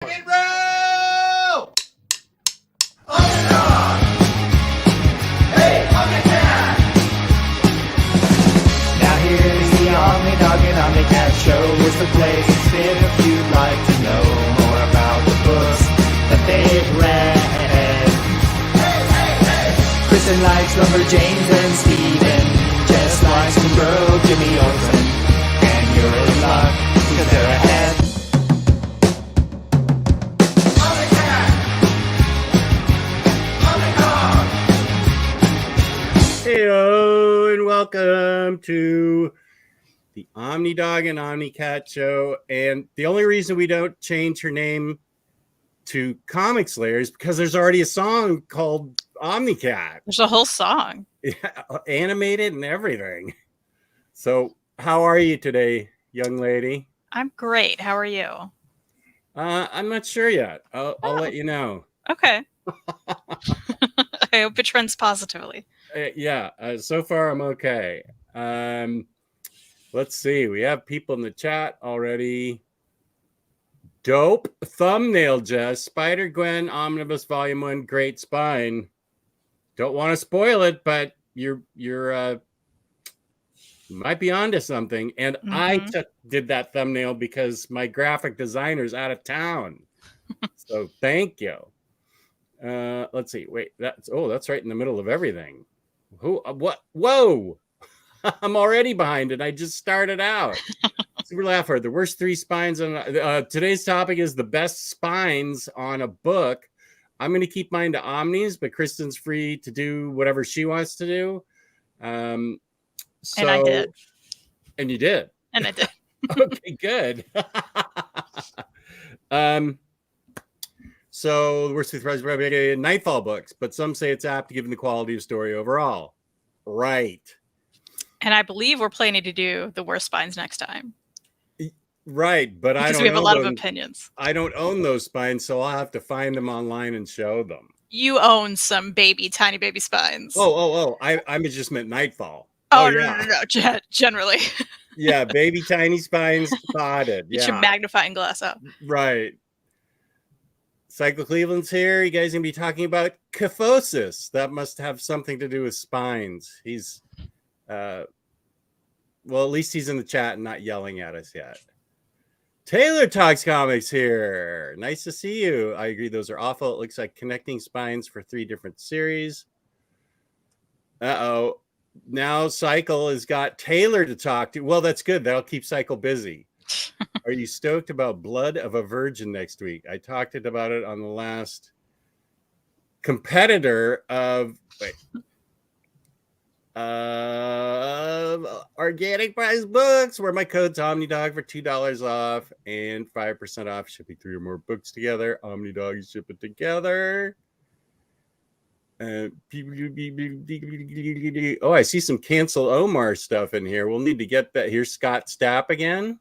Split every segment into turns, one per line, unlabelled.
Get roll! OmniDog! Hey, OmniCat! Now here's the OmniDog and OmniCat show. It's the place to spin if you'd like to know more about the books that they've read. Kristen likes Lumberjanes and Steven just likes to grow Jimmy Olsen. And you're in luck because they're ahead.
Heyo, and welcome to the OmniDog and OmniCat show. And the only reason we don't change her name to Comic Slayer is because there's already a song called OmniCat.
There's a whole song.
Yeah, animated and everything. So how are you today, young lady?
I'm great. How are you?
I'm not sure yet. I'll let you know.
Okay. I hope it trends positively.
So far I'm okay. Let's see. We have people in the chat already. Dope thumbnail, Jess. Spider-Gwen Omnibus Volume 1, Great Spine. Don't want to spoil it, but you might be onto something. And I did that thumbnail because my graphic designer's out of town. So thank you. Let's see. Wait, that's right in the middle of everything. What? Whoa! I'm already behind it. I just started out. Super laugher. The worst three spines on today's topic is the best spines on a book. I'm going to keep mine to Omnis, but Kristen's free to do whatever she wants to do.
And I did.
And you did.
And I did.
Okay, good. So the worst surprise Nightfall books, but some say it's apt given the quality of story overall. Right.
And I believe we're planning to do the worst spines next time.
Right, but
because we have a lot of opinions.
I don't own those spines, so I'll have to find them online and show them.
You own some tiny baby spines.
I just meant Nightfall.
No. Generally.
Yeah, baby tiny spines spotted.
Get your magnifying glass up.
Right. Cycle Cleveland's here. You guys gonna be talking about kyphosis. That must have something to do with spines. He's well, at least he's in the chat and not yelling at us yet. Taylor Talks Comics here. Nice to see you. I agree, those are awful. It looks like connecting spines for 3 different series. Uh-oh. Now Cycle has got Taylor to talk to. Well, that's good. That'll keep Cycle busy. Are you stoked about Blood of a Virgin next week? I talked about it on the last competitor of Organic Prize Books, where my code's OmniDog for $2 off and 5% off shipping 3 or more books together. OmniDog ship it together. Oh, I see some Cancel Omar stuff in here. We'll need to get that. Here's Scott Stapp again.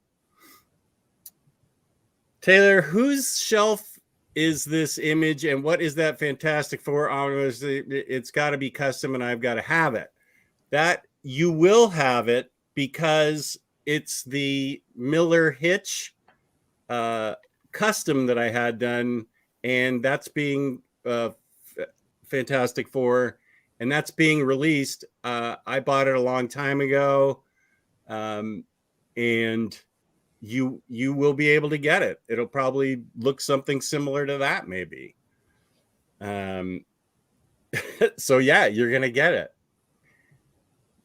Taylor, whose shelf is this image and what is that Fantastic Four? It's got to be custom and I've got to have it. That you will have it because it's the Miller Hitch custom that I had done, and that's being Fantastic Four, and that's being released. I bought it a long time ago, and you will be able to get it. It'll probably look something similar to that, maybe. So yeah, you're gonna get it.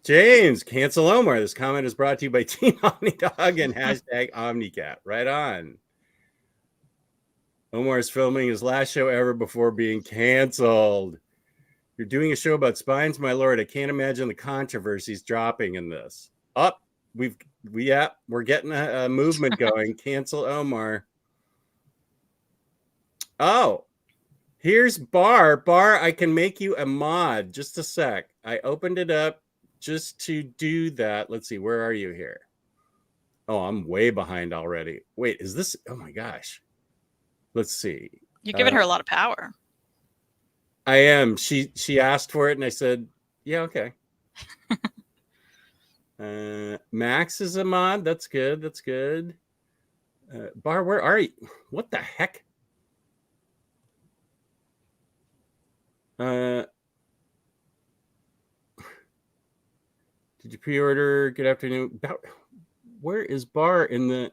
James, Cancel Omar. This comment is brought to you by Team OmniDog and hashtag OmniCat. Right on. Omar is filming his last show ever before being canceled. You're doing a show about spines, my lord. I can't imagine the controversies dropping in this. We're getting a movement going. Cancel Omar. Oh, here's Bar. Bar, I can make you a mod. Just a sec. I opened it up just to do that. Let's see. Where are you here? Oh, I'm way behind already. Wait, is this? Oh my gosh. Let's see.
You're giving her a lot of power.
I am. She asked for it and I said, yeah, okay. Max is a mod. That's good. Bar, where are you? What the heck? Did you pre-order? Good afternoon. Where is Bar in the?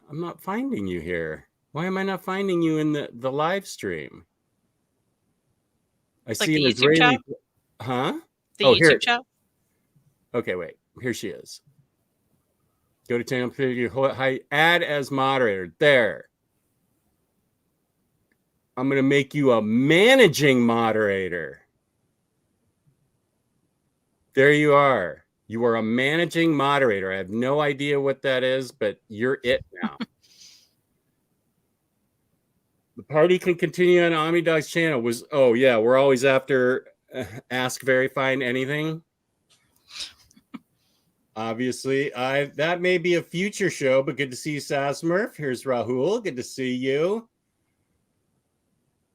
I'm not finding you here. Why am I not finding you in the live stream? I
Like
see
the
an
YouTube
Israeli.
chat?
Huh?
The
Oh, here.
YouTube chat?
Okay, wait. Here she is. Go to channel. Hi, add as moderator. There. I'm going to make you a managing moderator. There you are. You are a managing moderator. I have no idea what that is, but you're it now. The party can continue on OmniDog's channel. Oh yeah, we're always after Ask Verifying Anything. Obviously, that may be a future show, but good to see you, Sasmurf. Here's Rahul. Good to see you.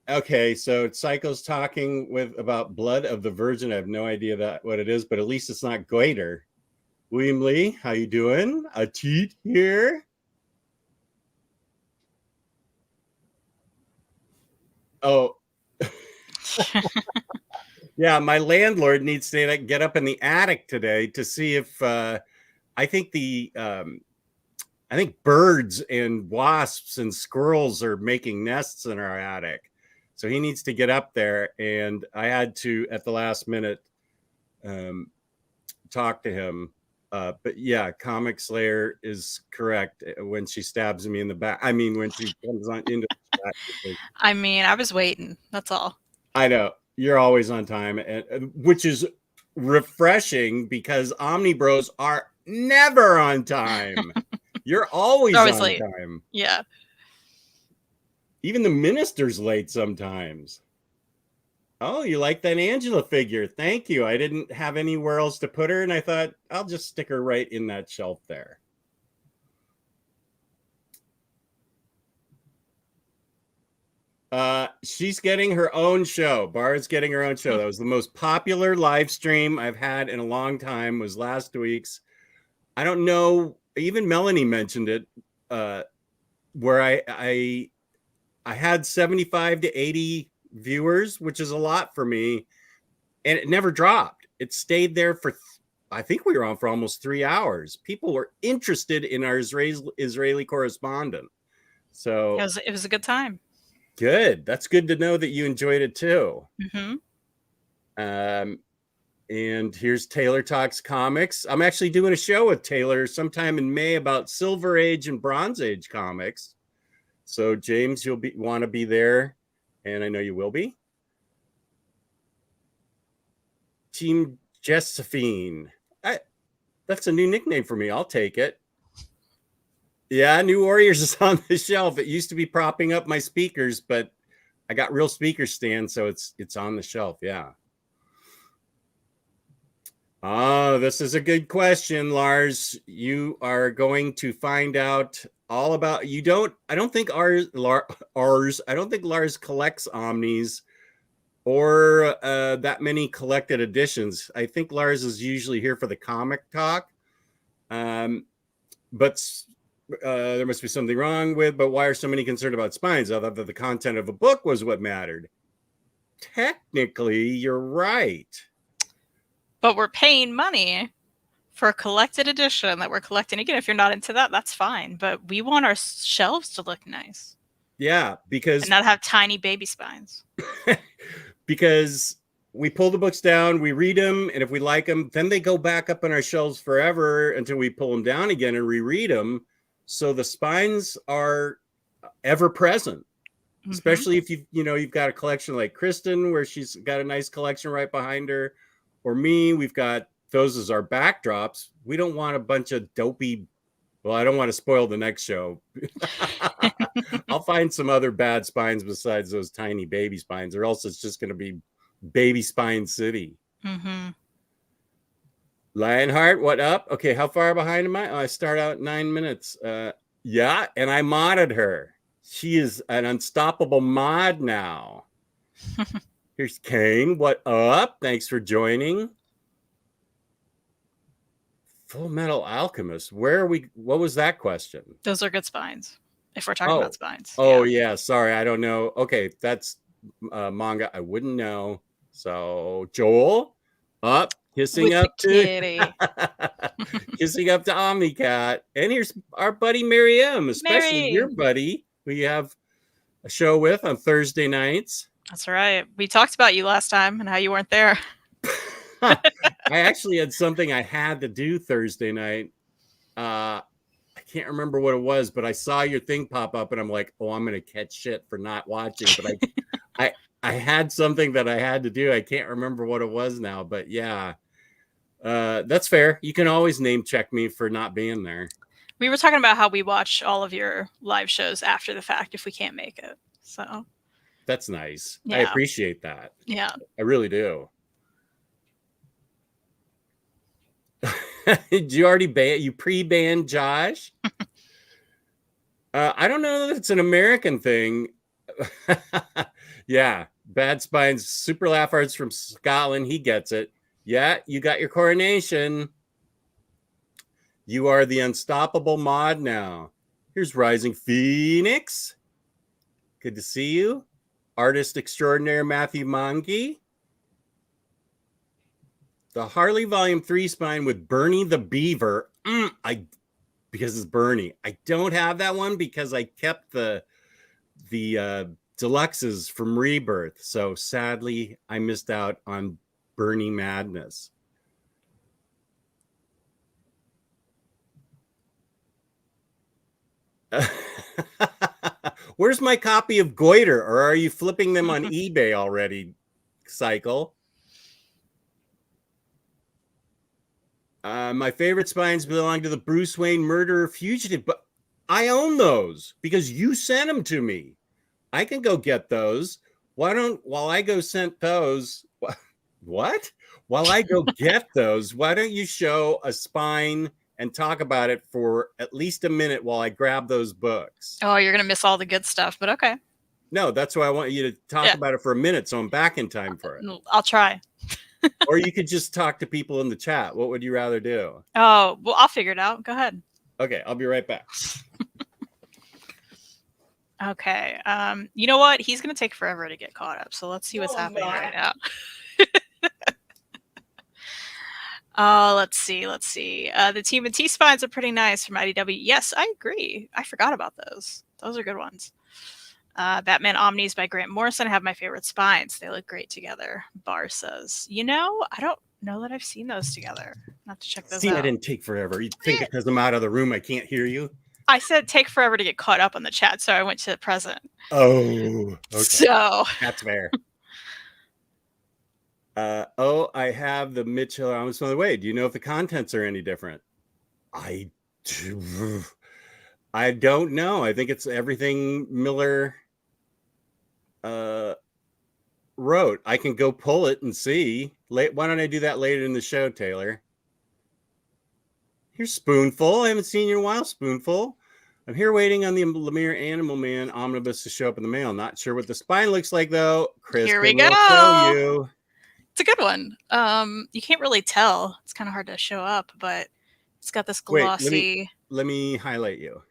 Okay, so Psycho's talking about blood of the virgin. I have no idea what it is, but at least it's not goiter. William Lee, how you doing? Atit here. Oh, yeah, my landlord needs to get up in the attic today to see if I think I think birds and wasps and squirrels are making nests in our attic. So he needs to get up there, and I had to at the last minute talk to him. But yeah, Comic Slayer is correct when she stabs me in the back. I mean, when she comes on into the back.
I mean, I was waiting. That's all.
I know you're always on time, and which is refreshing because Omni Bros are never on time. You're always on
late.
time.
Yeah.
Even the minister's late sometimes. Oh, you like that Angela figure? Thank you. I didn't have anywhere else to put her, and I thought I'll just stick her right in that shelf there. She's getting her own show. Bar's getting her own show. That was the most popular live stream I've had in a long time, was last week's. I don't know, even Melanie mentioned it, where I had 75 to 80 viewers, which is a lot for me, and it never dropped. It stayed there for, I think we were on for almost 3 hours. People were interested in our Israeli correspondent. So
it was a good time.
Good. That's good to know that you enjoyed it too.
Mm-hmm.
And here's Taylor Talks Comics. I'm actually doing a show with Taylor sometime in May about Silver Age and Bronze Age comics. So James, you'll want to be there, and I know you will be. Team Josephine. That's a new nickname for me. I'll take it. Yeah, New Warriors is on the shelf. It used to be propping up my speakers, but I got real speaker stands, so it's on the shelf. Yeah. Oh, this is a good question, Lars. You are going to find out all about. I don't think Lars collects Omnis or that many collected editions. I think Lars is usually here for the comic talk. But there must be something wrong but why are so many concerned about spines? I thought that the content of a book was what mattered. Technically, you're right.
But we're paying money for a collected edition that we're collecting. Again, if you're not into that, that's fine. But we want our shelves to look nice.
Yeah, because...
And not have tiny baby spines.
Because we pull the books down, we read them, and if we like them, then they go back up on our shelves forever until we pull them down again and reread them. So the spines are ever present, especially if you've got a collection like Kristen, where she's got a nice collection right behind her, or me. We've got those as our backdrops. We don't want a bunch of dopey. Well, I don't want to spoil the next show. I'll find some other bad spines besides those tiny baby spines, or else it's just going to be Baby Spine City.
Mm-hmm.
Lionheart, what up? Okay, how far behind am I? Oh, I start out 9 minutes. Yeah, and I modded her. She is an unstoppable mod now. Here's Kane. What up? Thanks for joining. Full Metal Alchemist. Where are we? What was that question?
Those are good spines. If we're talking about spines.
Oh, yeah. Sorry. I don't know. Okay. That's manga, I wouldn't know. So Joel, kissing
With the
up to
kitty.
kissing up to OmniCat. And here's our buddy Miriam, especially
Mary.
your buddy, who you have a show with on Thursday nights.
That's right. We talked about you last time and how you weren't there.
I actually had something I had to do Thursday night. I can't remember what it was, but I saw your thing pop up and I'm like, oh, I'm going to catch shit for not watching. But I had something that I had to do. I can't remember what it was now, but yeah, that's fair. You can always name check me for not being there.
We were talking about how we watch all of your live shows after the fact if we can't make it. So
that's nice.
Yeah.
I appreciate that.
Yeah.
I really do. Did you already pre-banned Josh? I don't know if it's an American thing. Yeah, Bad Spines, Super Laugh Arts from Scotland. He gets it. Yeah, you got your coronation. You are the unstoppable mod now. Here's Rising Phoenix. Good to see you. Artist extraordinaire Matthew Monge. The Harley Volume 3 spine with Bernie the Beaver. Because it's Bernie. I don't have that one because I kept the deluxes from Rebirth. So sadly, I missed out on Bernie Madness. Where's my copy of Goiter? Or are you flipping them on eBay already, Cycle? My favorite spines belong to the Bruce Wayne Murderer Fugitive, but I own those because you sent them to me. I can go get those. While I go sent those, what? While I go get those, why don't you show a spine and talk about it for at least a minute while I grab those books?
Oh, you're going to miss all the good stuff, but okay.
No, that's why I want you to talk about it for a minute so I'm back in time for it.
I'll try.
Or you could just talk to people in the chat. What would you rather do?
Oh, well, I'll figure it out. Go ahead.
Okay, I'll be right back.
Okay. You know what? He's going to take forever to get caught up. So let's see what's happening right now. Let's see. The Team and T-Spines are pretty nice from IDW. Yes, I agree. I forgot about those. Those are good ones. Batman Omnis by Grant Morrison. I have my favorite spines. They look great together. Bar says, I don't know that I've seen those together. I'll have to check those out.
I didn't take forever. You think because I'm out of the room, I can't hear you?
I said take forever to get caught up on the chat, so I went to the present.
Oh, okay.
So
that's fair. I have the Mitchell Thomas on the way. Do you know if the contents are any different? I don't know. I think it's everything Miller wrote. I can go pull it and see. Why don't I do that later in the show, Taylor? Here's Spoonful. I haven't seen you in a while, Spoonful. I'm here waiting on the Lemire Animal Man omnibus to show up in the mail. Not sure what the spine looks like, though. Chris,
here we go.
Show you.
It's a good one. You can't really tell. It's kind of hard to show up, but it's got this glossy.
Wait, let me highlight you.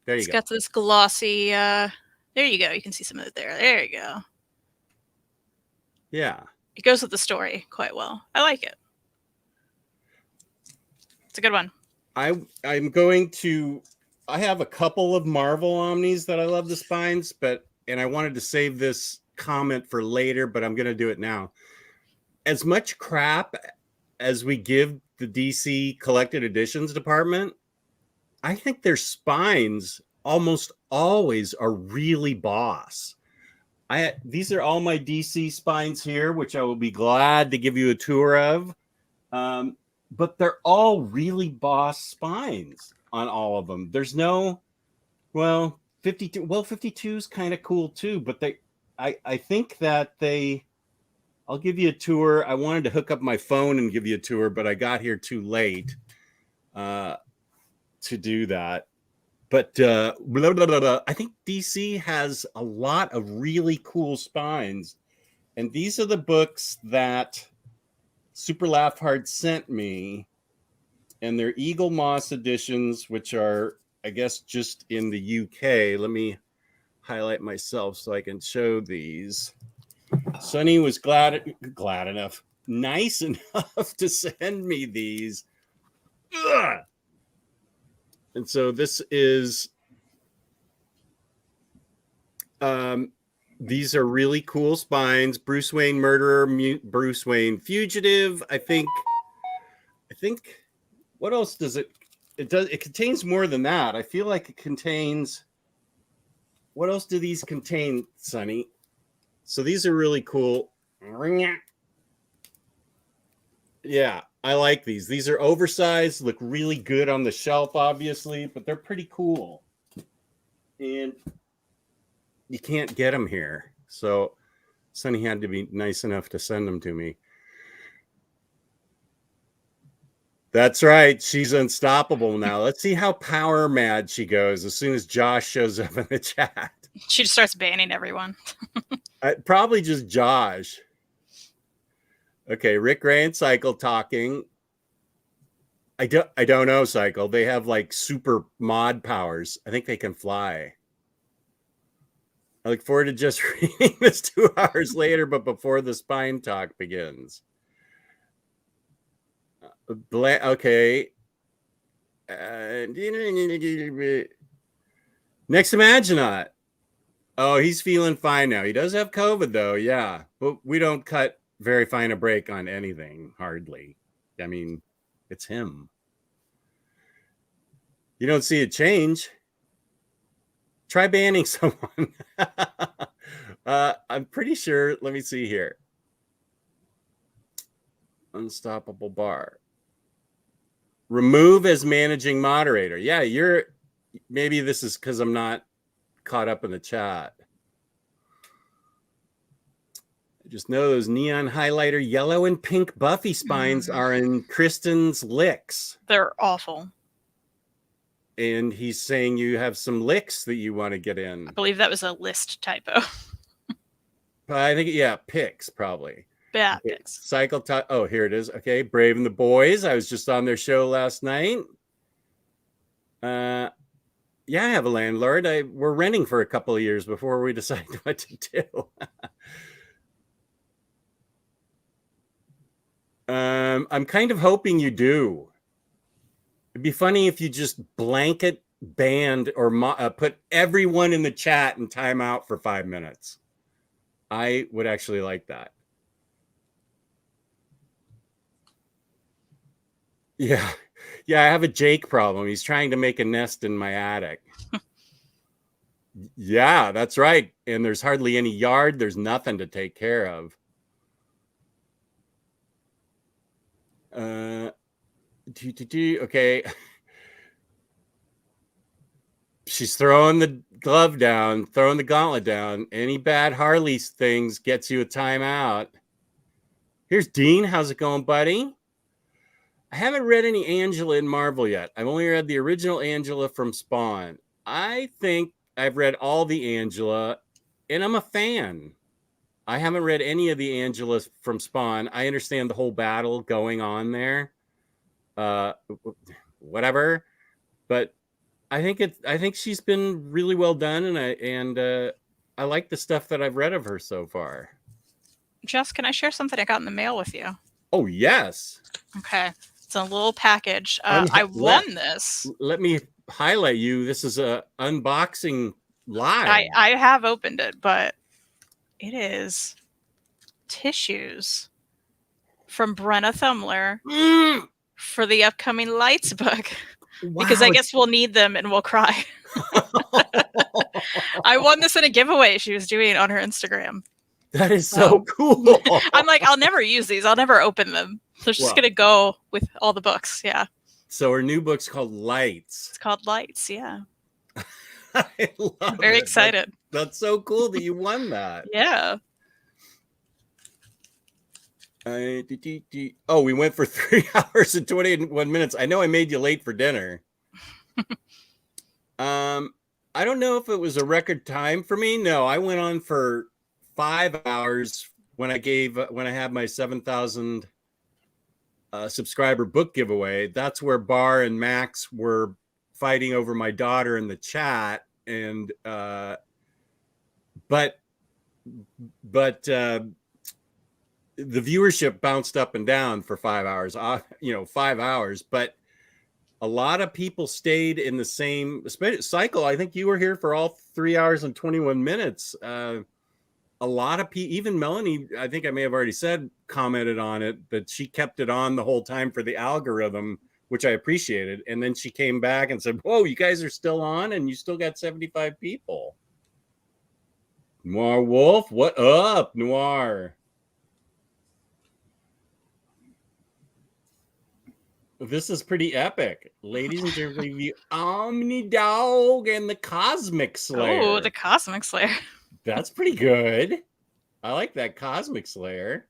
There you go.
It's got this glossy. There you go. You can see some of it there. There you go.
Yeah.
It goes with the story quite well. I like it. It's a good one.
I'm going to. I have a couple of Marvel Omnis that I love the spines, and I wanted to save this comment for later, but I'm going to do it now. As much crap as we give the DC collected editions department, I think their spines almost always are really boss. These are all my DC spines here, which I will be glad to give you a tour of. But they're all really boss spines on all of them. There's no, 52. Well, 52 is kind of cool too, but I think that I'll give you a tour. I wanted to hook up my phone and give you a tour, but I got here too late to do that. But I think DC has a lot of really cool spines. And these are the books that Super Laugh Hard sent me. And they're Eagle Moss editions, which are, I guess, just in the UK. Let me highlight myself so I can show these. Sunny was glad enough, nice enough to send me these. Ugh. And so this is, these are really cool spines. Bruce Wayne murderer, Bruce Wayne fugitive. I think, what else does it contains more than that. I feel like it contains, what else do these contain, Sonny? So these are really cool. Yeah, I like these. These are oversized, look really good on the shelf, obviously, but they're pretty cool. And you can't get them here. So Sonny had to be nice enough to send them to me. That's right. She's unstoppable now. Let's see how power mad she goes as soon as Josh shows up in the chat.
She just starts banning everyone.
Probably just Josh. Okay, Rick, Ray, and Cycle talking. I don't know, Cycle. They have like super mod powers. I think they can fly. I look forward to just reading this 2 hours later, but before the spine talk begins. Okay. Next Imaginaut. Oh, he's feeling fine now. He does have COVID, though. Yeah. But we don't cut very fine a break on anything, hardly. I mean, it's him. You don't see a change. Try banning someone. I'm pretty sure. Let me see here. Unstoppable bar. Remove as managing moderator. Yeah, maybe this is because I'm not caught up in the chat. I just know those neon highlighter yellow and pink Buffy spines are in Kristen's licks.
They're awful.
And he's saying you have some licks that you want to get in.
I believe that was a list typo.
I think, yeah, picks probably.
Yeah, picks.
Cycle time. Oh, here it is. Okay, Brave and the Boys. I was just on their show last night. Yeah, I have a landlord. We're renting for a couple of years before we decide what to do. I'm kind of hoping you do. It'd be funny if you just blanket banned or put everyone in the chat in timeout for 5 minutes. I would actually like that. Yeah. Yeah, I have a Jake problem. He's trying to make a nest in my attic. Yeah, that's right. And there's hardly any yard. There's nothing to take care of. Okay. She's throwing the glove down, throwing the gauntlet down. Any bad Harley things gets you a timeout. Here's Dean. How's it going, buddy? I haven't read any Angela in Marvel yet. I've only read the original Angela from Spawn. I think I've read all the Angela, and I'm a fan. I haven't read any of the Angelas from Spawn. I understand the whole battle going on there. Whatever. But I think she's been really well done, and I like the stuff that I've read of her so far.
Jess, can I share something I got in the mail with you?
Oh, yes.
Okay. It's a little package. I won this. Let
me highlight you. This is a unboxing live.
I have opened it, but it is tissues from Brenna Thumler for the upcoming Lights book. Wow. Because I guess we'll need them and we'll cry. I won this in a giveaway she was doing on her Instagram.
That is so cool.
I'm like, I'll never use these. I'll never open them. So it's just going to go with all the books. Yeah.
So her new book's called Lights.
It's called Lights. Yeah.
I love
I'm very excited.
That's so cool that you won that.
Yeah.
Oh, we went for 3 hours and 21 minutes. I know I made you late for dinner. I don't know if it was a record time for me. No, I went on for 5 hours when I had my 7,000 subscriber book giveaway. That's where Bar and Max were fighting over my daughter in the chat, and but the viewership bounced up and down for 5 hours, 5 hours, but a lot of people stayed in the same cycle. I think you were here for all 3 hours and 21 minutes. A lot of people, even Melanie, I think I may have already said, commented on it, but she kept it on the whole time for the algorithm, which I appreciated. And then she came back and said, whoa, you guys are still on and you still got 75 people. Noir Wolf, what up, Noir? This is pretty epic. Ladies and gentlemen, the OmniDog and the Cosmic Slayer.
Oh, the Cosmic Slayer.
That's pretty good. I like that Cosmic Slayer.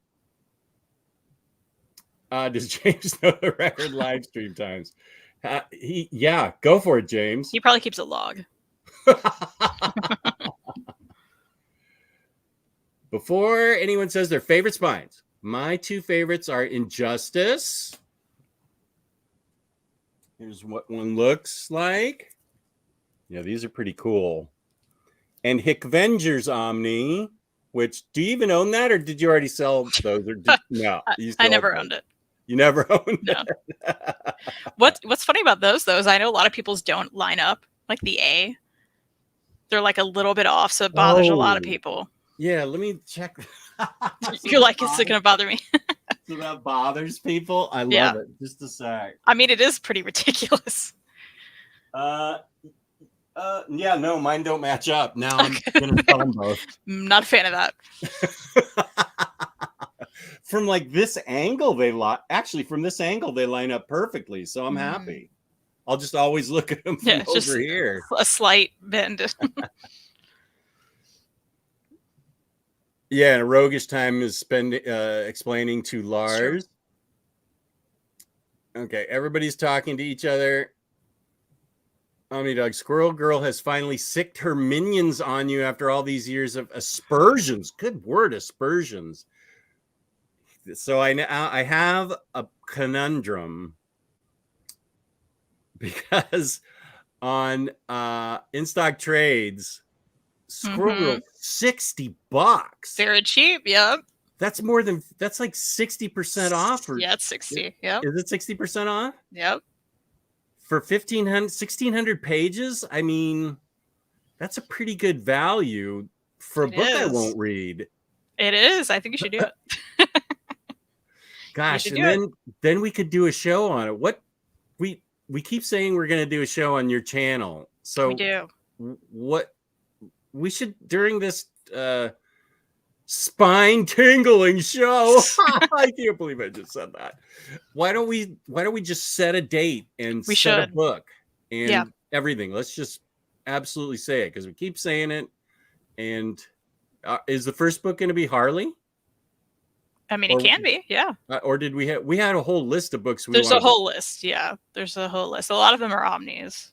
Does James know the record live stream times? Yeah, go for it, James.
He probably keeps a log.
Before anyone says their favorite spines, my two favorites are Injustice. Here's what one looks like. Yeah, these are pretty cool. And Hickvengers Omni, which, do you even own that, or did you already sell those? Or no,
I never owned it.
You never owned
it?
No.
What's funny about those, though, is I know a lot of people's don't line up, like the A. They're like a little bit off, so it bothers a lot of people.
Yeah, let me check.
You're like, it's going to bother me.
So that bothers people? I love it. Just a sec.
I mean, it is pretty ridiculous.
Yeah, no, mine don't match up. Now I'm going to sell them both.
I'm not a fan of that.
From like this angle, from this angle, they line up perfectly. So I'm happy. I'll just always look at them from over here.
A slight bend.
Yeah, and Roguish Time is explaining to Lars. Sure. Okay, everybody's talking to each other. OmniDog, Squirrel Girl has finally sicked her minions on you after all these years of aspersions. Good word, aspersions. So I have a conundrum, because on In Stock Trades, Squirrel Girl, $60.
Very cheap. Yep.
That's like 60% off.
Yeah, it's 60. Yep.
Is it 60% off?
Yep.
For 1,600 pages? I mean, that's a pretty good value for a book I won't read.
It is. I think you should do it.
Gosh, and then we could do a show on it. What we keep saying we're going to do a show on your channel. So
we do.
What we should, during this spine tingling show, I can't believe I just said that. Why don't we just set a date and set a book and everything? Let's just absolutely say it, because we keep saying it. And is the first book going to be Harley?
I mean, it can be, yeah.
Or did we had a whole list of books?
There's a whole list, yeah. There's a whole list. A lot of them are Omnis,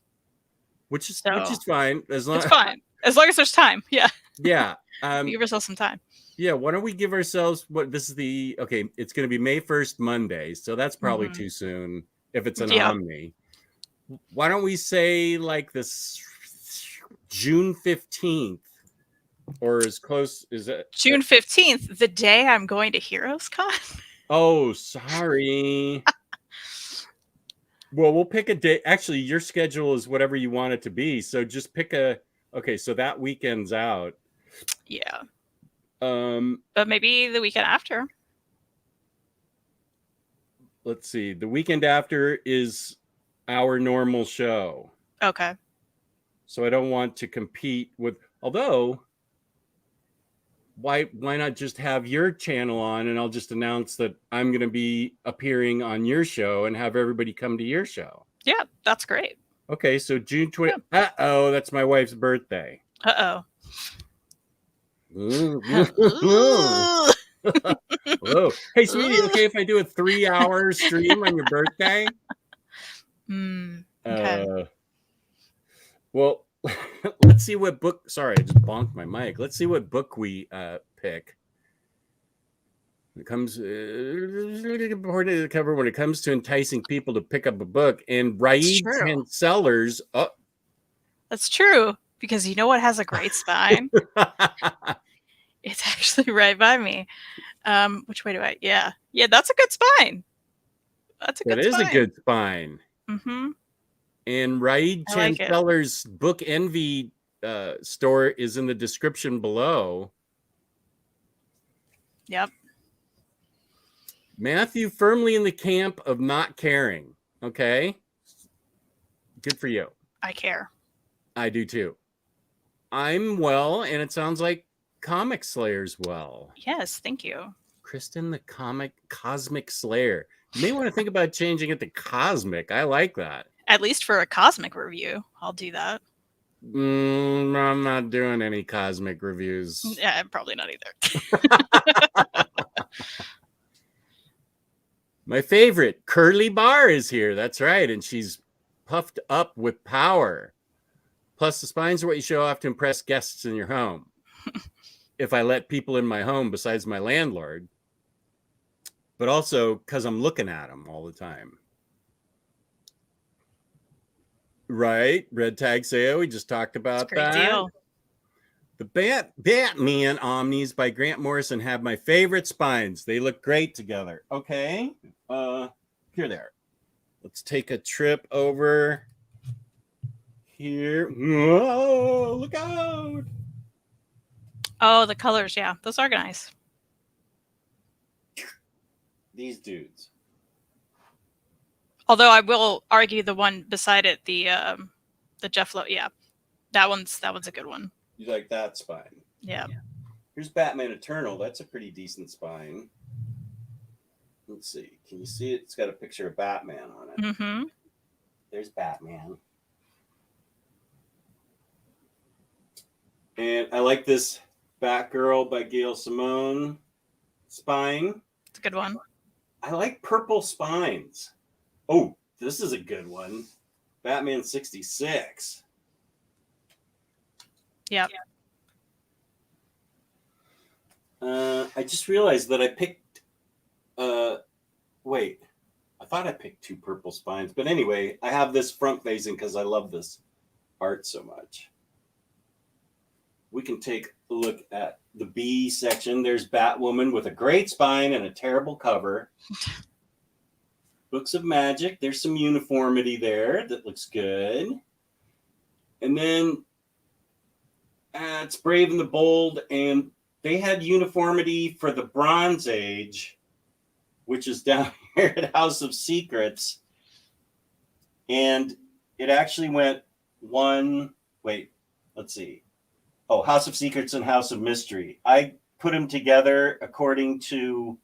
which is fine
as long as there's time. Yeah.
Yeah.
Give ourselves some time.
Yeah. Why don't we give ourselves it's going to be May 1st, Monday, so that's probably too soon if it's an Omni. Why don't we say like this June 15th? Or as close is it
June 15th, the day I'm going to Heroes Con?
Oh, sorry. Well, we'll pick a day. Actually, your schedule is whatever you want it to be. So just pick so that weekend's out.
Yeah. But maybe the weekend after.
Let's see. The weekend after is our normal show.
Okay.
So I don't want to compete with, although why not just have your channel on, and I'll just announce that I'm going to be appearing on your show and have everybody come to your show.
Yeah, that's great.
Okay, so June 20. Yeah. Uh-oh, that's my wife's birthday.
Uh-oh.
Whoa. Hey, sweetie, okay if I do a 3-hour stream on your birthday?
Okay.
Well, let's see what book. Sorry, I just bonked my mic. Let's see what book we pick. It comes important to the cover when it comes to enticing people to pick up a book. And Raid 10 sellers. Oh,
that's true. because you know what has a great spine? It's actually right by me. Which way do I? Yeah, that's a good spine. That's a
That
good
is a
spine.
good spine.
Mm-hmm.
And Raid
I like it.
Chanceller's Book Envy store is in the description below.
Yep.
Matthew, firmly in the camp of not caring. Okay. Good for you.
I care.
I do too. I'm well, and it sounds like Comic Slayer's well.
Yes, thank you.
Kristen, the Cosmic Slayer. You may want to think about changing it to Cosmic. I like that.
At least for a cosmic review, I'll do that.
I'm not doing any Cosmic reviews.
Yeah, probably not either.
My favorite, Curly Bar, is here. That's right. And she's puffed up with power. Plus, the spines are what you show off to impress guests in your home. If I let people in my home besides my landlord. But also because I'm looking at them all the time. Right? Red Tag Sale. We just talked about
Great
that.
deal.
The Batman Omnis by Grant Morrison have my favorite spines. They look great together. Okay. Here they are. Let's take a trip over here. Whoa, look out.
Oh, the colors. Yeah, those are nice.
These dudes.
Although I will argue the one beside it, the Jeff Lowe. Yeah, that one's a good one.
You like that spine?
Yeah.
Here's Batman Eternal. That's a pretty decent spine. Let's see. Can you see it? It's got a picture of Batman on it.
Mm-hmm.
There's Batman. And I like this Batgirl by Gail Simone spine.
It's a good one.
I like purple spines. Oh, this is a good one. Batman 66.
Yep.
I just realized that I picked wait, I thought I picked two purple spines, but anyway, I have this front facing because I love this art so much. We can take a look at the B section. There's Batwoman with a great spine and a terrible cover. Books of Magic. There's some uniformity there that looks good. And then it's Brave and the Bold, and they had uniformity for the Bronze Age, which is down here at House of Secrets. And it actually went let's see. Oh, House of Secrets and House of Mystery. I put them together according to,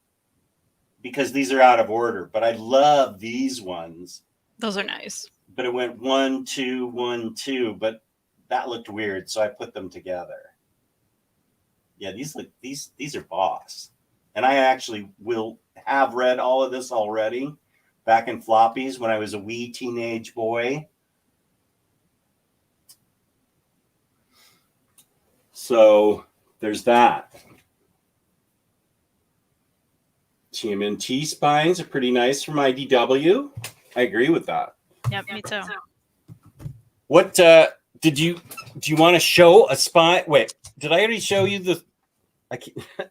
because these are out of order, but I love these ones.
Those are nice.
But it went 1, 2, 1, 2, but that looked weird, so I put them together. Yeah, these are boss. And I actually will have read all of this already back in floppies when I was a wee teenage boy. So there's that. TMNT spines are pretty nice from IDW. I agree with that.
Yep, me too.
What do you want to show a spine? Wait, did I already show you the?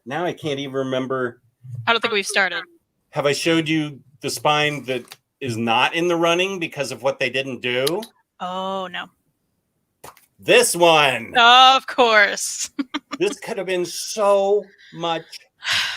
Now I can't even remember.
I don't think we've started.
Have I showed you the spine that is not in the running because of what they didn't do?
Oh no.
This one.
Of course.
This could have been so much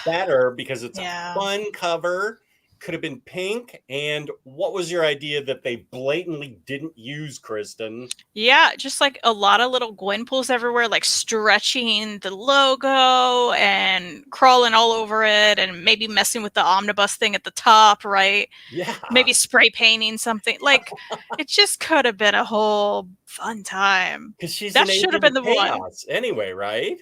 better because it's a fun cover. Could have been pink. And what was your idea that they blatantly didn't use, Kristen?
Yeah, just like a lot of little Gwen pools everywhere, like stretching the logo and crawling all over it and maybe messing with the omnibus thing at the top, right?
Yeah.
Maybe spray painting something. Like, it just could have been a whole fun time.
Because
that should have been the one.
Anyway, right?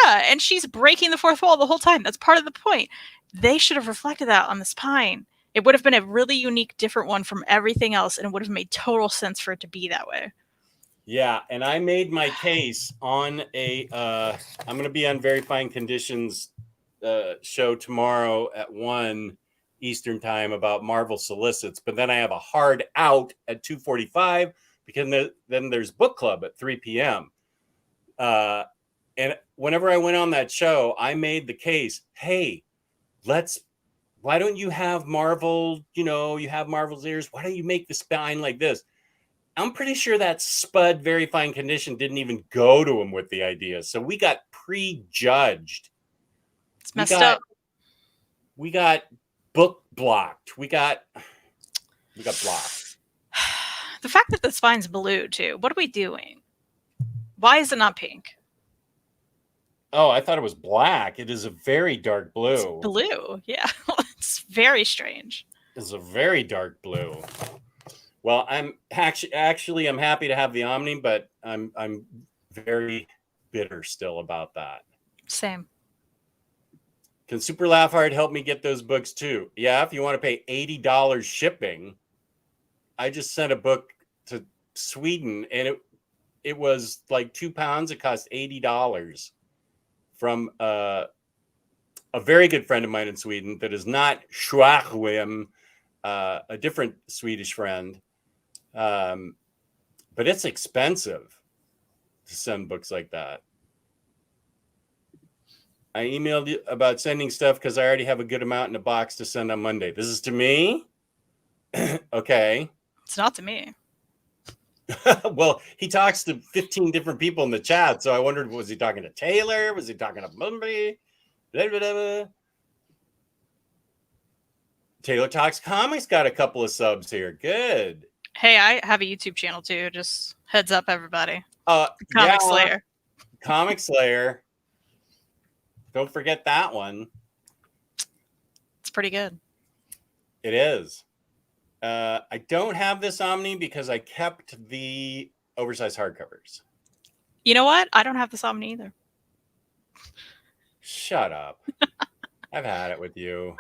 Yeah, and she's breaking the fourth wall the whole time. That's part of the point. They should have reflected that on the spine. It would have been a really unique, different one from everything else, and it would have made total sense for it to be that way.
Yeah, and I made my case on a I'm going to be on Very Fine Conditions show tomorrow at 1 Eastern time about Marvel Solicits, but then I have a hard out at 2:45 because then there's book club at 3 p.m. And whenever I went on that show, I made the case, hey, why don't you have Marvel, you have Marvel's ears. Why don't you make the spine like this? I'm pretty sure that Spud Very Fine Condition didn't even go to him with the idea. So we got prejudged.
It's messed up.
We got book blocked. We got blocked.
The fact that the spine's blue too. What are we doing? Why is it not pink?
Oh, I thought it was black. It is a very dark blue.
It's blue. Yeah. It's very strange.
It's a very dark blue. Well, I'm actually I'm happy to have the Omni, but I'm very bitter still about that.
Same.
Can Super Laugh Hard help me get those books too? Yeah, if you want to pay $80 shipping. I just sent a book to Sweden, and it was like £2. It cost $80 from a very good friend of mine in Sweden that is not Schwachwim, a different Swedish friend. But it's expensive to send books like that. I emailed you about sending stuff because I already have a good amount in a box to send on Monday. This is to me? Okay.
It's not to me.
Well, he talks to 15 different people in the chat, so I wondered, was he talking to Taylor? Was he talking to Mumby? Blah, blah, blah. Taylor Talks Comics got a couple of subs here. Good.
Hey, I have a YouTube channel too. Just heads up, everybody.
Comic
Slayer.
Comic Slayer. Don't forget that one.
It's pretty good.
It is. I don't have this Omni because I kept the oversized hardcovers.
You know what? I don't have this Omni either.
Shut up. I've had it with you.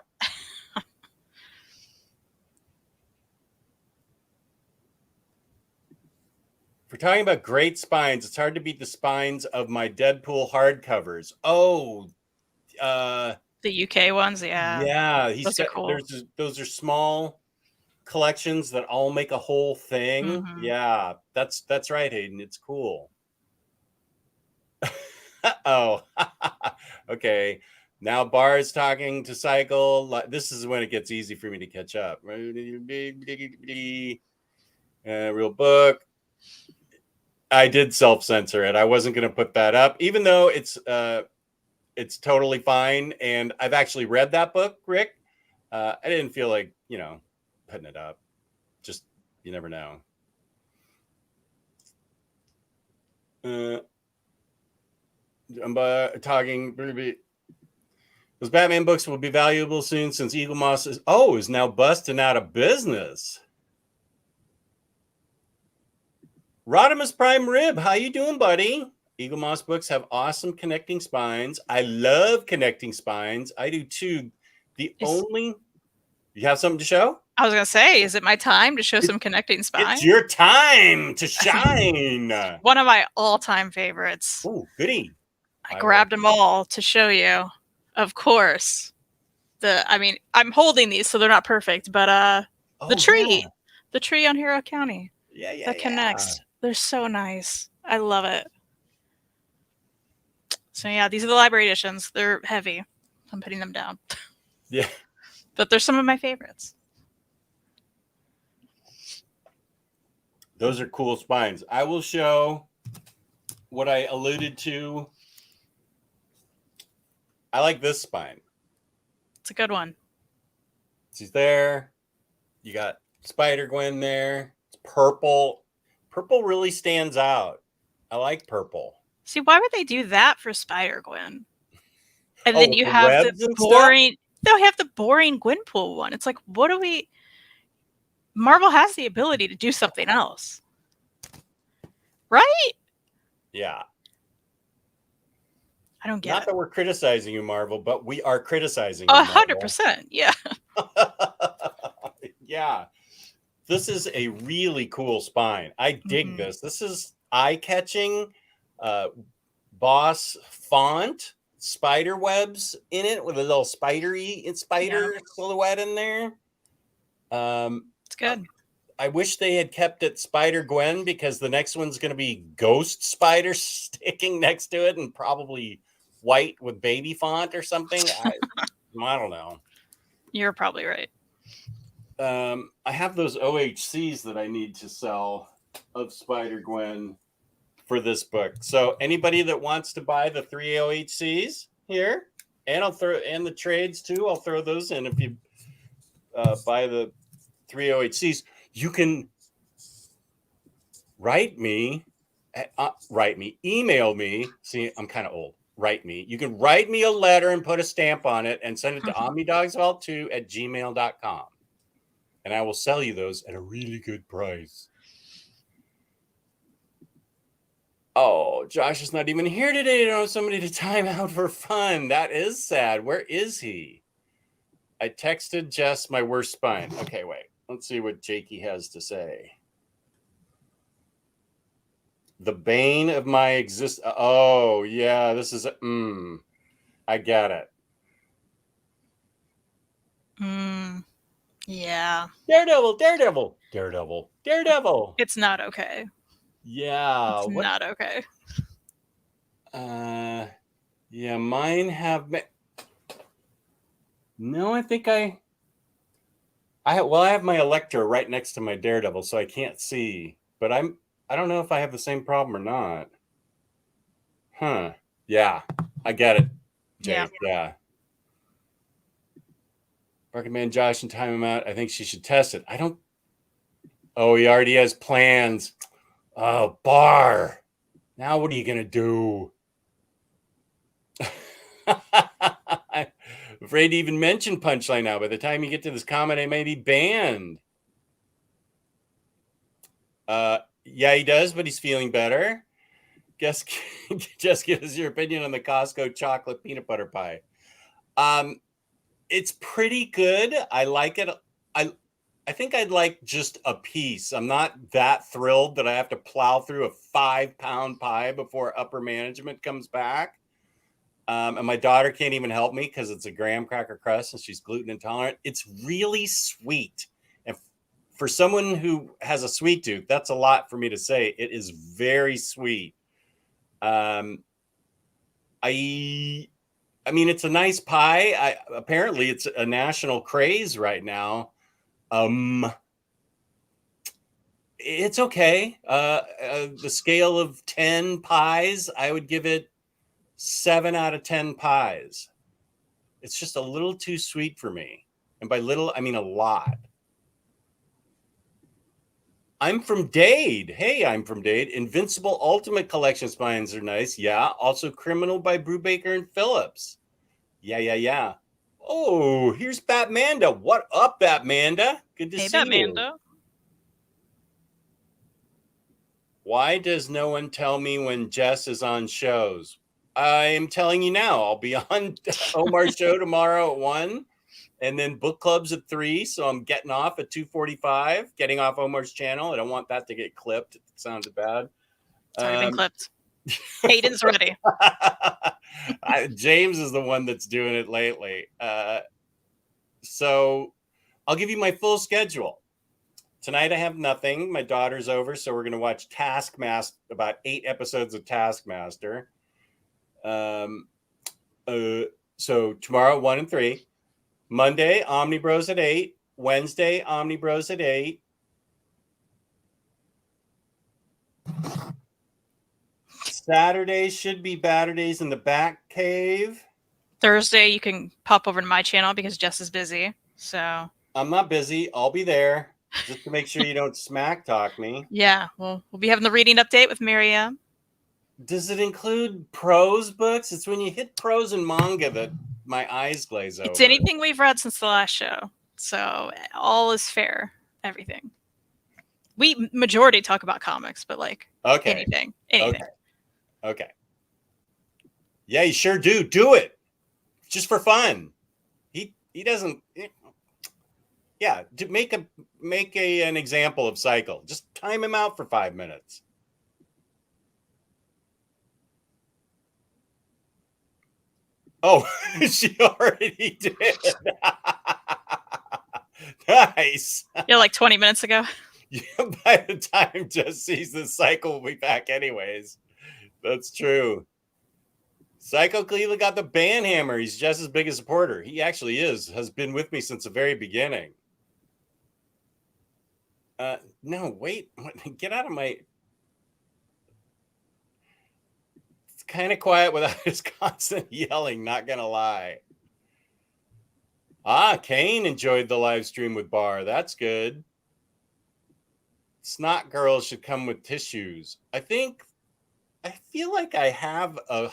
If we're talking about great spines, it's hard to beat the spines of my Deadpool hardcovers. Oh,
the UK ones, yeah.
Yeah,
those are cool.
Those are small collections that all make a whole thing.
Mm-hmm.
Yeah, that's right, Hayden. It's cool. Oh, okay. Now Bar's talking to Cycle. This is when it gets easy for me to catch up. Real book. I did self-censor it. I wasn't going to put that up, even though it's totally fine. And I've actually read that book, Rick. I didn't feel like, putting it up. Just, you never know. I'm talking. Those Batman books will be valuable soon since Eagle Moss is now busting out of business. Rodimus Prime Rib, how you doing, buddy? Eagle Moss books have awesome connecting spines. I love connecting spines. I do too. You have something to show?
I was going to say, is it my time to show some connecting spines?
It's your time to shine.
One of my all-time favorites.
Oh, goody.
I grabbed them all to show you. Of course. I'm holding these, so they're not perfect, but the tree. Yeah. The tree on Hero County.
Yeah.
That connects. They're so nice. I love it. So yeah, these are the library editions. They're heavy. I'm putting them down.
Yeah.
But they're some of my favorites.
Those are cool spines. I will show what I alluded to. I like this spine.
It's a good one.
She's there. You got Spider-Gwen there. It's purple. Purple really stands out. I like purple.
See, why would they do that for Spider-Gwen? And then you have the boring... No, have the boring Gwenpool one. It's like, what do we... Marvel has the ability to do something else. Right?
Yeah.
I don't get
Not
it.
that we're criticizing you, Marvel, but we are criticizing
you, 100%, yeah.
Yeah. This is a really cool spine. I dig this. This is eye-catching, boss font, spider webs in it with a little spider silhouette in there.
It's good.
I wish they had kept it Spider-Gwen, because the next one's going to be Ghost Spider sticking next to it and probably white with baby font or something. I don't know.
You're probably right.
I have those OHCs that I need to sell of Spider-Gwen for this book. So anybody that wants to buy the 3 OHCs here, and I'll throw and the trades too, I'll throw those in. If you buy the 3 OHCs, you can email me. See, I'm kind of old. Write me. You can write me a letter and put a stamp on it and send it to omnidogsvault2@gmail.com. And I will sell you those at a really good price. Oh, Josh is not even here today to know somebody to time out for fun. That is sad. Where is he? I texted Jess my worst spine. Okay, wait. Let's see what Jakey has to say. The bane of my existence. Oh, yeah. This is I get it.
Yeah.
Daredevil.
It's not okay.
Yeah.
It's not okay.
Yeah, mine have been. No, I think I have my Electro right next to my Daredevil, so I can't see. But I don't know if I have the same problem or not. Huh. Yeah, I get it, Jake. Yeah. Recommend Josh and time him out. I think she should test it. I don't. Oh, he already has plans. Oh, Bar. Now what are you going to do? I'm afraid to even mention Punchline now. By the time you get to this comment, I may be banned. Yeah, he does, but he's feeling better. Just give us your opinion on the Costco chocolate peanut butter pie. It's pretty good. I like it. I think I'd like just a piece. I'm not that thrilled that I have to plow through a 5-pound pie before upper management comes back. And my daughter can't even help me because it's a graham cracker crust and she's gluten intolerant. It's really sweet. And for someone who has a sweet tooth, that's a lot for me to say. It is very sweet. I mean, it's a nice pie. Apparently it's a national craze right now. It's okay. The scale of 10 pies, I would give it 7 out of 10 pies. It's just a little too sweet for me. And by little, I mean a lot. I'm from Dade. Hey, I'm from Dade. Invincible Ultimate Collection spines are nice. Yeah. Also Criminal by Brubaker and Phillips. Yeah. Oh, here's Batmanda. What up, Batmanda? Good to see you. Why does no one tell me when Jess is on shows? I'm telling you now. I'll be on Omar's show tomorrow at 1, and then book clubs at 3. So I'm getting off at 2:45, getting off Omar's channel. I don't want that to get clipped. It sounded bad.
It's already been clipped. Hayden's ready.
James is the one that's doing it lately. So I'll give you my full schedule. Tonight I have nothing. My daughter's over, so we're going to watch Taskmaster, about 8 episodes of Taskmaster. So tomorrow 1 and 3. Monday, Omnibros at 8. Wednesday, Omnibros at 8. Saturday should be Batterdays in the Back Cave.
Thursday, you can pop over to my channel because Jess is busy. So
I'm not busy. I'll be there just to make sure you don't smack talk me.
Yeah, we'll be having the reading update with Miriam.
Does it include prose books? It's when you hit prose and manga that my eyes glaze over.
It's anything we've read since the last show. So all is fair. Everything. We majority talk about comics, but like anything.
Okay. Yeah, you sure do. Do it. Just for fun. He doesn't. Yeah, to make an example of Cycle. Just time him out for 5 minutes. Oh, she already did. Nice.
Yeah, like 20 minutes ago.
By the time Jess sees this, Cycle will be back anyways. That's true. Psycho Cleveland got the band hammer. He's just as big a supporter. He actually has been with me since the very beginning. No, wait. Get out of my... It's kind of quiet without his constant yelling, not gonna lie. Kane enjoyed the live stream with Bar. That's good. Snot girls should come with tissues. I feel like I have a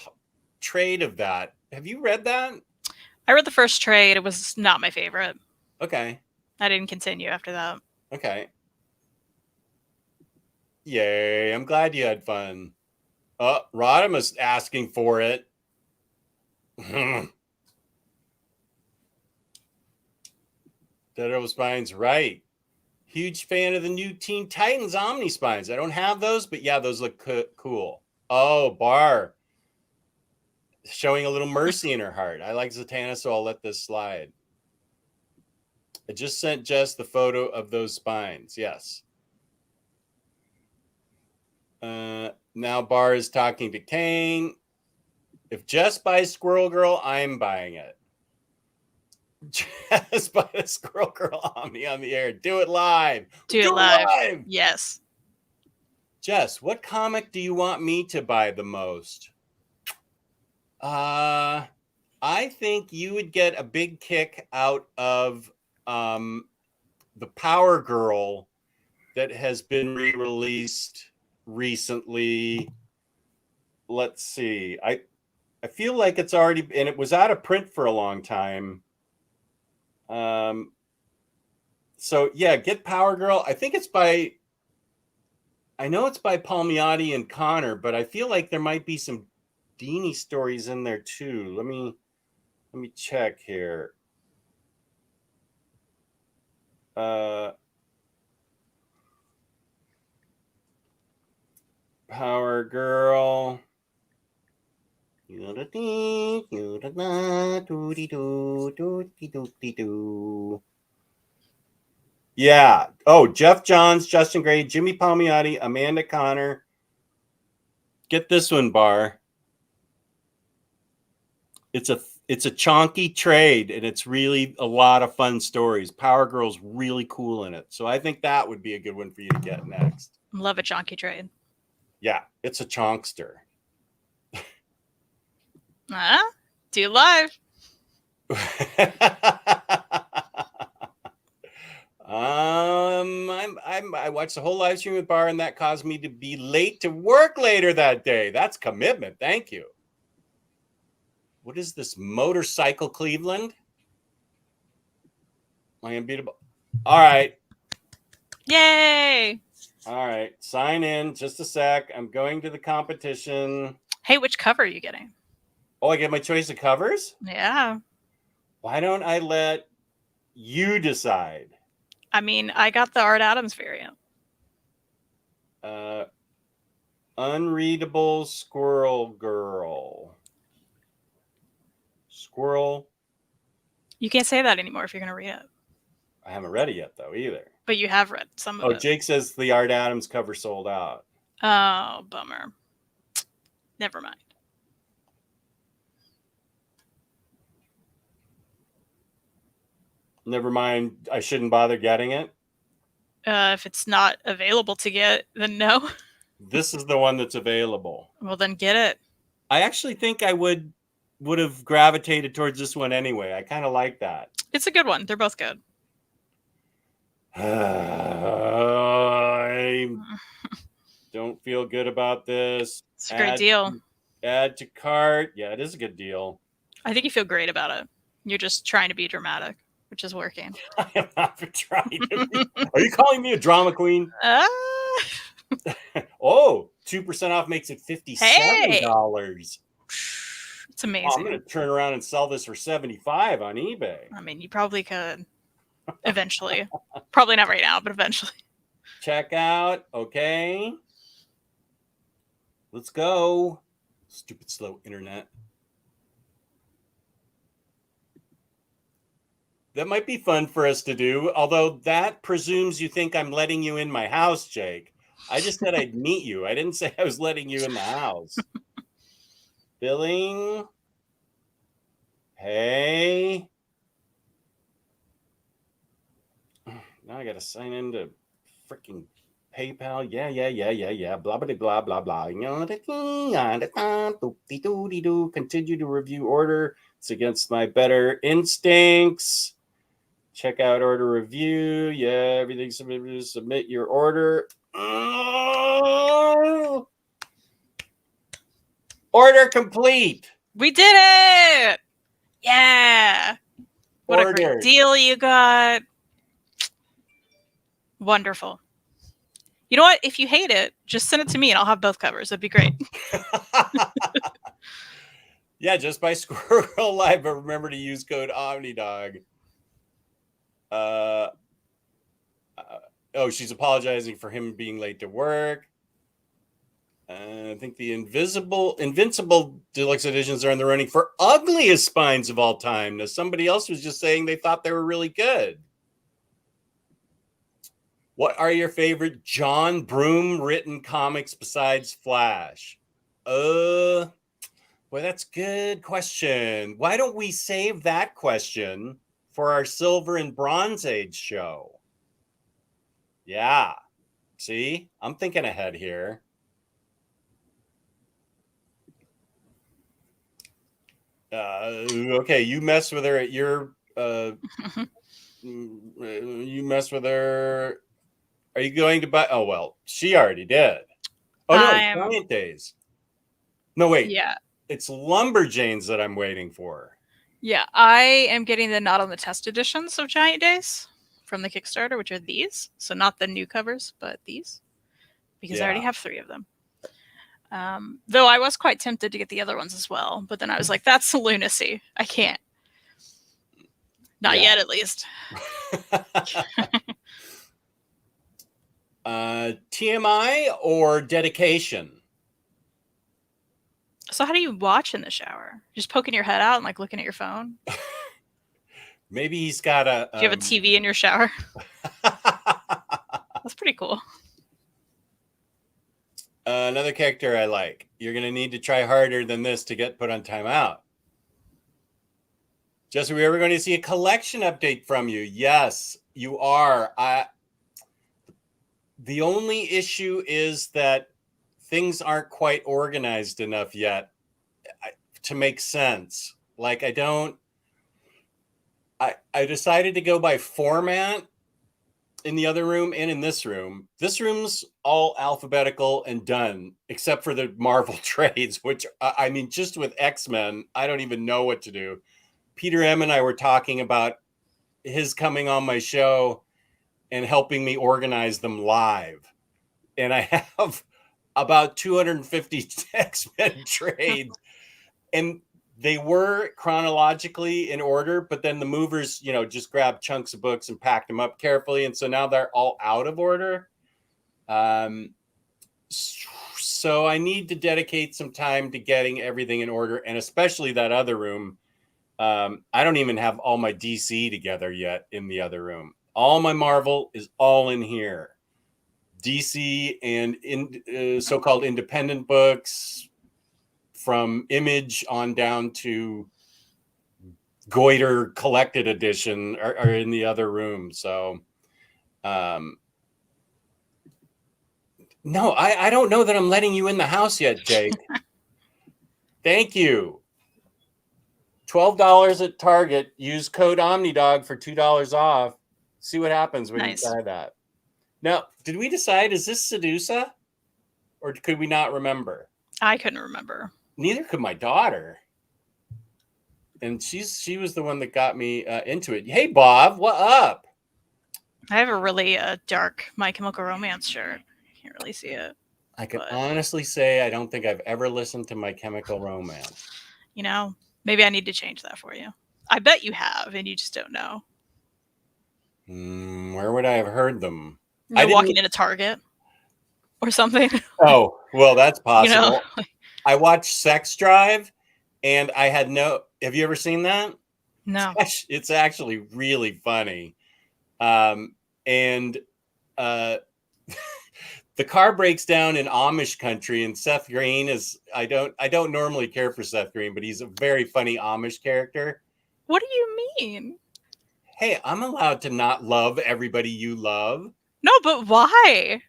trade of that. Have you read that?
I read the first trade. It was not my favorite.
Okay.
I didn't continue after that.
Okay. Yay. I'm glad you had fun. Rodimus asking for it. Dead Spines, right. Huge fan of the new Teen Titans Omni Spines. I don't have those, but yeah, those look cool. Oh, Bar. Showing a little mercy in her heart. I like Zatanna, so I'll let this slide. I just sent Jess the photo of those spines. Yes. Now Bar is talking to Kane. If Jess buys Squirrel Girl, I'm buying it. Jess buys Squirrel Girl Omni on the air. Do it live.
Do it live. Yes.
Jess, what comic do you want me to buy the most? I think you would get a big kick out of the Power Girl that has been re-released recently. Let's see. I feel like it's already, and it was out of print for a long time. So yeah, get Power Girl. I think it's by, I know it's by Palmiotti and Connor, but I feel like there might be some Dini stories in there too. Let me check here. Power Girl. Yeah. Oh, Jeff Johns, Justin Gray, Jimmy Palmiotti, Amanda Connor. Get this one, Bar. It's a chonky trade, and it's really a lot of fun stories. Power Girl's really cool in it. So I think that would be a good one for you to get next.
Love a chonky trade.
Yeah, it's a chonkster.
Do live.
I watched the whole live stream with Bar, and that caused me to be late to work later that day. That's commitment. Thank you. What is this? Motorcycle Cleveland? I am beatable. All right.
Yay.
All right. Sign in. Just a sec. I'm going to the competition.
Hey, which cover are you getting?
Oh, I get my choice of covers?
Yeah.
Why don't I let you decide?
I mean, I got the Art Adams variant.
Unreadable Squirrel Girl. Squirrel.
You can't say that anymore if you're going to read it.
I haven't read it yet, though, either.
But you have read some of it.
Oh, Jake says the Art Adams cover sold out.
Oh, bummer. Never mind.
Never mind. I shouldn't bother getting it.
If it's not available to get, then no.
This is the one that's available.
Well, then get it.
I actually think I would have gravitated towards this one anyway. I kind of like that.
It's a good one. They're both good.
I don't feel good about this.
It's a great deal.
Add to cart. Yeah, it is a good deal.
I think you feel great about it. You're just trying to be dramatic, which is working.
I am not trying to be. Are you calling me a drama queen? Oh, 2% off makes it $57.
Hey! It's amazing.
Oh, I'm going to turn around and sell this for $75 on eBay.
I mean, you probably could eventually. Probably not right now, but eventually.
Check out. Okay. Let's go. Stupid slow internet. That might be fun for us to do, although that presumes you think I'm letting you in my house, Jake. I just said I'd meet you. I didn't say I was letting you in the house. Billing. Hey. Now I got to sign into freaking PayPal. Yeah. Blah, blah, blah, blah. Continue to review order. It's against my better instincts. Check out order review. Yeah, everything submitted. Submit your order. Oh! Order complete.
We did it! Yeah. What a great deal you got. Wonderful. You know what? If you hate it, just send it to me and I'll have both covers. That'd be great.
Yeah, just by Squirrel Live, but remember to use code OmniDog. Oh, she's apologizing for him being late to work. I think the Invincible Deluxe Editions are in the running for ugliest spines of all time. Now, somebody else was just saying they thought they were really good. What are your favorite John Broome written comics besides Flash? Well, that's a good question. Why don't we save that question for our Silver and Bronze Age show? Yeah. See, I'm thinking ahead here. Okay, you mess with her at your you mess with her. Are you going to buy? Oh, well, she already did. Oh, no, Giant Days. No, wait.
Yeah.
It's Lumberjanes that I'm waiting for.
Yeah, I am getting the Not on the Test editions of Giant Days from the Kickstarter, which are these. So not the new covers, but these. Because I already have 3 of them. Though I was quite tempted to get the other ones as well. But then I was like, that's lunacy. I can't. Not yet, at least.
TMI or dedication?
So how do you watch in the shower? Just poking your head out and like looking at your phone?
Maybe he's got a...
Do you have a TV in your shower? That's pretty cool.
Another character I like. You're going to need to try harder than this to get put on timeout. Jess, are we ever going to see a collection update from you? Yes, you are. The only issue is that things aren't quite organized enough yet to make sense. Like I decided to go by format in the other room and in this room. This room's all alphabetical and done, except for the Marvel trades, which I mean, just with X-Men, I don't even know what to do. Peter M. and I were talking about his coming on my show and helping me organize them live. And I have about 250 X-Men trades. And they were chronologically in order, but then the movers, just grabbed chunks of books and packed them up carefully. And so now they're all out of order. So I need to dedicate some time to getting everything in order, and especially that other room. I don't even have all my DC together yet in the other room. All my Marvel is all in here. DC and so-called independent books, from Image on down to Goiter collected edition are in the other room. So, no, I don't know that I'm letting you in the house yet, Jake. Thank you. $12 at Target. Use code OmniDog for $2 off. See what happens when you try that. Now, did we decide, is this Sedusa? Or could we not remember?
I couldn't remember.
Neither could my daughter. And she was the one that got me into it. Hey, Bob, what up?
I have a really dark My Chemical Romance shirt. You can't really see it.
I can honestly say I don't think I've ever listened to My Chemical Romance.
Maybe I need to change that for you. I bet you have, and you just don't know.
Where would I have heard them?
Walking into Target or something.
Oh, well, that's possible. I watched Sex Drive, and I had have you ever seen that?
No.
It's actually really funny. And the car breaks down in Amish country, and Seth Green is I don't normally care for Seth Green, but he's a very funny Amish character.
What do you mean?
Hey, I'm allowed to not love everybody you love.
No, but why?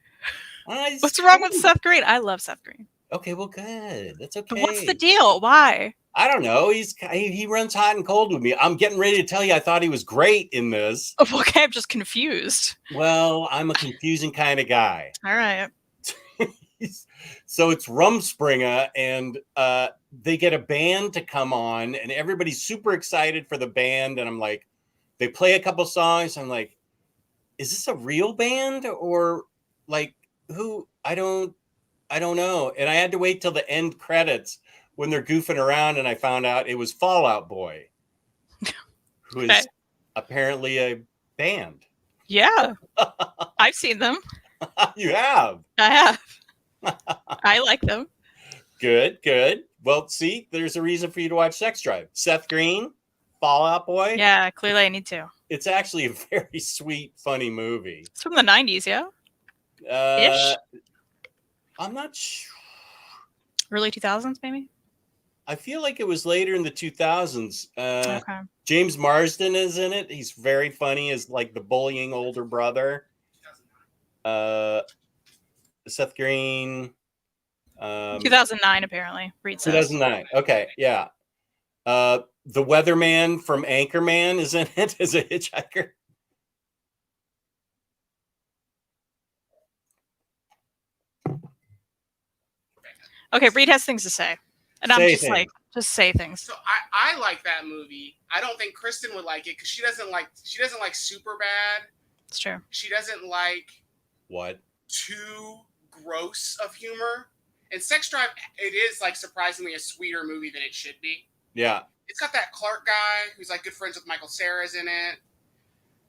What's wrong with Seth Green? I love Seth Green.
Okay, well, good. That's okay.
But what's the deal? Why?
I don't know. He runs hot and cold with me. I'm getting ready to tell you I thought he was great in this.
Okay, I'm just confused.
Well, I'm a confusing kind of guy.
All right.
So it's Rumspringa, and they get a band to come on, and everybody's super excited for the band. And I'm like, they play a couple songs. I'm like, is this a real band or like who? I don't know. And I had to wait till the end credits when they're goofing around, and I found out it was Fall Out Boy, who is apparently a band.
Yeah, I've seen them.
You have?
I have. I like them.
Good. Well, see, there's a reason for you to watch Sex Drive. Seth Green, Fall Out Boy.
Yeah, clearly I need to.
It's actually a very sweet, funny movie.
It's from the 90s, yeah? Ish?
I'm not sure.
Early 2000s, maybe?
I feel like it was later in the 2000s.
Okay.
James Marsden is in it. He's very funny as like the bullying older brother. Seth Green.
2009, apparently. Reed says.
2009. Okay, yeah. The weatherman from Anchorman is in it as a hitchhiker.
Okay, Reed has things to say. And I'm just like, just say things.
So I like that movie. I don't think Kristen would like it because she doesn't like Superbad.
It's true.
She doesn't like
what?
Too gross of humor. And Sex Drive, it is like surprisingly a sweeter movie than it should be.
Yeah.
It's got that Clark guy who's like good friends with Michael Cera's in it.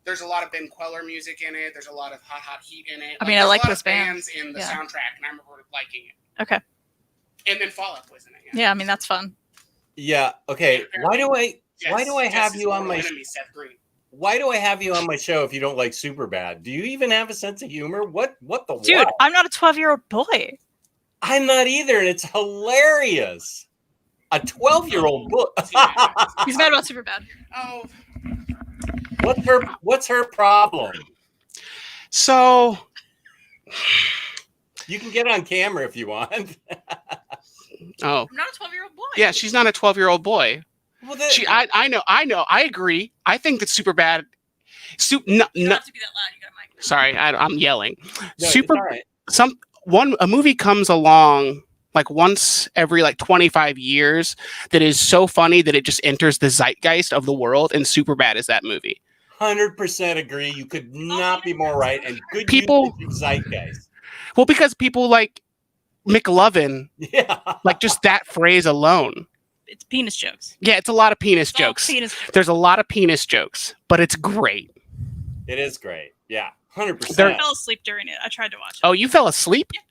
There's a lot of Ben Queller music in it. There's a lot of Hot Hot Heat in it.
I mean, I like this
band.
bands
in the soundtrack, and I remember liking it.
Okay.
And then Fall Out Boy's in it.
Yeah, I mean that's fun.
Yeah. Okay. Why do I have you on my
enemy, Seth Green?
Why do I have you on my show if you don't like Superbad? Do you even have a sense of humor? What the
dude?
what?
I'm not a 12-year-old boy.
I'm not either, and it's hilarious. A 12-year-old boy.
He's mad about Superbad.
Oh.
What's her problem?
So
you can get on camera if you want.
Oh.
I'm not a 12-year-old boy.
Yeah, she's not a 12-year-old boy.
Well,
I know. I agree. I think that Superbad.
You don't have to be that loud. You got a mic.
Sorry, I'm yelling.
No,
A movie comes along like once every like 25 years that is so funny that it just enters the zeitgeist of the world, and Superbad is that movie.
100% agree. You could not be more right. And good
people
zeitgeist.
Well, because people like McLovin,
yeah,
like just that phrase alone.
It's penis jokes.
Yeah, it's a lot of penis jokes. There's a lot of penis jokes, but it's great.
It is great. Yeah, 100%.
I fell asleep during it. I tried to watch it.
Oh, you fell asleep?
Yeah.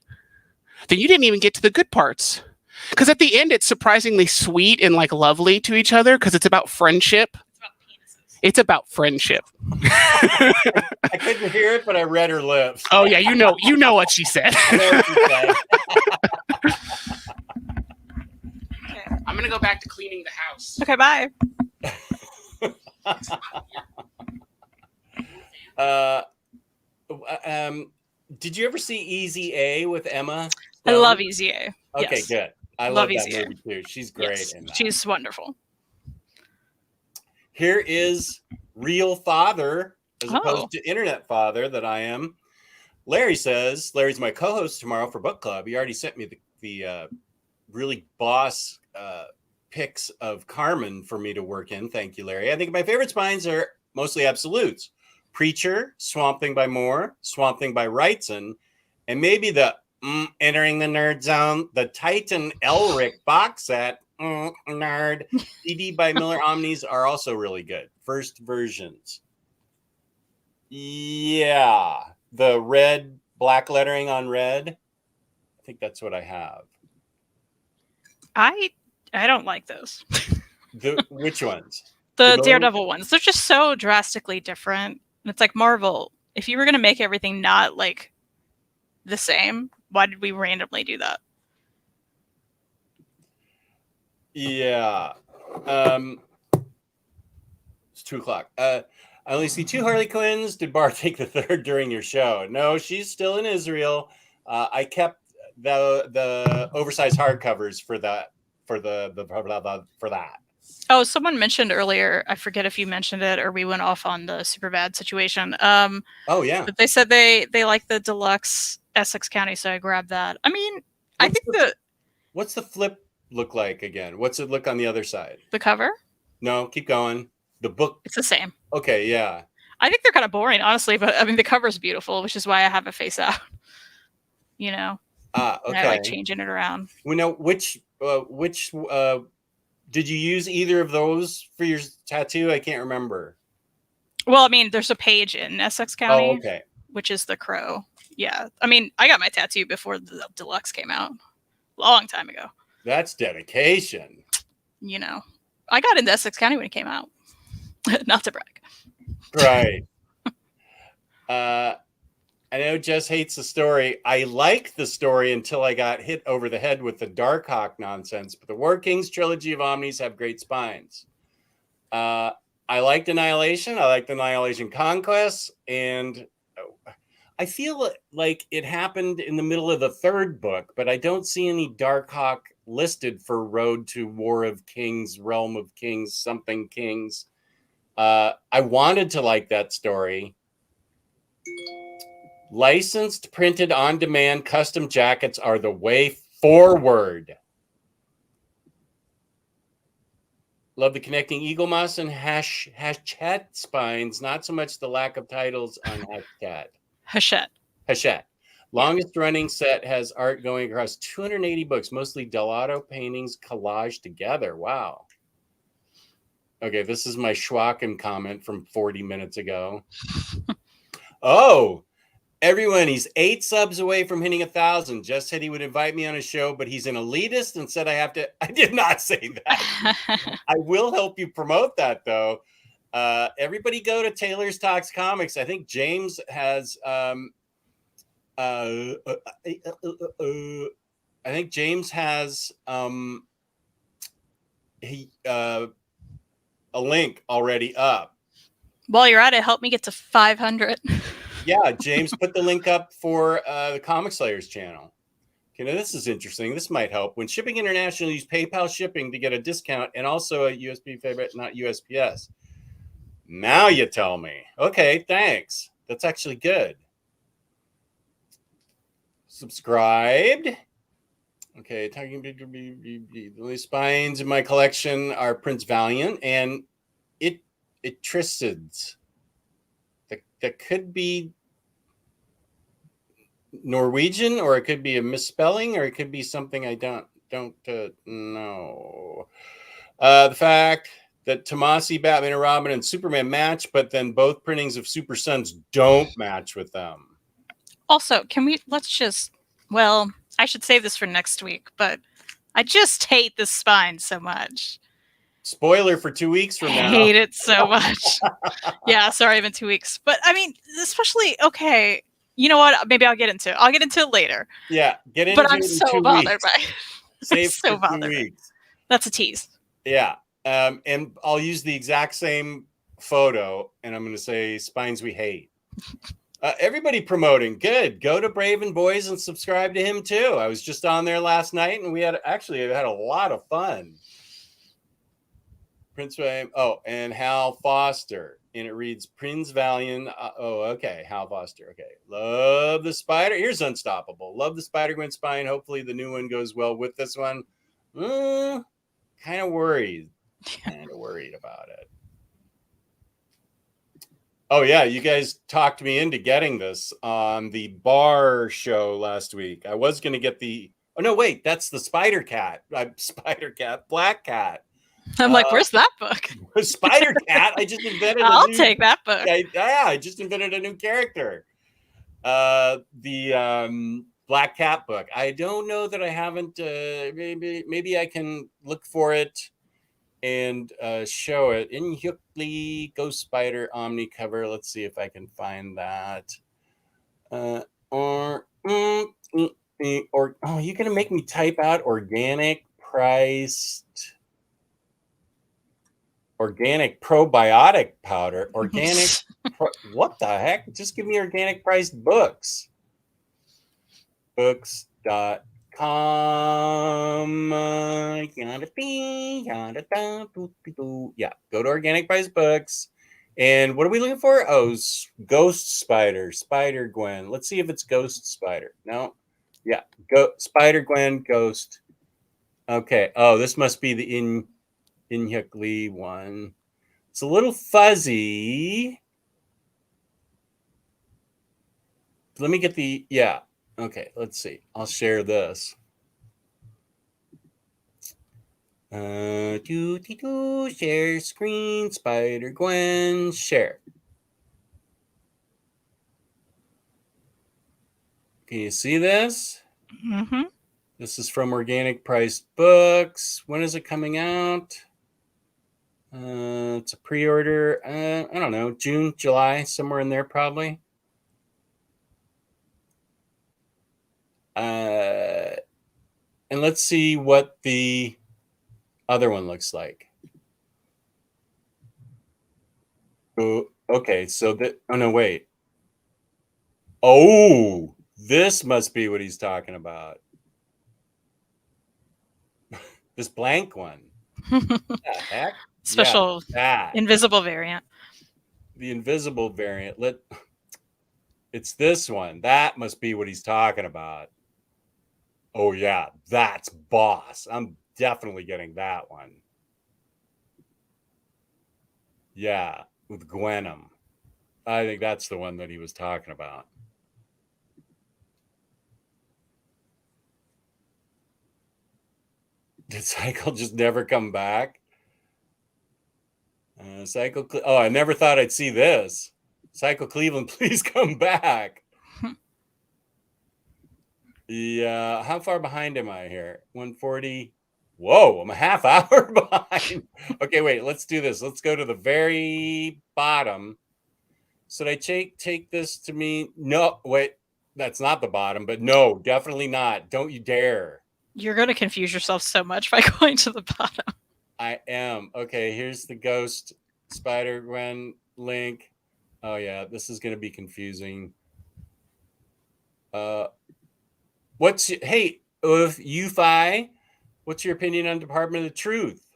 Then you didn't even get to the good parts. Because at the end, it's surprisingly sweet and like lovely to each other because it's about friendship.
It's about penises.
It's about friendship.
I couldn't hear it, but I read her lips.
Oh yeah, you know what she said.
I know what she said.
Okay.
I'm gonna go back to cleaning the house.
Okay, bye.
Did you ever see Easy A with Emma
I love Easy A.
Okay,
yes.
good. I
Love
love that
Easy A.
movie too. She's great
Yes,
in that.
she's wonderful.
Here is Real Father, as opposed to Internet Father that I am. Larry says, Larry's my co-host tomorrow for book club. He already sent me the really boss picks of Carmen for me to work in. Thank you, Larry. I think my favorite spines are mostly absolutes. Preacher, Swamp Thing by Moore, Swamp Thing by Wrightson, and maybe the Entering the Nerd Zone, the Titan Elric box set, nerd, CD by Miller Omnis are also really good. First versions. Yeah. The red, black lettering on red. I think that's what I have.
I don't like those.
Which ones?
The Daredevil ones, they're just so drastically different. And it's like, Marvel, if you were going to make everything not like the same, why did we randomly do that?
Yeah. It's 2:00. I only see 2 Harley Quinns. Did Bar take the third during your show? No, she's still in Israel. I kept the oversized hardcovers for that for that.
Oh, someone mentioned earlier, I forget if you mentioned it or we went off on the Superbad situation.
Oh yeah.
But they said they like the deluxe Essex County, so I grabbed that. I mean, I think
what's the flip look like again? What's it look on the other side?
the cover?
No, keep going. The book.
It's the same.
Okay, yeah.
I think they're kind of boring, honestly, but I mean the cover's beautiful, which is why I have it face out. You know.
Okay.
And I like changing it around.
We know which did you use either of those for your tattoo? I can't remember.
Well, I mean, there's a page in Essex County,
Oh, okay.
which is the crow. Yeah. I mean, I got my tattoo before the deluxe came out. Long time ago.
That's dedication.
You know. I got into Essex County when it came out. Not to brag.
Right. I know Jess hates the story. I liked the story until I got hit over the head with the Darkhawk nonsense. But the War Kings trilogy of Omnis have great spines. I liked Annihilation. I liked Annihilation Conquest. And I feel like it happened in the middle of the third book, but I don't see any Darkhawk listed for Road to War of Kings, Realm of Kings, something Kings. I wanted to like that story. Licensed, printed, on-demand custom jackets are the way forward. Love the connecting eagle moss and Hachette spines. Not so much the lack of titles on Hachette. Hachette. Longest running set has art going across 280 books, mostly Delato paintings collaged together. Wow. Okay, this is my Schwacken comment from 40 minutes ago. Oh, everyone, he's 8 subs away from hitting 1,000. Just said he would invite me on a show, but he's an elitist and said I have to. I did not say that. I will help you promote that, though. Everybody go to Taylor's Talks Comics. I think James has. I think James has a link already up.
While you're at it, help me get to 500.
Yeah, James put the link up for the Comic Slayers channel. Okay, now this is interesting. This might help. When shipping international, use PayPal shipping to get a discount and also a USB favorite, not USPS. Now you tell me. Okay, thanks. That's actually good. Subscribed. Okay, talking the only spines in my collection are Prince Valiant and it Tristids. That could be Norwegian, or it could be a misspelling, or it could be something I don't know. The fact that Tomasi, Batman and Robin, and Superman match, but then both printings of Super Sons don't match with them.
Also, well, I should save this for next week, but I just hate the spine so much.
Spoiler for 2 weeks from now.
Hate it so much. Yeah, sorry, even 2 weeks. But I mean, especially, okay, you know what? Maybe I'll get into it later.
Yeah, get into it.
But I'm so bothered by it.
Save so for 2 weeks.
That's a tease.
Yeah. And I'll use the exact same photo and I'm going to say spines we hate. Everybody promoting. Good. Go to Brave and Boys and subscribe to him too. I was just on there last night and we had a lot of fun. Prince William. Oh, and Hal Foster. And it reads Prince Valiant. Okay. Hal Foster. Okay. Love the Spider. Here's Unstoppable. Love the Spider-Gwen spine. Hopefully the new one goes well with this one. Kind of worried. Kind of worried about it. Oh, yeah. You guys talked me into getting this on the bar show last week. I was going to get oh, no, wait. That's the Spider Cat. Black Cat.
I'm like, where's that book?
Spider Cat. I just invented.
I'll take that book.
I just invented a new character. The Black Cat book. I don't know that I haven't. Maybe I can look for it and show it. In Hyukli Ghost Spider Omni cover. Let's see if I can find that. Or oh, you're gonna make me type out organic probiotic powder. What the heck? Just give me organic priced books. Books.com. Yeah, go to organic priced books. And what are we looking for? Oh, Ghost Spider Gwen. Let's see if it's Ghost Spider. No. Yeah, Spider Gwen Ghost. Okay. Oh, this must be the In-Hyuk Lee one. It's a little fuzzy. Let me get the, yeah. Okay, let's see. I'll share this. Share screen, Spider Gwen, share. Can you see this?
Mm-hmm.
This is from Organic Priced Books. When is it coming out? It's a pre-order. I don't know, June, July, somewhere in there probably. And let's see what the other one looks like. Oh, okay, so that, oh no, wait. Oh, this must be what he's talking about. This blank one. What the heck?
Special invisible variant.
The invisible variant. It's this one. That must be what he's talking about. Oh yeah, that's boss. I'm definitely getting that one. Yeah, with Gwenum. I think that's the one that he was talking about. Did Cycle just never come back? Cycle. Oh, I never thought I'd see this. Cycle Cleveland, please come back. Yeah, how far behind am I here? 140. Whoa, I'm a half hour behind. Okay, wait, let's do this. Let's go to the very bottom. So I take this to me? No, wait, that's not the bottom, but no, definitely not. Don't you dare.
You're going to confuse yourself so much by going to the bottom.
I am. Okay, here's the Ghost Spider Gwen link. Oh yeah, this is going to be confusing. Hey, UFI, what's your opinion on Department of Truth?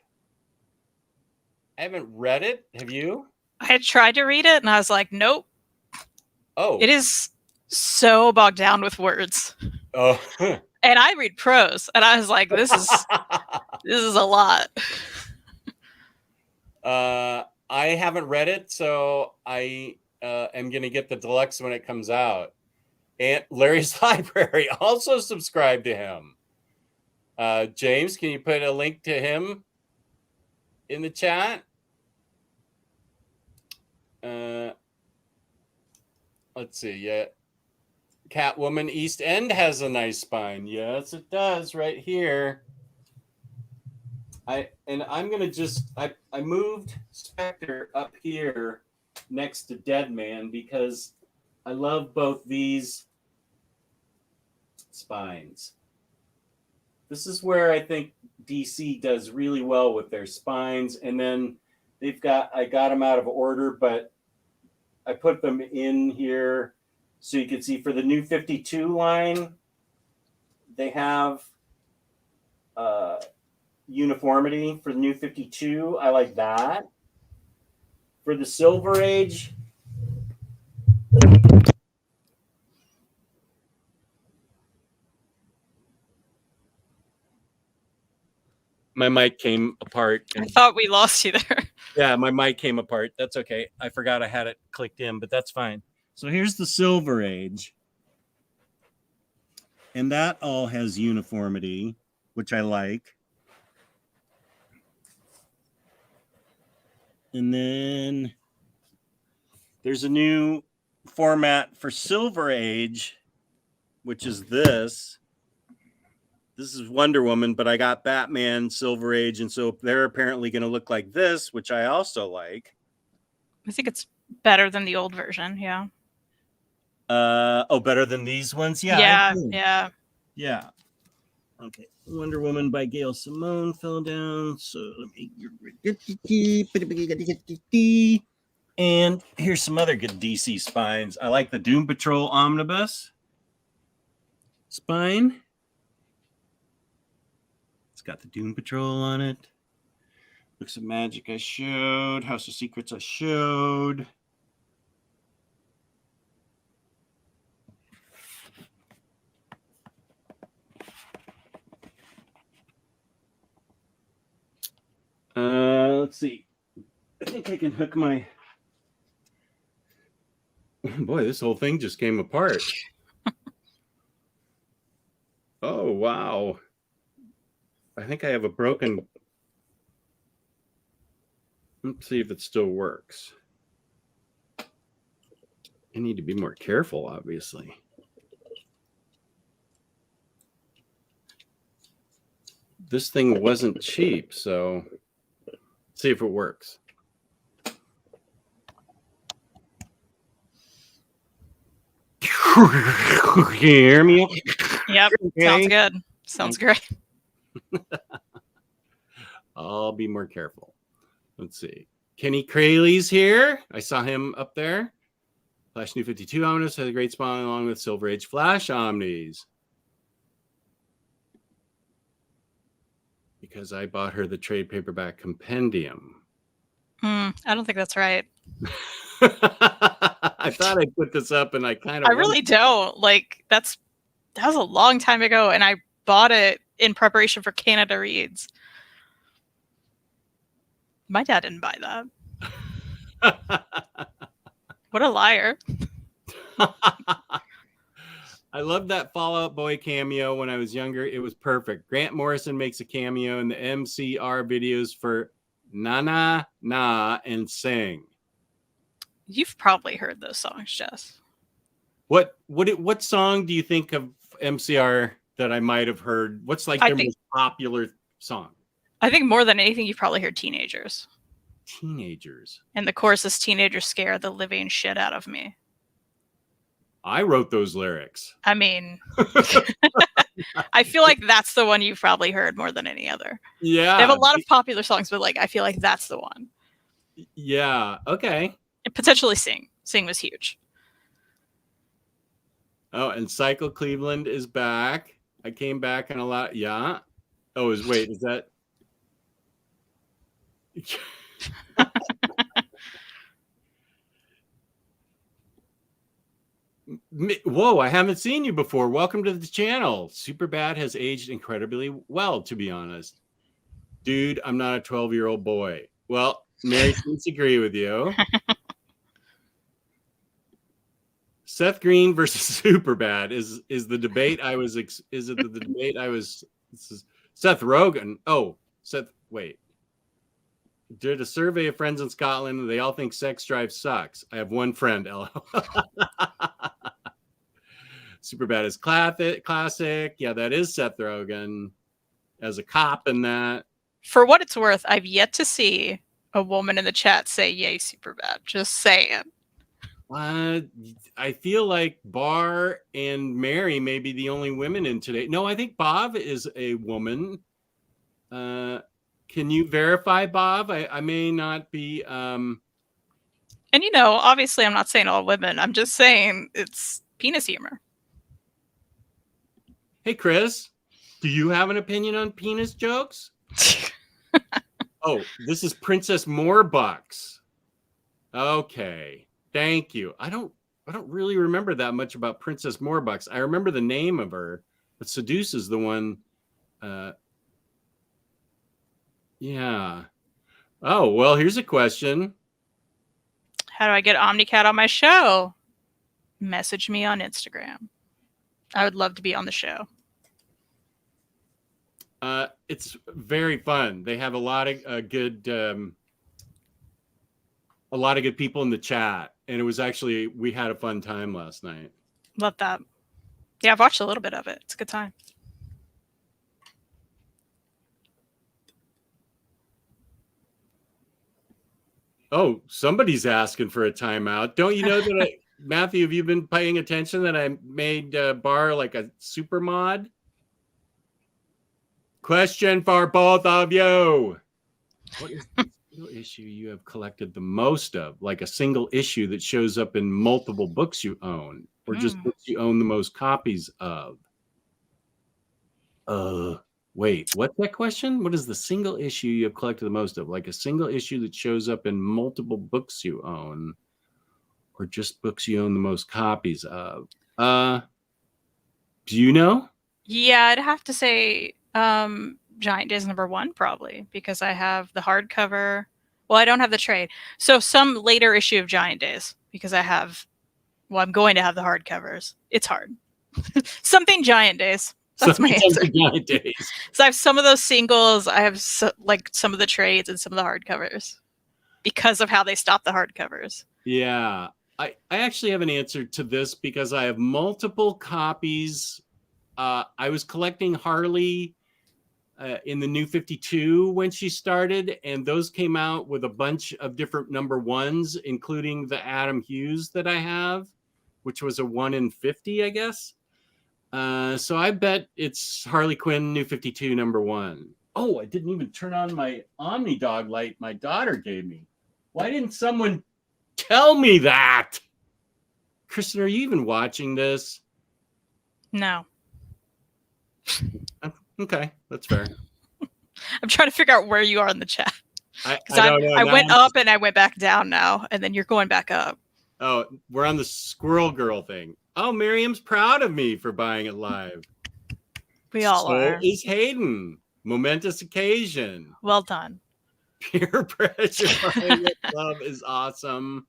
I haven't read it. Have you?
I had tried to read it and I was like, nope.
Oh.
It is so bogged down with words.
Oh.
And I read prose and I was like, this is a lot.
I haven't read it, so I am going to get the deluxe when it comes out. And Larry's Library, also subscribe to him. James, can you put a link to him in the chat? Let's see. Yeah, Catwoman East End has a nice spine. Yes, it does, right here. I'm gonna just I moved Spectre up here next to Deadman because I love both these spines. This is where I think DC does really well with their spines, and then I got them out of order, but I put them in here so you can see for the new 52 line, they have uniformity for the new 52. I like that. For the Silver Age, my mic came apart.
I thought we lost you there.
Yeah, my mic came apart. That's okay. I forgot I had it clicked in, but that's fine. So here's the Silver Age. And that all has uniformity, which I like. And then there's a new format for Silver Age, which is this. this is Wonder Woman, but I got Batman, Silver Age, and so they're apparently going to look like this, which I also like.
I think it's better than the old version. Yeah.
Oh, better than these ones? Yeah.
Yeah. Yeah.
Yeah. Okay. Wonder Woman by Gail Simone fell down. So let me and here's some other good DC spines. I like the Doom Patrol Omnibus spine. It's got the Doom Patrol on it. Books of Magic I showed. House of Secrets I showed. Let's see. I think I can hook my... Boy, this whole thing just came apart. Oh, wow. I think I have a broken... Let's see if it still works. I need to be more careful, obviously. This thing wasn't cheap, so let's see if it works. Can you hear me?
Yep.
Okay.
Sounds good. Sounds great.
I'll be more careful. Let's see. Kenny Crayley's here. I saw him up there. Flash New 52 Omnibus has a great spawn along with Silver Age Flash Omnis. Because I bought her the trade paperback compendium.
I don't think that's right.
I thought I'd put this up and I kind of...
I really don't. Like, that was a long time ago, and I bought it in preparation for Canada Reads. My dad didn't buy that. What a liar.
I loved that Fall Out Boy cameo when I was younger. It was perfect. Grant Morrison makes a cameo in the MCR videos for Na Na Na and Sing.
You've probably heard those songs, Jess.
What song do you think of MCR that I might have heard? What's like their most popular song?
I think more than anything, you've probably heard Teenagers.
Teenagers.
And the chorus is Teenagers scare the living shit out of me.
I wrote those lyrics.
I mean, I feel like that's the one you've probably heard more than any other.
Yeah.
They have a lot of popular songs, but like I feel like that's the one.
Yeah. Okay.
And potentially Sing. Sing was huge.
Oh, and Cycle Cleveland is back. I came back and a lot. Yeah. Oh, is that? Whoa, I haven't seen you before. Welcome to the channel. Superbad has aged incredibly well, to be honest. Dude, I'm not a 12-year-old boy. Well, Mary seems to agree with you. Seth Green versus Superbad is the debate I was Seth Rogen. Oh, Seth, wait. Did a survey of friends in Scotland and they all think Sex Drive sucks. I have one friend, LL. Superbad is classic. Yeah, that is Seth Rogen as a cop in that.
For what it's worth, I've yet to see a woman in the chat say yay Superbad. Just saying.
I feel like Bar and Mary may be the only women in today. No, I think Bob is a woman. Can you verify, Bob? I may not be. And
obviously I'm not saying all women. I'm just saying it's penis humor.
Hey, Chris, do you have an opinion on penis jokes? Oh, this is Princess Moorbucks. Okay, thank you. I don't really remember that much about Princess Moorbucks. I remember the name of her, but Seduce is the one. Yeah. Oh, well, here's a question.
How do I get OmniCat on my show? Message me on Instagram. I would love to be on the show.
It's very fun. They have a lot of good people in the chat, and it was actually, we had a fun time last night.
Love that. Yeah, I've watched a little bit of it. It's a good time.
Oh, somebody's asking for a timeout. Don't you know that Matthew, have you been paying attention that I made Bar like a super mod? Question for both of you. What is the single issue you have collected the most of? Like a single issue that shows up in multiple books you own, or just books you own the most copies of? Wait, what's that question? What is the single issue you have collected the most of? Like a single issue that shows up in multiple books you own, or just books you own the most copies of? Do you know?
Yeah, I'd have to say Giant Days #1 probably, because I have the hardcover. Well, I don't have the trade. So some later issue of Giant Days, because I'm going to have the hardcovers. It's hard. Something Giant Days. That's my answer.
Giant Days.
So I have some of those singles. I have some of the trades and some of the hardcovers because of how they stopped the hardcovers.
Yeah. I actually have an answer to this because I have multiple copies. I was collecting Harley in the New 52 when she started, and those came out with a bunch of different #1s, including the Adam Hughes that I have, which was a 1 in 50, I guess. So I bet it's Harley Quinn New 52 #1. Oh, I didn't even turn on my OmniDog light my daughter gave me. Why didn't someone tell me that? Kristen, are you even watching this?
No.
Okay, that's fair.
I'm trying to figure out where you are in the chat.
I
went up and I went back down now, and then you're going back up.
Oh, we're on the Squirrel Girl thing. Oh, Miriam's proud of me for buying it live.
We all are.
So is Hayden. Momentous occasion.
Well done.
Peer pressure buying it love is awesome.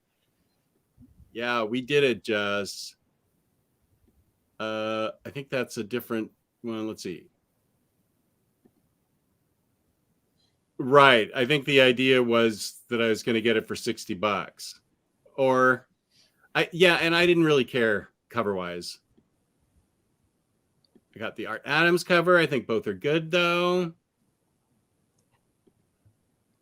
Yeah, we did it, Jess. I think that's a different one. Let's see. Right. I think the idea was that I was going to get it for $60. Or and I didn't really care cover-wise. I got the Art Adams cover. I think both are good, though.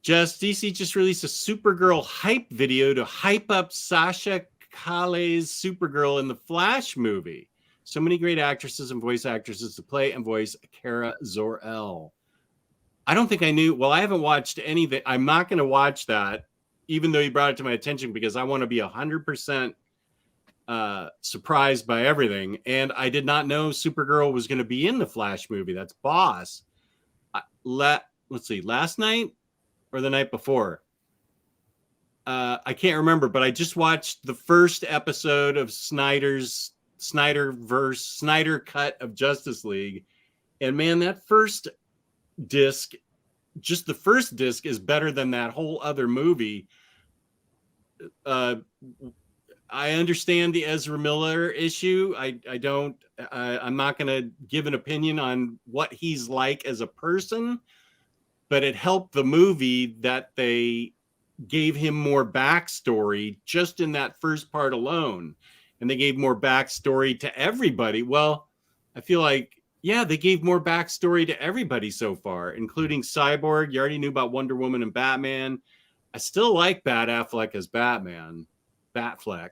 DC just released a Supergirl hype video to hype up Sasha Calle's Supergirl in the Flash movie. So many great actresses and voice actresses to play and voice Kara Zor-El. I don't think I knew. Well, I haven't watched anything. I'm not going to watch that, even though you brought it to my attention, because I want to be 100% surprised by everything. And I did not know Supergirl was going to be in the Flash movie. That's Boss. Let's see, last night or the night before? I can't remember, but I just watched the first episode of Snyder cut of Justice League. And man, that first disc, just the first disc, is better than that whole other movie. I understand the Ezra Miller issue. I'm not going to give an opinion on what he's like as a person, but it helped the movie that they gave him more backstory just in that first part alone. And they gave more backstory to everybody. Well, I feel like, yeah, they gave more backstory to everybody so far, including Cyborg. You already knew about Wonder Woman and Batman. I still like Bat Affleck as Batman, Batfleck.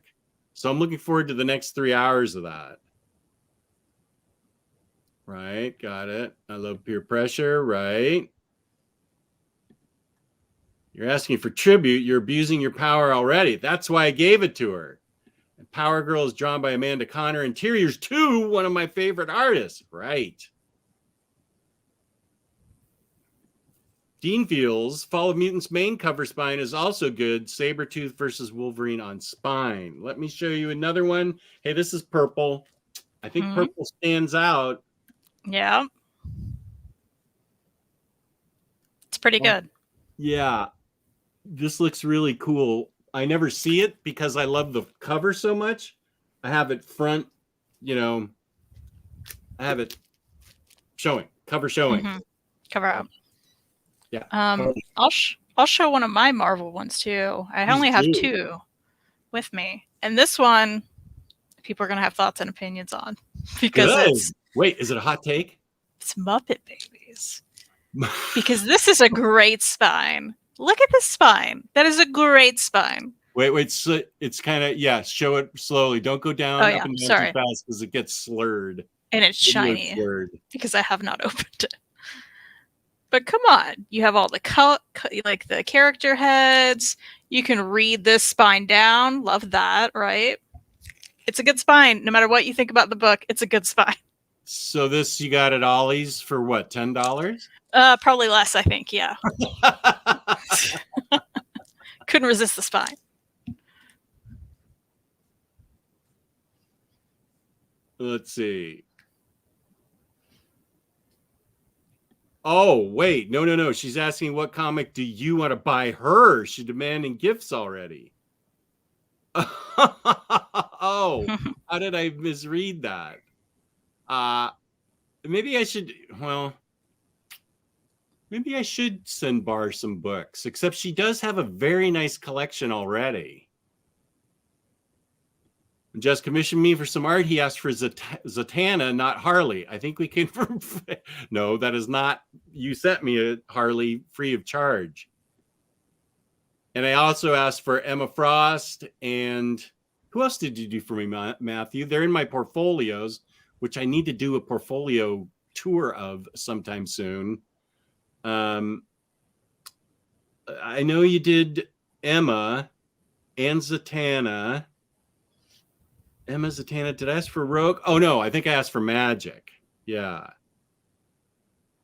So I'm looking forward to the next 3 hours of that. Right, got it. I love peer pressure, right? You're asking for tribute. You're abusing your power already. That's why I gave it to her. And Power Girl is drawn by Amanda Connor. Interiors 2, one of my favorite artists. Right. Dean feels Fall of Mutants main cover spine is also good. Sabretooth versus Wolverine on spine. Let me show you another one. Hey, this is purple. I think purple stands out.
Yeah. It's pretty good.
Yeah. This looks really cool. I never see it because I love the cover so much. I have it front, I have it showing, cover showing.
Cover up.
Yeah.
I'll show one of my Marvel ones too. I only have 2 with me. And this one, people are going to have thoughts and opinions on. Because
Wait, is it a hot take?
It's Muppet Babies. Because this is a great spine. Look at this spine. That is a great spine.
Wait. So it's kind of, yeah, show it slowly. Don't go down
Oh,
up
yeah,
and down
sorry.
too fast because it gets slurred.
And it's
Video is
shiny
slurred.
because I have not opened it. But come on, you have all the like the character heads. You can read this spine down. Love that, right? It's a good spine. No matter what you think about the book, it's a good spine.
So this you got at Ollie's for what, $10?
Probably less, I think. Yeah. Couldn't resist the spine.
Let's see. Oh, wait. No. She's asking what comic do you want to buy her? She's demanding gifts already. Oh, how did I misread that? Maybe I should, maybe I should send Bar some books, except she does have a very nice collection already. Just commissioned me for some art. He asked for Zatanna, not Harley. I think we can. No, that is not. You sent me a Harley free of charge. And I also asked for Emma Frost. And who else did you do for me, Matthew? They're in my portfolios, which I need to do a portfolio tour of sometime soon. I know you did Emma and Zatanna. Emma, Zatanna, did I ask for Rogue? Oh, no, I think I asked for Magic. Yeah.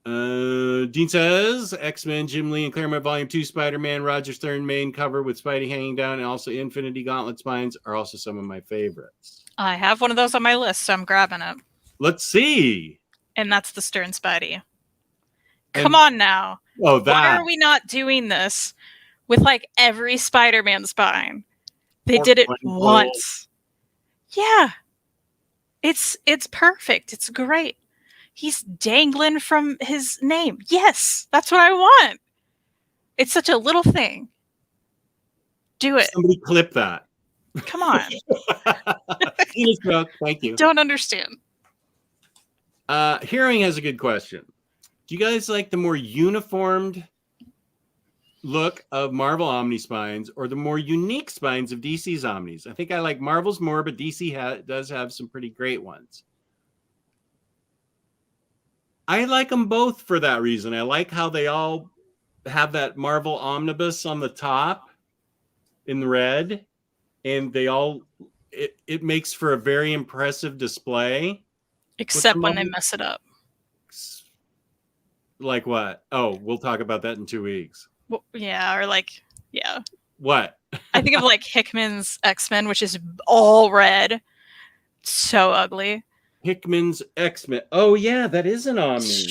Dean says, X-Men, Jim Lee and Claremont Volume 2, Spider-Man, Roger Stern main cover with Spidey hanging down, and also Infinity Gauntlet spines are also some of my favorites.
I have one of those on my list, so I'm grabbing it.
Let's see.
And that's the Stern Spidey. Come on now.
Oh, that.
Why are we not doing this with like every Spider-Man spine? They did it once. Yeah. It's perfect. It's great. He's dangling from his name. Yes, that's what I want. It's such a little thing. Do it.
Somebody clip that.
Come on.
Thank you.
Don't understand.
Hearing has a good question. Do you guys like the more uniformed look of Marvel Omni spines or the more unique spines of DC's Omnis? I think I like Marvel's more, but DC does have some pretty great ones. I like them both for that reason. I like how they all have that Marvel omnibus on the top in red, and they all it makes for a very impressive display.
Except when they mess it up.
Like what? Oh, we'll talk about that in 2 weeks.
Well, yeah, or like, yeah.
What?
I think of like Hickman's X-Men, which is all red. So ugly.
Hickman's X-Men. Oh yeah, that is an Omni.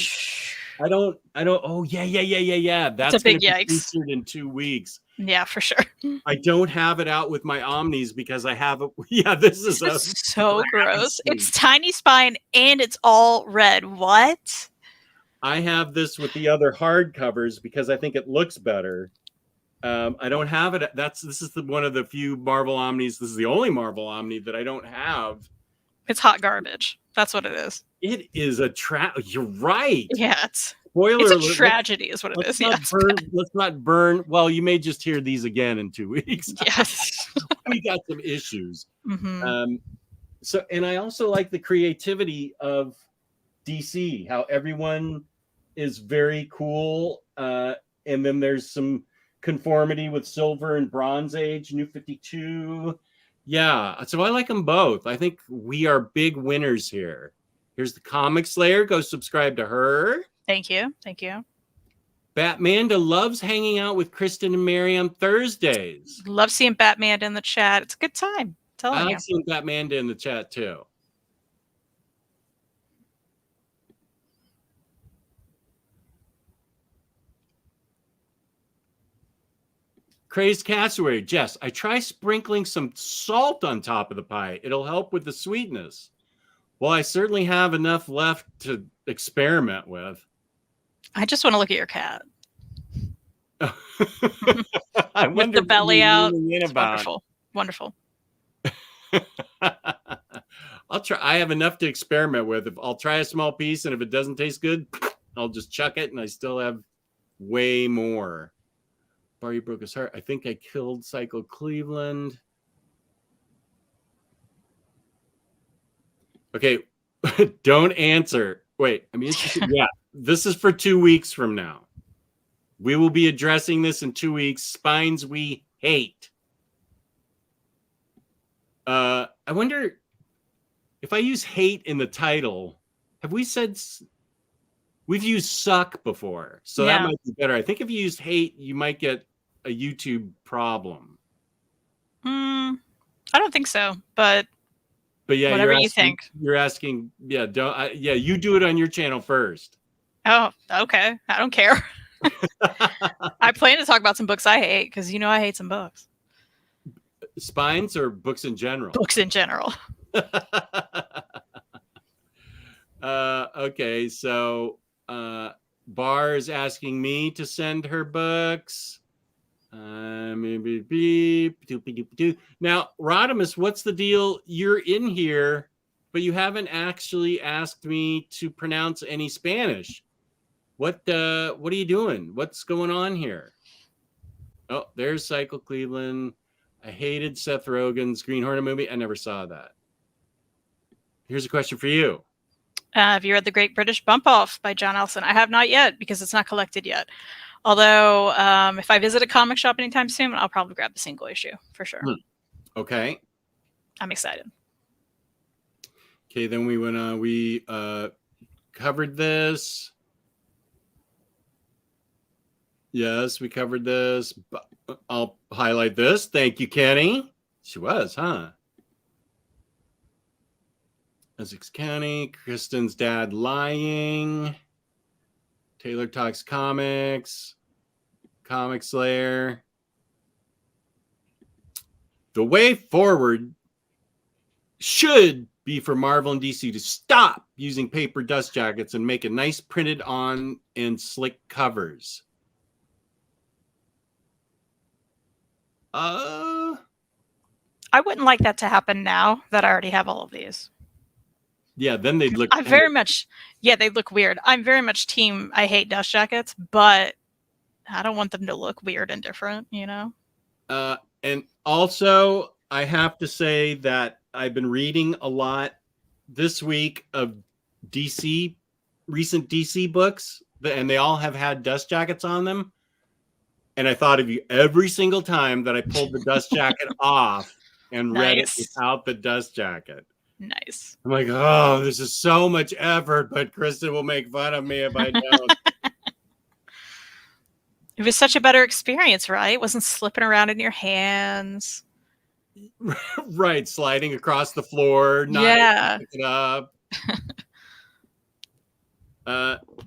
I don't. Oh yeah. That's
a big
gonna be
yikes.
featured in 2 weeks.
Yeah, for sure.
I don't have it out with my Omnis because I have a. Yeah, this is
so gross. It's tiny spine and it's all red. What?
I have this with the other hardcovers because I think it looks better. I don't have it. This is one of the few Marvel Omnis. This is the only Marvel Omni that I don't have.
It's hot garbage. That's what it is.
It is a You're right.
Yeah, it's
spoiler.
It's a tragedy, is what it is.
Let's not burn. Well, you may just hear these again in 2 weeks.
Yes,
we got some issues.
Mm-hmm.
So, and I also like the creativity of DC. How everyone is very cool, and then there's some conformity with Silver and Bronze Age, New 52. Yeah, so I like them both. I think we are big winners here. Here's the Comic Slayer. Go subscribe to her.
Thank you. Thank you.
Batmanda loves hanging out with Kristen and Mary on Thursdays.
Love seeing Batmanda in the chat. It's a good time.
I like seeing Batmanda in the chat too. Crazed Cassowary. Jess, I try sprinkling some salt on top of the pie. It'll help with the sweetness. Well, I certainly have enough left to experiment with.
I just want to look at your cat.
I
with the belly out. It's wonderful. Wonderful.
I'll try. I have enough to experiment with. I'll try a small piece, and if it doesn't taste good, I'll just chuck it, and I still have way more. Barry broke his heart. I think I killed Psycho Cleveland. Okay, don't answer. Wait, I mean, yeah, this is for 2 weeks from now. We will be addressing this in 2 weeks. Spines we hate. I wonder if I use hate in the title. Have we said we've used suck before? So that might be better. I think if you used hate, you might get a YouTube problem.
I don't think so, but
yeah,
whatever you think.
You're asking, yeah, you do it on your channel first.
Oh, okay. I don't care. I plan to talk about some books I hate because I hate some books.
Spines or books in general?
Books in general.
Okay, so Bar is asking me to send her books. Now, Rodimus, what's the deal? You're in here, but you haven't actually asked me to pronounce any Spanish. What are you doing? What's going on here? Oh, there's Cycle Cleveland. I hated Seth Rogen's Green Hornet movie. I never saw that. Here's a question for you.
Have you read The Great British Bump Off by John Elson? I have not yet because it's not collected yet. Although, if I visit a comic shop anytime soon, I'll probably grab the single issue for sure.
Okay.
I'm excited.
Okay, then we covered this. Yes, we covered this. I'll highlight this. Thank you, Kenny. She was, huh? Essex County, Kristen's dad lying. Taylor Talks Comics. Comic Slayer. The way forward should be for Marvel and DC to stop using paper dust jackets and make a nice printed on and slick covers.
I wouldn't like that to happen now that I already have all of these.
Yeah, then they'd look.
They'd look weird. I'm very much team. I hate dust jackets, but I don't want them to look weird and different.
And also, I have to say that I've been reading a lot this week of recent DC books, and they all have had dust jackets on them. And I thought of you every single time that I pulled the dust jacket off and read it without the dust jacket.
Nice.
I'm like, oh, this is so much effort, but Kristen will make fun of me if I don't.
It was such a better experience, right? It wasn't slipping around in your hands.
Right, sliding across the floor, not picking it up.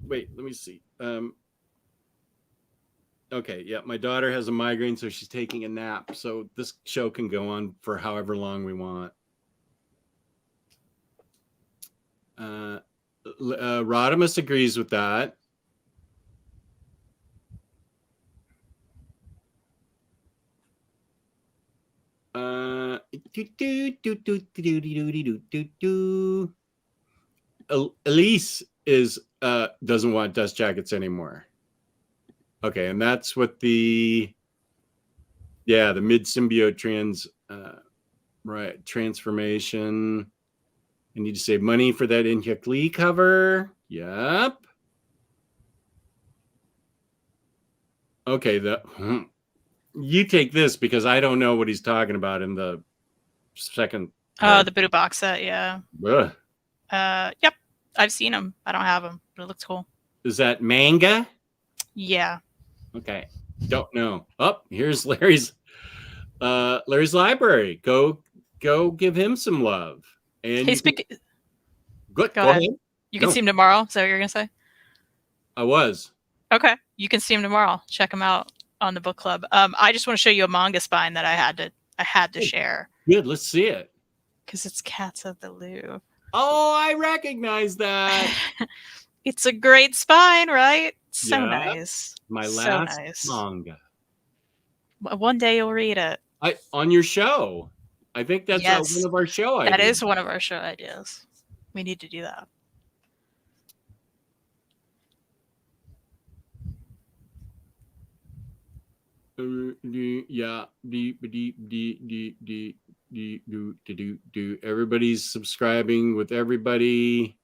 Wait, let me see. Okay, yeah, my daughter has a migraine, so she's taking a nap. So this show can go on for however long we want. Rodimus agrees with that. Elise doesn't want dust jackets anymore. Okay, and that's what the mid symbiote transformation. I need to save money for that Inhyuk Lee cover. Yep. Okay, you take this because I don't know what he's talking about in the second.
Oh, the Buddha box set, yeah.
Ugh.
Yep, I've seen them. I don't have them, but it looks cool.
Is that manga?
Yeah.
Okay, don't know. Oh, here's Larry's library. Go give him some love. And go ahead.
You can see him tomorrow. Is that what you're gonna say?
I was.
Okay, you can see him tomorrow. Check him out on the book club. I just want to show you a manga spine that I had to share.
Good, let's see it.
Because it's Cats of the Louvre.
Oh, I recognize that.
It's a great spine, right? So nice.
My last manga.
One day you'll read it.
On your show. I think that's one of our show ideas.
That is one of our show ideas. We need to do that.
Yeah. Everybody's subscribing with everybody.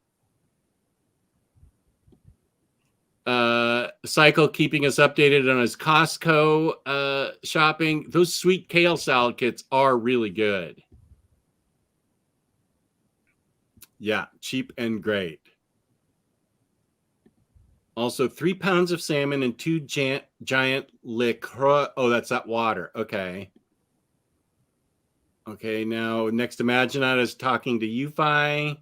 Cycle keeping us updated on his Costco shopping. Those sweet kale salad kits are really good. Yeah, cheap and great. Also, 3 pounds of salmon and 2 giant LaCroix. Oh, that's that water. Okay. Okay, now next Imaginat is talking to Ufi.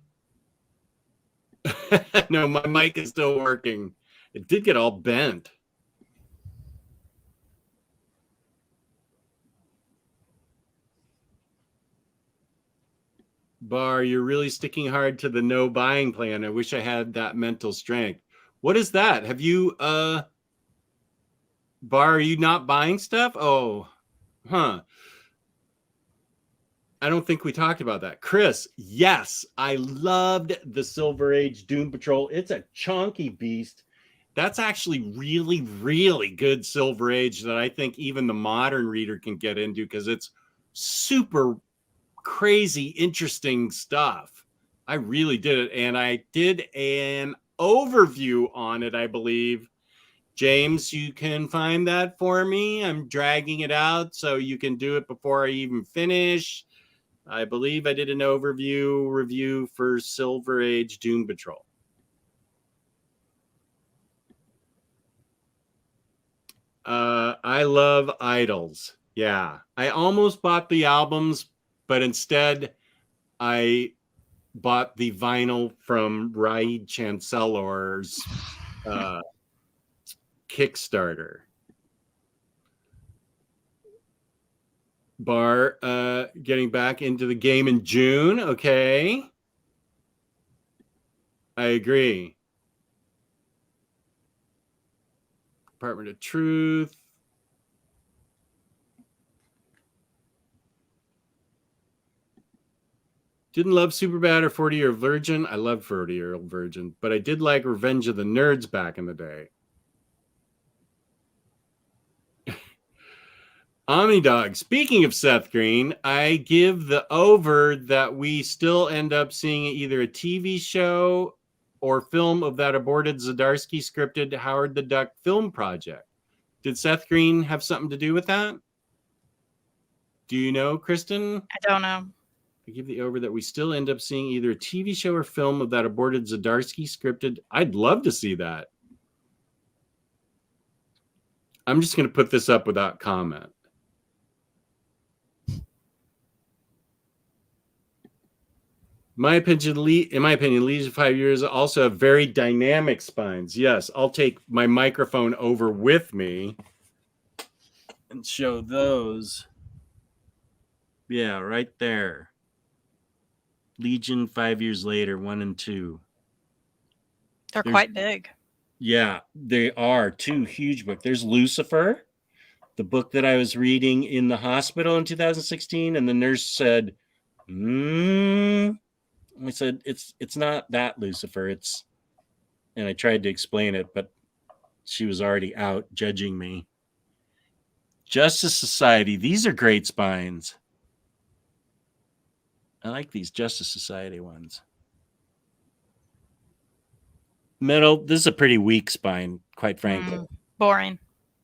No, my mic is still working. It did get all bent. Bar, you're really sticking hard to the no buying plan. I wish I had that mental strength. What is that? Have you Bar, are you not buying stuff? Oh, huh. I don't think we talked about that. Chris, yes, I loved the Silver Age Doom Patrol. It's a chunky beast. That's actually really, really good Silver Age that I think even the modern reader can get into because it's super crazy, interesting stuff. I really did it. And I did an overview on it, I believe. James, you can find that for me. I'm dragging it out so you can do it before I even finish. I believe I did an overview review for Silver Age Doom Patrol. I love Idols. Yeah. I almost bought the albums, but instead I bought the vinyl from Raid Chancellor's Kickstarter. Bar getting back into the game in June. Okay. I agree. Department of Truth. Didn't love Superbad or 40-Year-Old Virgin. I love 40-Year-Old Virgin, but I did like Revenge of the Nerds back in the day. OmniDog. Speaking of Seth Green, I give the over that we still end up seeing either a TV show or film of that aborted Zdarsky scripted Howard the Duck film project. Did Seth Green have something to do with that? Do you know, Kristen?
I don't know.
I give the over that we still end up seeing either a TV show or film of that aborted Zdarsky scripted. I'd love to see that. I'm just going to put this up without comment. In my opinion, Legion 5 years also have very dynamic spines. Yes, I'll take my microphone over with me and show those. Yeah, right there. Legion 5 years later, 1 and 2.
They're quite big.
Yeah, they are 2 huge books. There's Lucifer, the book that I was reading in the hospital in 2016, and the nurse said, I said, it's not that Lucifer. And I tried to explain it, but she was already out judging me. Justice Society. These are great spines. I like these Justice Society ones. Metal. This is a pretty weak spine, quite frankly.
Boring.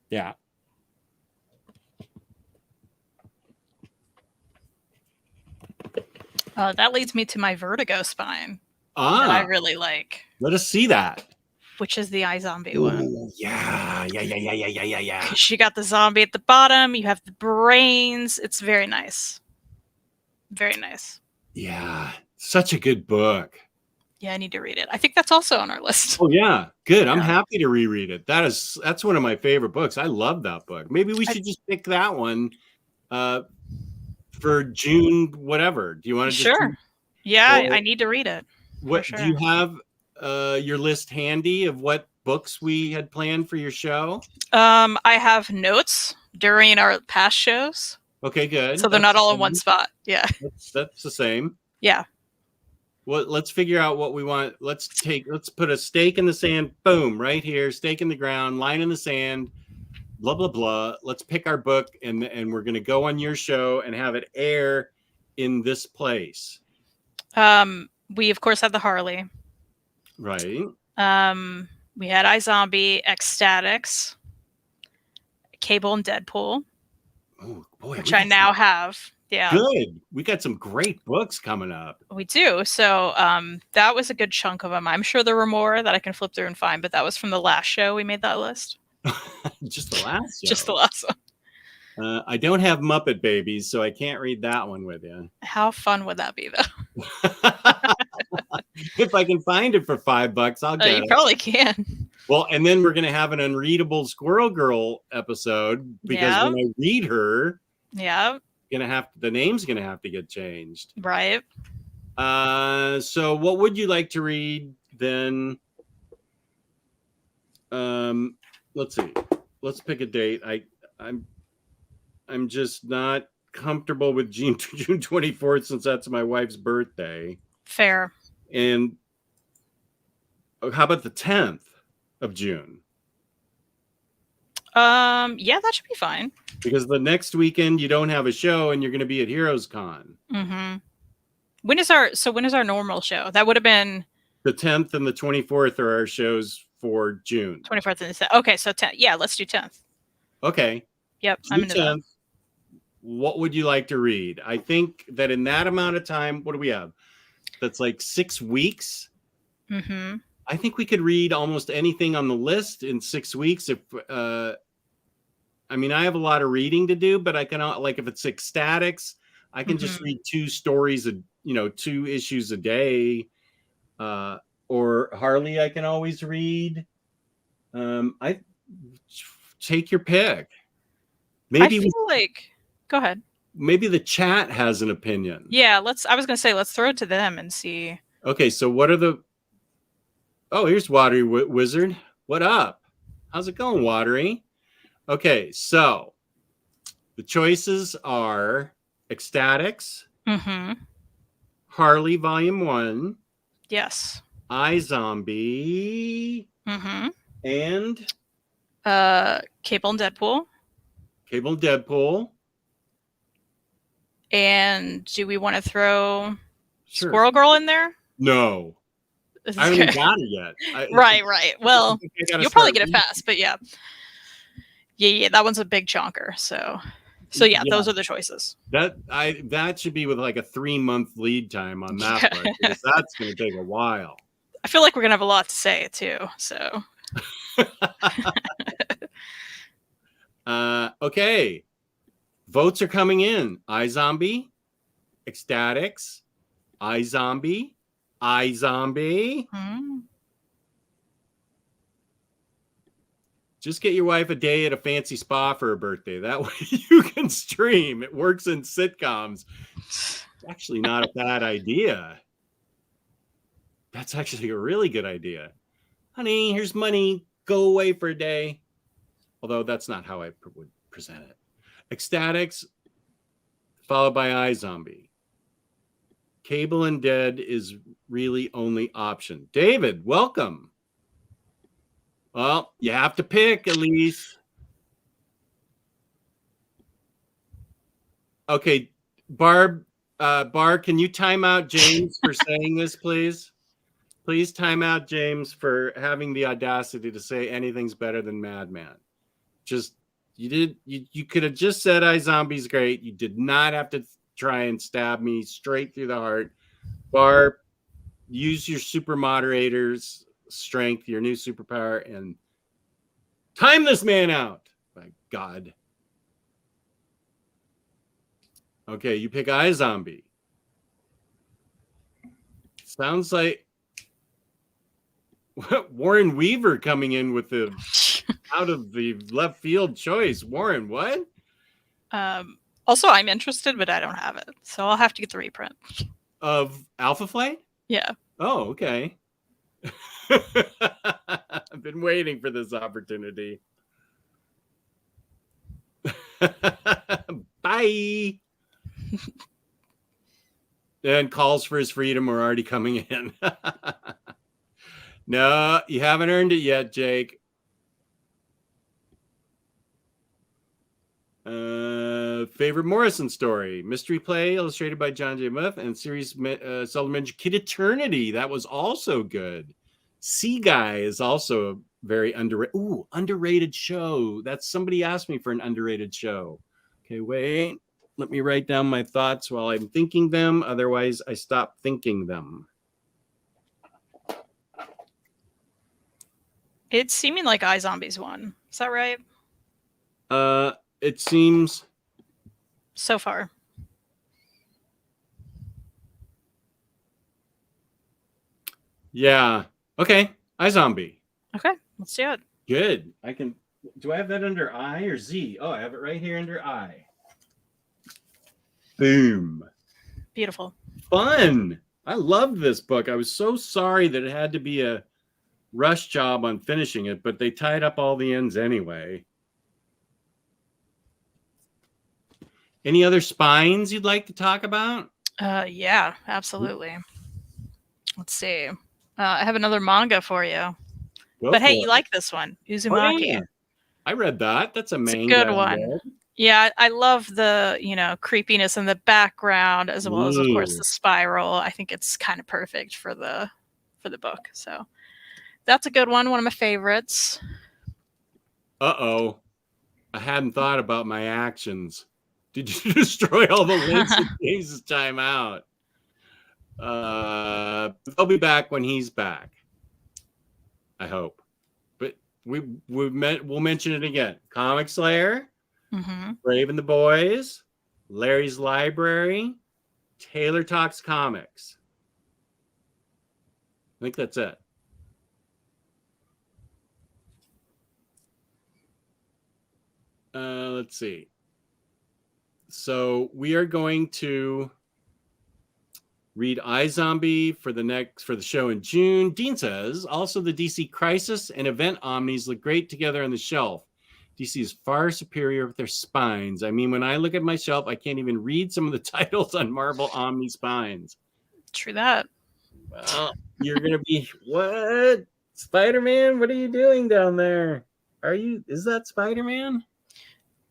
Yeah.
That leads me to my Vertigo spine that I really like.
Let us see that.
Which is the iZombie one.
Yeah.
You got the zombie at the bottom. You have the brains. It's very nice. Very nice.
Yeah. Such a good book.
Yeah, I need to read it. I think that's also on our list.
Oh, yeah. Good. I'm happy to reread it. That's one of my favorite books. I love that book. Maybe we should just pick that one for June, whatever. Do you want to just
Sure. Yeah, I need to read it.
What
sure.
Do you have your list handy of what books we had planned for your show?
I have notes during our past shows.
Okay, good.
So they're not all in one spot. Yeah.
That's the same.
Yeah.
Well, let's figure out what we want. Let's put a stake in the sand. Boom, right here. Stake in the ground, line in the sand. blah blah blah. Let's pick our book, and we're going to go on your show and have it air in this place.
We of course had the Harley.
Right.
We had iZombie, Ecstatics, Cable, and Deadpool.
Oh boy,
which I now have. Yeah.
Good. We got some great books coming up.
We do. So that was a good chunk of them. I'm sure there were more that I can flip through and find, but that was from the last show we made that list.
Just the last show.
Just the last one.
I don't have Muppet Babies, so I can't read that one with you.
How fun would that be, though?
If I can find it for $5, I'll get it.
You probably can.
Well, and then we're going to have an unreadable Squirrel Girl episode because when I read her, the name's going to have to get changed.
Right.
So what would you like to read then? Let's see. Let's pick a date. I'm just not comfortable with June 24th since that's my wife's birthday.
Fair.
And how about the 10th of June?
Yeah, that should be fine.
Because the next weekend you don't have a show and you're going to be at Heroes Con.
Mm-hmm. When is our normal show? That would have been
the 10th and the 24th are our shows for June.
24th and the 10th. Okay, so 10th. Yeah, let's do 10th.
Okay.
Yep, I'm into 10th.
What would you like to read? I think that in that amount of time, what do we have? That's like 6 weeks.
Mm-hmm.
I think we could read almost anything on the list in 6 weeks. If I mean, I have a lot of reading to do, but I can like if it's Ecstatics, I can just read 2 stories, 2 issues a day. Or Harley, I can always read. I take your pick. Maybe
I feel like. Go ahead.
Maybe the chat has an opinion.
Yeah, I was gonna say let's throw it to them and see.
Okay, so what are the? Oh, here's Watery Wizard. What up? How's it going, Watery? Okay, so the choices are Ecstatics, Harley Volume 1.
Yes.
iZombie. And
Cable and Deadpool.
Cable and Deadpool.
And do we want to throw Squirrel Girl in there?
No. I haven't even got it yet.
Right. Well, you'll probably get it fast, but yeah. That one's a big chonker. So yeah, those are the choices.
That should be with like a 3-month lead time on that one, because that's going to take a while.
I feel like we're going to have a lot to say too. So.
Okay. Votes are coming in. iZombie, Ecstatics, iZombie. Just get your wife a day at a fancy spa for her birthday. That way you can stream. It works in sitcoms. It's actually not a bad idea. That's actually a really good idea. Honey, here's money. Go away for a day. Although that's not how I would present it. Ecstatics, followed by iZombie. Cable and Dead is really only option. David, welcome. Well, you have to pick, Elise. Okay, Barb, can you time out James for saying this, please? Please time out James for having the audacity to say anything's better than Madman. Just you could have just said iZombie's great. You did not have to try and stab me straight through the heart. Barb, use your super moderator's strength, your new superpower, and time this man out. My God. Okay, you pick iZombie. Sounds like Warren Weaver coming in with the out of the left field choice. Warren, what?
Also, I'm interested, but I don't have it, so I'll have to get the reprint
of Alpha Flight.
Yeah. Oh,
okay. I've been waiting for this opportunity. Bye. And calls for his freedom are already coming in. No, you haven't earned it yet, Jake. Favorite Morrison story: mystery play illustrated by John J. Muth and series Sullivan Kid Eternity. That was also good. Sea Guy is also a very underrated show. That's somebody asked me for an underrated show. Okay, wait. Let me write down my thoughts while I'm thinking them. Otherwise, I stop thinking them.
It's seeming like iZombies won. Is that right?
It seems
so far.
Yeah. Okay. iZombie.
Okay, let's do it.
Good. I can. Do I have that under I or Z? Oh, I have it right here under I. Boom.
Beautiful.
Fun. I loved this book. I was so sorry that it had to be a rush job on finishing it, but they tied up all the ends anyway. Any other spines you'd like to talk about?
Yeah, absolutely. Let's see. I have another manga for you. But hey, you like this one, Uzumaki.
Oh, yeah. I read that. That's a manga.
It's a good one. Yeah, I love the, creepiness in the background as well as, of course, the spiral. I think it's kind of perfect for the book. So that's a good one. One of my favorites.
Uh-oh. I hadn't thought about my actions. Did you destroy all the links in James's timeout? They'll be back when he's back. I hope. But we'll mention it again. Comic Slayer, Brave and the Boys, Larry's Library, Taylor Talks Comics. I think that's it. Let's see. So we are going to read iZombie for the show in June. Dean says, also the DC Crisis and Event Omnis look great together on the shelf. DC is far superior with their spines. I mean, when I look at my shelf, I can't even read some of the titles on Marvel Omni spines.
True that.
Well, you're going to be, what? Spider-Man? What are you doing down there? Is that Spider-Man?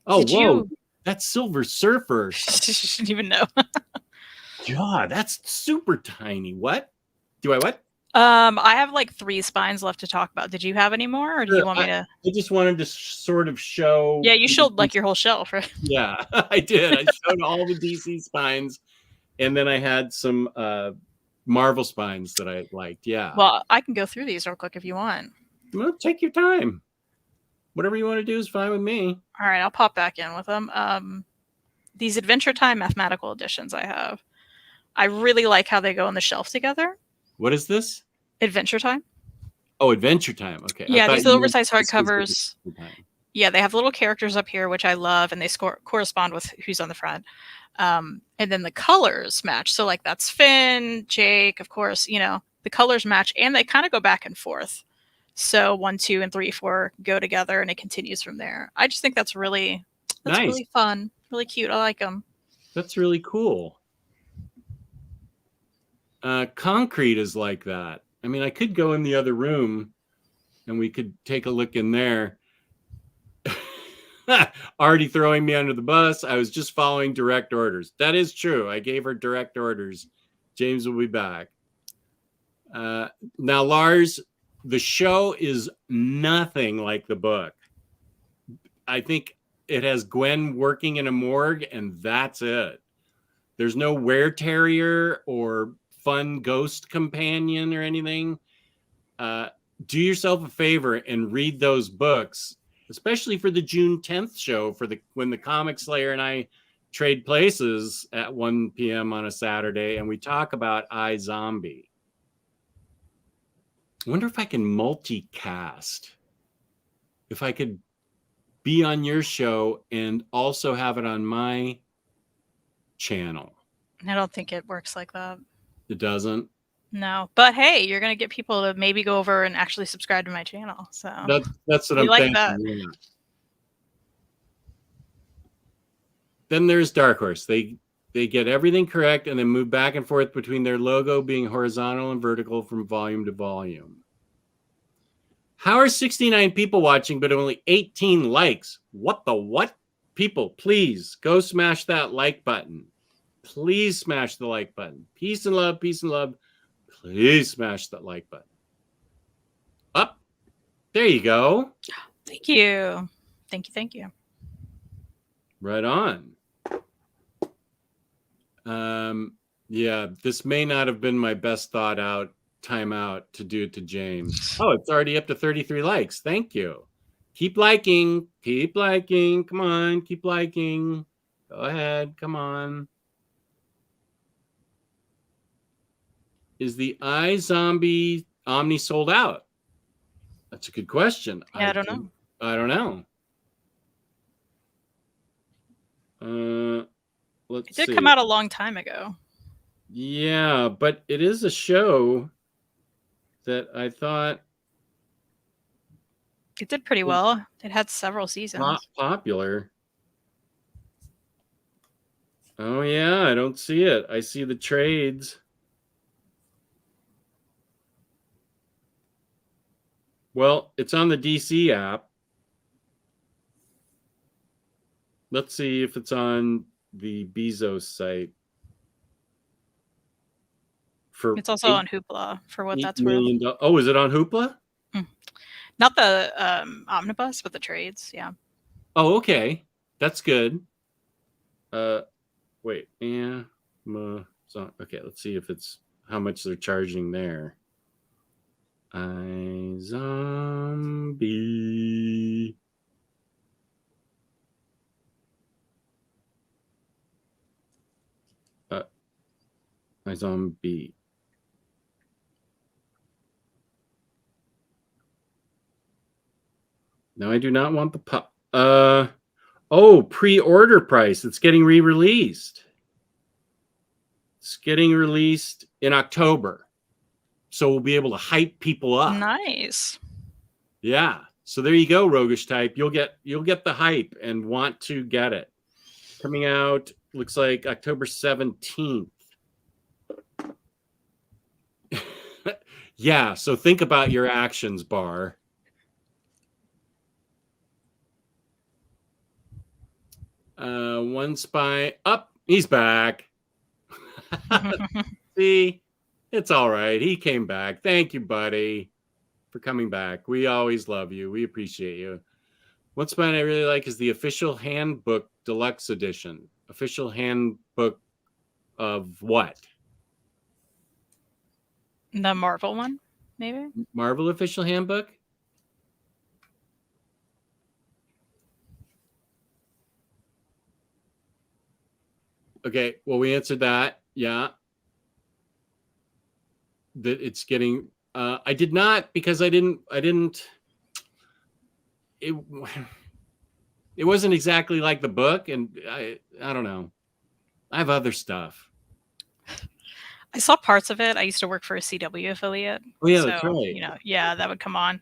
Oh, whoa. That's Silver Surfer.
Didn't even know.
God, that's super tiny. What? Do I what?
I have like 3 spines left to talk about. Did you have any more, or do you want me to?
I just wanted to sort of show.
Yeah, you showed like your whole shelf, right?
Yeah, I did. I showed all the DC spines, and then I had some Marvel spines that I liked. Yeah.
Well, I can go through these real quick if you want.
Well, take your time. Whatever you want to do is fine with me.
All right, I'll pop back in with them. These Adventure Time mathematical editions I have. I really like how they go on the shelf together.
What is this?
Adventure Time.
Oh, Adventure Time. Okay.
Yeah, these little oversized hardcovers. Yeah, they have little characters up here, which I love, and they correspond with who's on the front. And then the colors match. So, like, that's Finn, Jake, of course, the colors match, and they kind of go back and forth. So 1, 2, and 3, 4 go together, and it continues from there. I just think that's really
nice.
Really fun, really cute. I like them.
That's really cool. Concrete is like that. I mean, I could go in the other room, and we could take a look in there. Already throwing me under the bus. I was just following direct orders. That is true. I gave her direct orders. James will be back. Now, Lars, the show is nothing like the book. I think it has Gwen working in a morgue, and that's it. There's no were-terrier or fun ghost companion or anything. Do yourself a favor and read those books, especially for the June 10th show, when the Comic Slayer and I trade places at 1 p.m. on a Saturday, and we talk about iZombie. I wonder if I can multicast. If I could be on your show and also have it on my channel.
I don't think it works like that.
It doesn't?
No. But hey, you're going to get people to maybe go over and actually subscribe to my channel. So
that's what I'm thinking.
That.
Yeah. Then there's Dark Horse. They get everything correct and then move back and forth between their logo being horizontal and vertical from volume to volume. How are 69 people watching but only 18 likes? What the what? people, please go smash that like button. Please smash the like button. Peace and love, peace and love. Please smash that like button. Up. There you go.
Thank you. Thank you. Thank you.
Right on. Yeah, this may not have been my best thought out timeout to do it to James. Oh, it's already up to 33 likes. Thank you. Keep liking. Keep liking. Come on. Keep liking. Go ahead. Come on. Is the iZombie Omni sold out? That's a good question.
Yeah, I don't know.
I don't know. Let's see.
It did come out a long time ago.
Yeah, but it is a show that I thought
it did pretty well. It had several seasons.
Popular. Oh yeah, I don't see it. I see the trades. Well, it's on the DC app. Let's see if it's the Bezos site.
It's also on Hoopla for what that's worth.
Oh, is it on Hoopla?
Not the omnibus, but the trades. Yeah.
Oh, okay. That's good. Wait. Yeah. Okay. Let's see if it's how much they're charging there. iZombie. iZombie. No, I do not want the pop. Oh, pre-order price. It's getting re-released. It's getting released in October. So we'll be able to hype people up.
Nice.
Yeah. So there you go, Roguish Type. You'll get the hype and want to get it. Coming out, looks like October 17th. Yeah, so think about your actions, Bar. One spy up. He's back. See, it's all right. He came back. Thank you, buddy, for coming back. We always love you. We appreciate you. One spine I really like is the Official Handbook Deluxe Edition. Official Handbook of what?
The Marvel one, maybe?
Marvel Official Handbook? Okay, well, we answered that. Yeah. That it's getting I did not, because I didn't it wasn't exactly like the book, and I don't know. I have other stuff.
I saw parts of it. I used to work for a CW affiliate.
Oh yeah, that's right.
Yeah, that would come on.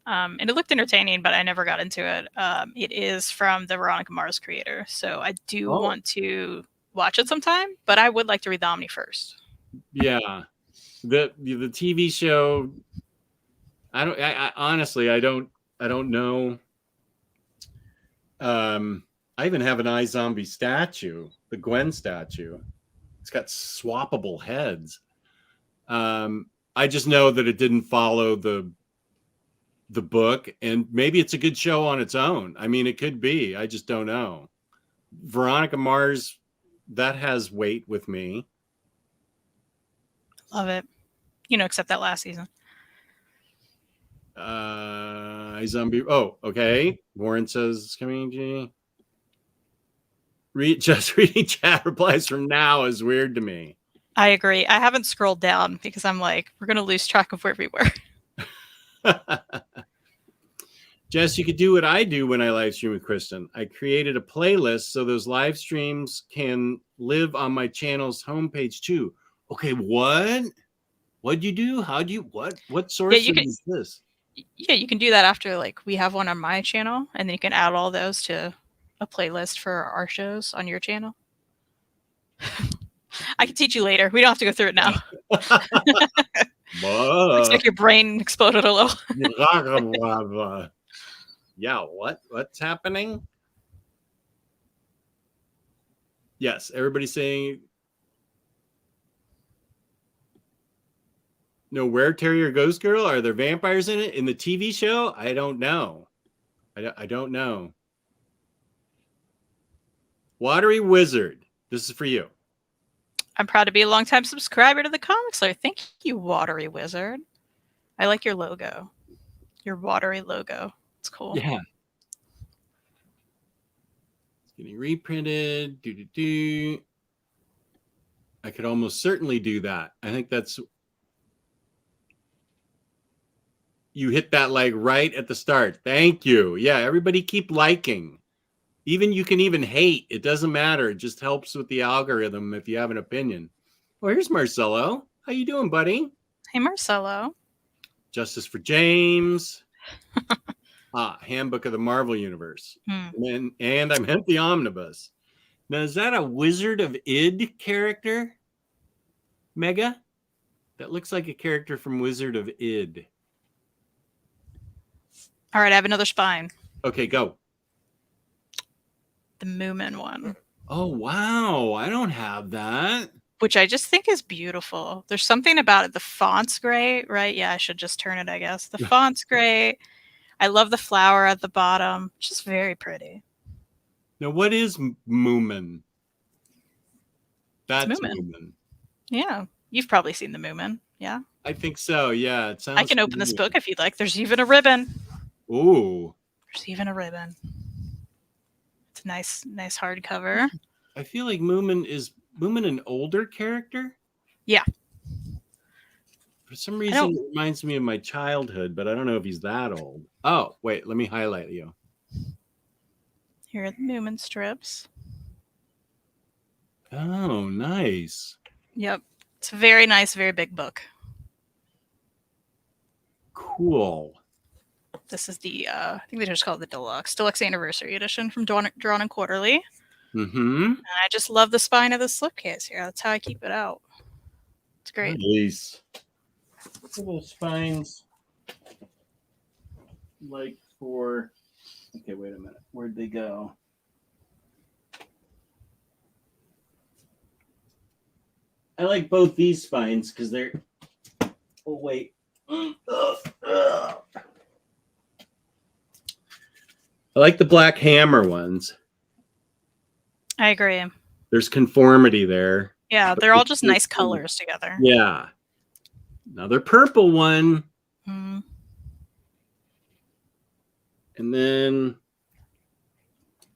And it looked entertaining, but I never got into it. It is from the Veronica Mars creator, so I do want to watch it sometime, but I would like to read the Omni first. Yeah.
The TV show, I honestly don't know. I even have an iZombie statue, the Gwen statue. It's got swappable heads. I just know that it didn't follow the book, and maybe it's a good show on its own. I mean, it could be. I just don't know. Veronica Mars, that has weight with me.
Love it. Except that last season.
iZombie. Oh, okay. Warren says it's coming. G. Just reading chat replies from now is weird to me.
I agree. I haven't scrolled down because I'm like, we're going to lose track of where we were.
Jess, you could do what I do when I live stream with Kristen. I created a playlist so those live streams can live on my channel's homepage too. Okay, what? What'd you do? How'd you? What source is this?
Yeah, you can do that after, like, we have one on my channel, and then you can add all those to a playlist for our shows on your channel. I can teach you later. We don't have to go through it now. Looks like your brain exploded a little.
Yeah, what's happening? Yes, everybody's saying no. Were Terrier Ghost Girl? Are there vampires in it in the TV show? I don't know. I don't know. Watery Wizard. This is for you.
I'm proud to be a longtime subscriber to the Comic Slayer. Thank you, Watery Wizard. I like your logo. Your watery logo. It's cool.
Yeah. It's getting reprinted. I could almost certainly do that. I think that's you hit that like right at the start. Thank you. Yeah, everybody keep liking. You can even hate. It doesn't matter. It just helps with the algorithm if you have an opinion. Oh, here's Marcelo. How you doing, buddy?
Hey, Marcelo.
Justice for James. Handbook of the Marvel Universe. And I meant the Omnibus. Now, is that a Wizard of Id character? Mega? That looks like a character from Wizard of Id.
All right, I have another spine.
Okay, go.
The Moomin one.
Oh, wow. I don't have that.
Which I just think is beautiful. There's something about it. The font's great, right? Yeah, I should just turn it, I guess. The font's great. I love the flower at the bottom. It's just very pretty.
Now, what is Moomin? That's
Moomin.
Moomin.
Yeah. You've probably seen the Moomin. Yeah.
I think so. Yeah. It sounds
I can open
familiar.
this book if you'd like. There's even a ribbon.
Ooh.
There's even a ribbon. It's a nice hardcover.
I feel like Moomin an older character?
Yeah.
For some reason, it reminds me of my childhood, but I don't know if he's that old. Oh, wait. Let me highlight you.
Here are the Moomin strips.
Oh, nice.
Yep. It's a very nice, very big book.
Cool.
This is the, I think they just call it the Deluxe Anniversary Edition from Drawn and Quarterly.
Mm-hmm.
And I just love the spine of the slipcase here. That's how I keep it out. It's great.
Nice. Look at those spines. Like for... Okay, wait a minute. Where'd they go? I like both these spines because they're... Oh, wait. I like the Black Hammer ones.
I agree.
There's conformity there.
Yeah, they're all just nice colors together.
Yeah. Another purple one.
Mm.
And then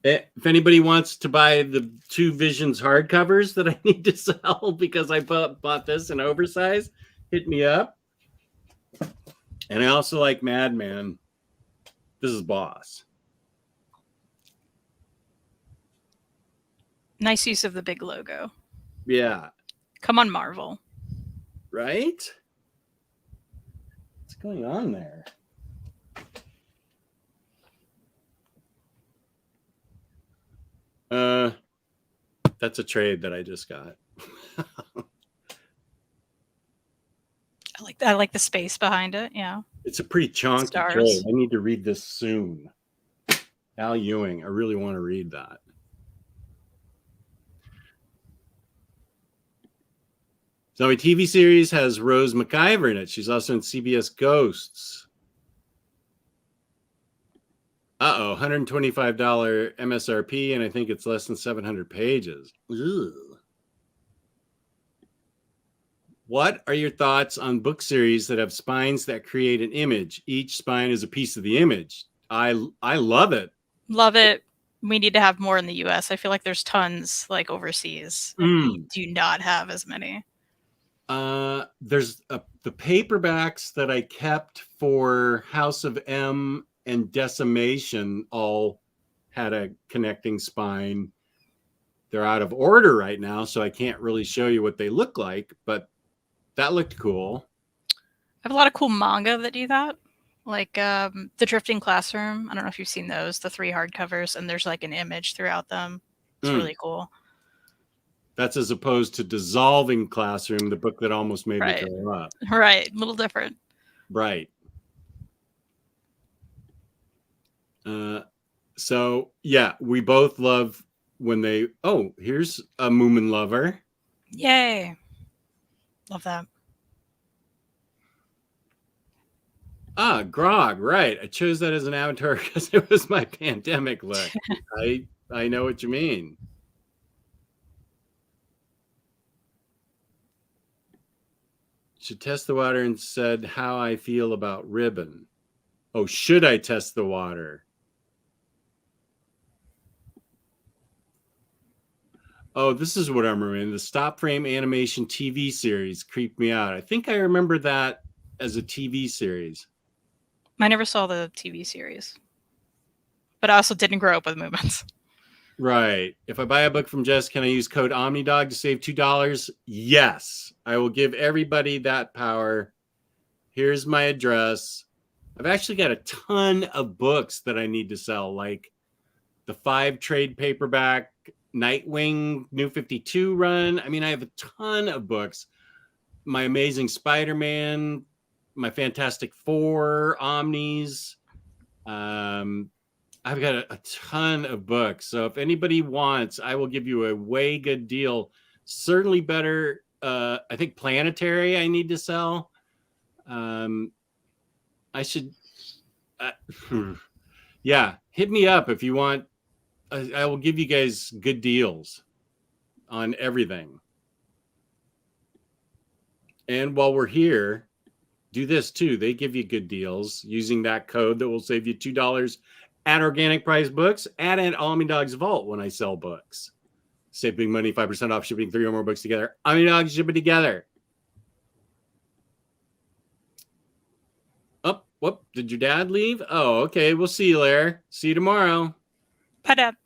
if anybody wants to buy the 2 Visions hardcovers that I need to sell because I bought this in oversized, hit me up. And I also like Madman. This is Boss.
Nice use of the big logo.
Yeah.
Come on, Marvel.
Right? What's going on there? That's a trade that I just got.
I like the space behind it. Yeah.
It's a pretty chunky
Stars.
trade. I need to read this soon. Al Ewing. I really want to read that. So a TV series has Rose McIver in it. She's also in CBS Ghosts. Uh-oh, $125 MSRP, and I think it's less than 700 pages. Ugh. What are your thoughts on book series that have spines that create an image? Each spine is a piece of the image. I love it.
Love it. We need to have more in the US. I feel like there's tons like overseas. We do not have as many.
There's the paperbacks that I kept for House of M and Decimation all had a connecting spine. They're out of order right now, so I can't really show you what they look like, but that looked cool.
I have a lot of cool manga that do that. Like The Drifting Classroom. I don't know if you've seen those, the 3 hardcovers, and there's like an image throughout them. It's really cool.
That's as opposed to Dissolving Classroom, the book that almost made me throw up.
Right. A little different.
Right. So, yeah, we both love when they, oh, here's a Moomin lover.
Yay. Love that.
Ah, Grog, right. I chose that as an avatar because it was my pandemic look. I know what you mean. Should test the water and said how I feel about ribbon. Oh, should I test the water? Oh, this is what I'm remembering. The stop frame animation TV series creeped me out. I think I remember that as a TV series.
I never saw the TV series, but I also didn't grow up with movements.
Right. If I buy a book from Jess, can I use code OmniDog to save $2? Yes. I will give everybody that power. Here's my address. I've actually got a ton of books that I need to sell, like the 5 trade paperback Nightwing New 52 run. I mean, I have a ton of books. My Amazing Spider-Man, my Fantastic Four, Omnis. I've got a ton of books. So if anybody wants, I will give you a way good deal. Certainly better. I think Planetary I need to sell. I should. Yeah, hit me up if you want. I will give you guys good deals on everything. And while we're here, do this too. They give you good deals using that code that will save you $2 at Organic Price Books and at OmniDog's Vault when I sell books. Save big money, 5% off shipping 3 or more books together. OmniDog, ship it together. Oh, whoop, did your dad leave? Oh, okay. We'll see you there. See you tomorrow.
Bye, Dad.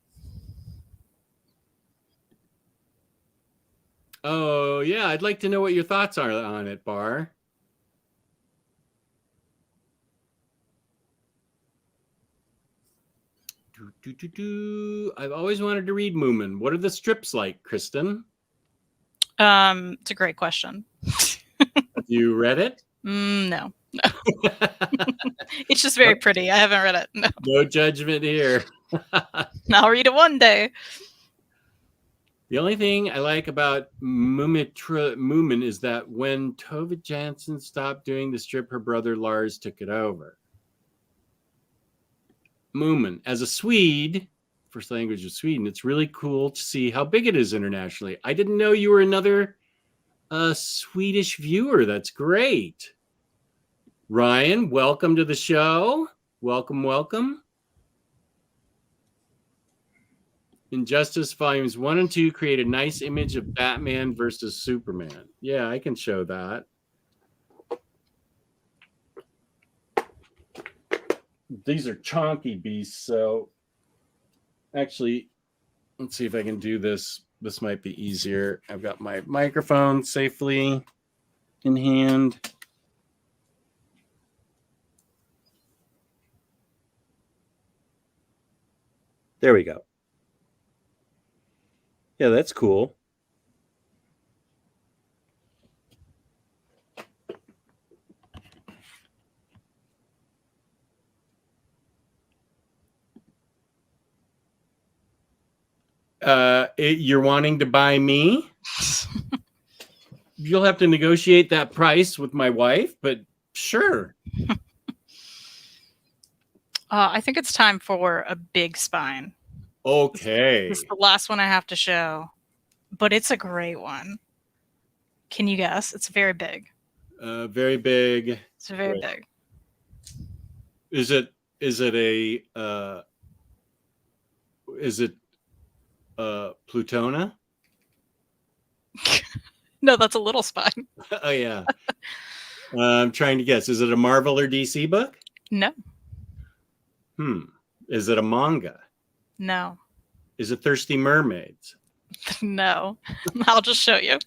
Oh, yeah. I'd like to know what your thoughts are on it, Bar. I've always wanted to read Moomin. What are the strips like, Kristen?
It's a great question.
Have you read it?
No. It's just very pretty. I haven't read it. No.
No judgment here.
I'll read it one day.
The only thing I like about Moomin is that when Tove Jansson stopped doing the strip, her brother Lars took it over. Moomin, as a Swede, first language of Sweden, it's really cool to see how big it is internationally. I didn't know you were another Swedish viewer. That's great. Ryan, welcome to the show. Welcome, welcome. Injustice Volumes 1 and 2 create a nice image of Batman versus Superman. Yeah, I can show that. These are chonky beasts, so actually, let's see if I can do this. This might be easier. I've got my microphone safely in hand. There we go. Yeah, that's cool. You're wanting to buy me? You'll have to negotiate that price with my wife, but sure.
I think it's time for a big spine.
Okay.
This is the last one I have to show, but it's a great one. Can you guess? It's very big.
Very big.
It's very big.
Is it Plutona?
No, that's a little spine.
Oh yeah. I'm trying to guess. Is it a Marvel or DC book?
No.
Is it a manga?
No.
Is it Thirsty Mermaids?
No. I'll just show you.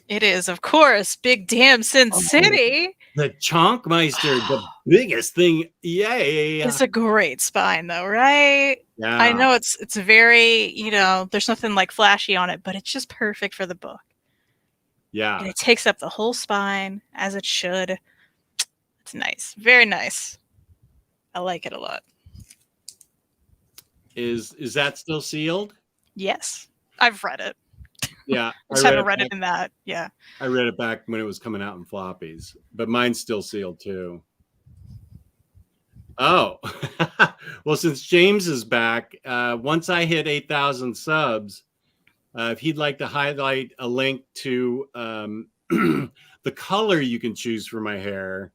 It is, of course, Big Damn Sin City.
The Chonkmeister, the biggest thing. Yay.
It's a great spine, though, right?
Yeah.
I know it's very, there's nothing like flashy on it, but it's just perfect for the book.
Yeah.
And it takes up the whole spine, as it should. It's nice. Very nice. I like it a lot.
Is that still sealed?
Yes, I've read it.
Yeah,
I just haven't read it in that. Yeah.
I read it back when it was coming out in floppies, but mine's still sealed too. Oh, well, since James is back, once I hit 8,000 subs, if he'd like to highlight a link to the color you can choose for my hair,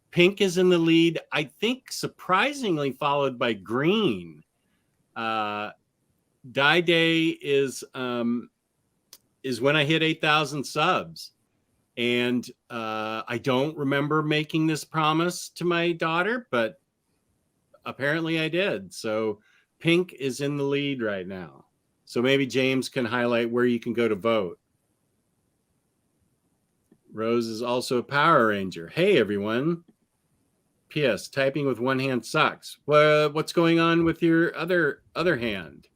pink is in the lead. I think surprisingly followed by green. Dye Day is when I hit 8,000 subs. And I don't remember making this promise to my daughter, but apparently I did. So pink is in the lead right now. So maybe James can highlight where you can go to vote. Rose is also a Power Ranger. Hey, everyone. P.S. Typing with one hand sucks. What's going on with your other hand?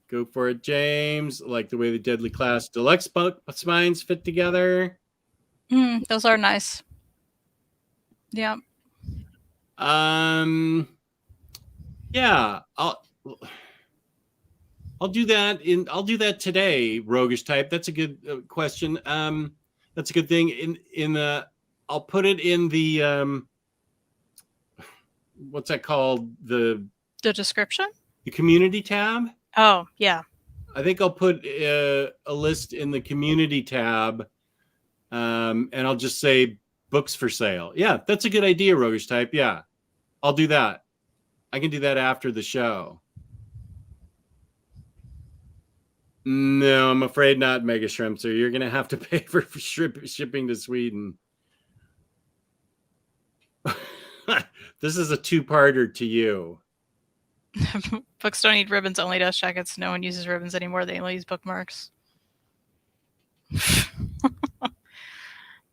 Go for it, James. I like the way the Deadly Class Deluxe spines fit together.
Those are nice. Yeah.
Yeah, I'll do that I'll do that today, Roguish Type. That's a good question. That's a good thing. In the I'll put it in the what's that called? The
description?
The community tab?
Oh, yeah.
I think I'll put a list in the community tab, and I'll just say books for sale. Yeah, that's a good idea, Roguish Type. Yeah, I'll do that. I can do that after the show. No, I'm afraid not, Mega Shrimpster. You're going to have to pay for shipping to Sweden. This is a two-parter to you.
Books don't need ribbons, only dust jackets. No one uses ribbons anymore. They only use bookmarks.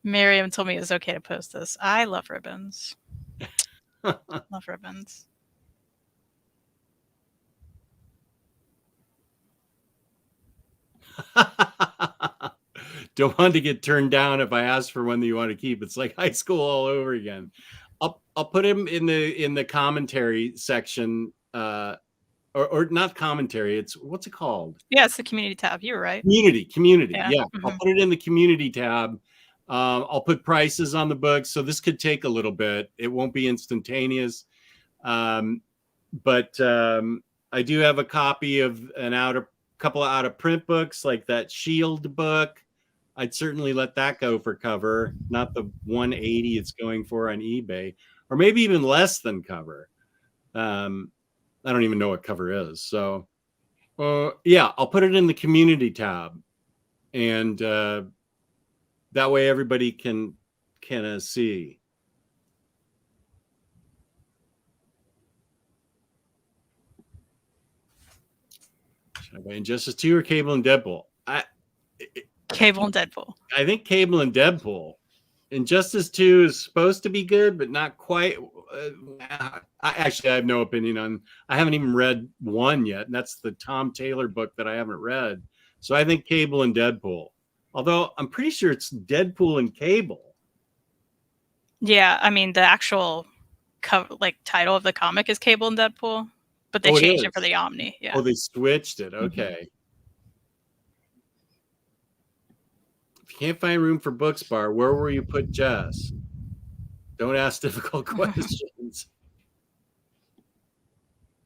Miriam told me it was okay to post this. I love ribbons. Love ribbons.
Don't want to get turned down if I ask for one that you want to keep. It's like high school all over again. I'll put him in the commentary section, or not commentary. It's what's it called?
Yeah, it's the community tab. You were right.
Community.
Yeah.
Yeah. I'll put it in the community tab. I'll put prices on the books, so this could take a little bit. It won't be instantaneous, but I do have a copy of couple of out of print books, like that Shield book. I'd certainly let that go for cover, not the 180 it's going for on eBay, or maybe even less than cover. I don't even know what cover is. So, yeah, I'll put it in the community tab, and that way everybody can see. Should I buy Injustice 2 or Cable and Deadpool?
Cable and Deadpool.
I think Cable and Deadpool. Injustice 2 is supposed to be good, but not quite. I have no opinion on. I haven't even read 1 yet, and that's the Tom Taylor book that I haven't read. So I think Cable and Deadpool. Although I'm pretty sure it's Deadpool and Cable.
Yeah, I mean the actual title of the comic is Cable and Deadpool, but they changed it for the Omni. Yeah.
Oh, they switched it. Okay. Mm-hmm. Can't find room for books, Bar. Where will you put Jess? Don't ask difficult questions.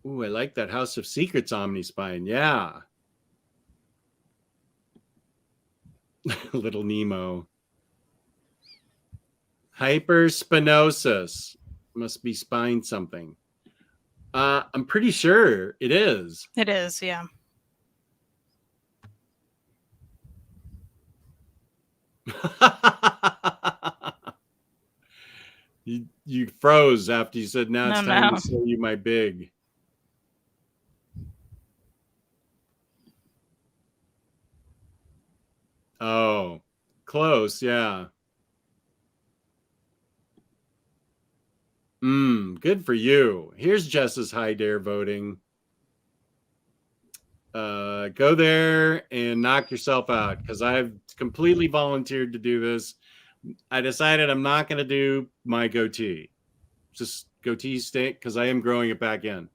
Ooh, I like that House of Secrets Omni Spine. Yeah. Little Nemo. Hyperspinosis. Must be spine something. I'm pretty sure it is.
It is, yeah.
You froze after you said now it's time to show you my big. Oh, close, yeah. Good for you. Here's Jess's high dare voting. Go there and knock yourself out, because I've completely volunteered to do this. I decided I'm not going to do my goatee. Just Goatee's staying, because I am growing it back in.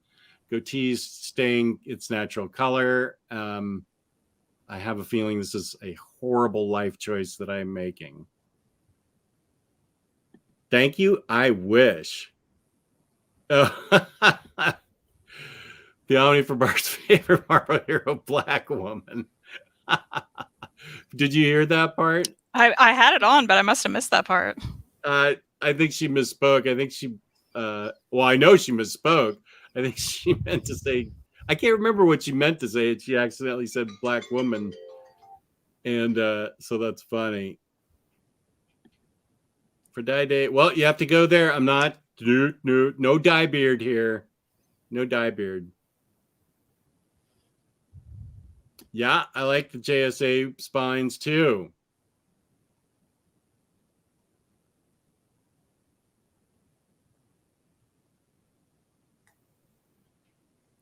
Goatee's staying its natural color. I have a feeling this is a horrible life choice that I'm making. Thank you. I wish. The Omni for Bart's favorite Marvel hero, Black Woman. Did you hear that part?
I had it on, but I must have missed that part.
I think she misspoke. I think she, well, I know she misspoke. I think she meant to say, I can't remember what she meant to say. She accidentally said Black Woman. And so that's funny. For dye day, well, you have to go there. I'm not, no dye beard here. No dye beard. Yeah, I like the JSA spines too.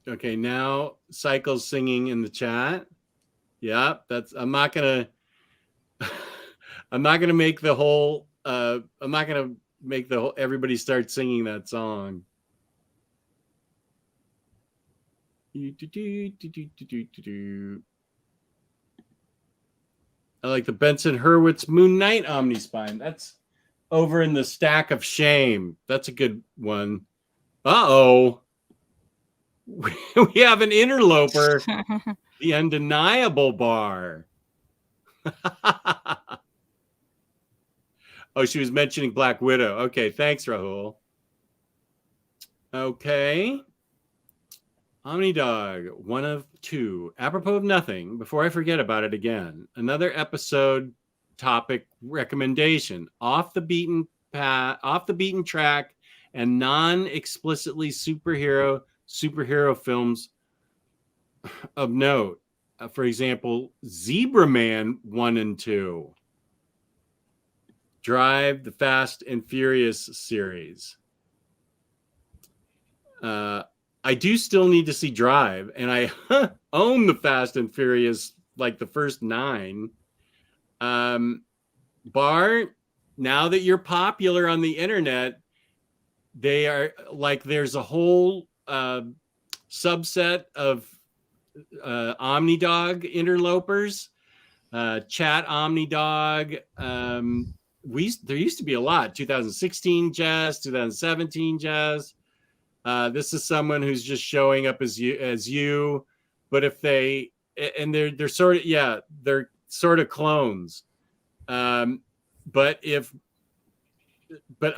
Okay, now Cycle's singing in the chat. Yeah, that's, I'm not gonna make the whole everybody start singing that song. I like the Benson Hurwitz Moon Knight Omnispine. That's over in the stack of shame. That's a good one. Uh-oh. We have an interloper. The Undeniable Bar. Oh, she was mentioning Black Widow. Okay, thanks, Rahul. Okay. OmniDog, 1 of 2. Apropos of nothing, before I forget about it again, another episode topic recommendation. Off the beaten track and non-explicitly superhero films of note. For example, Zebra Man 1 and 2. Drive, the Fast and Furious series. I do still need to see Drive, and I own the Fast and Furious, like the first 9. Bar, now that you're popular on the internet, they are like, there's a whole subset of OmniDog interlopers. Chat OmniDog. There used to be a lot. 2016 Jazz, 2017 Jazz. This is someone who's just showing up as you, but if they're sort of, they're sort of clones. But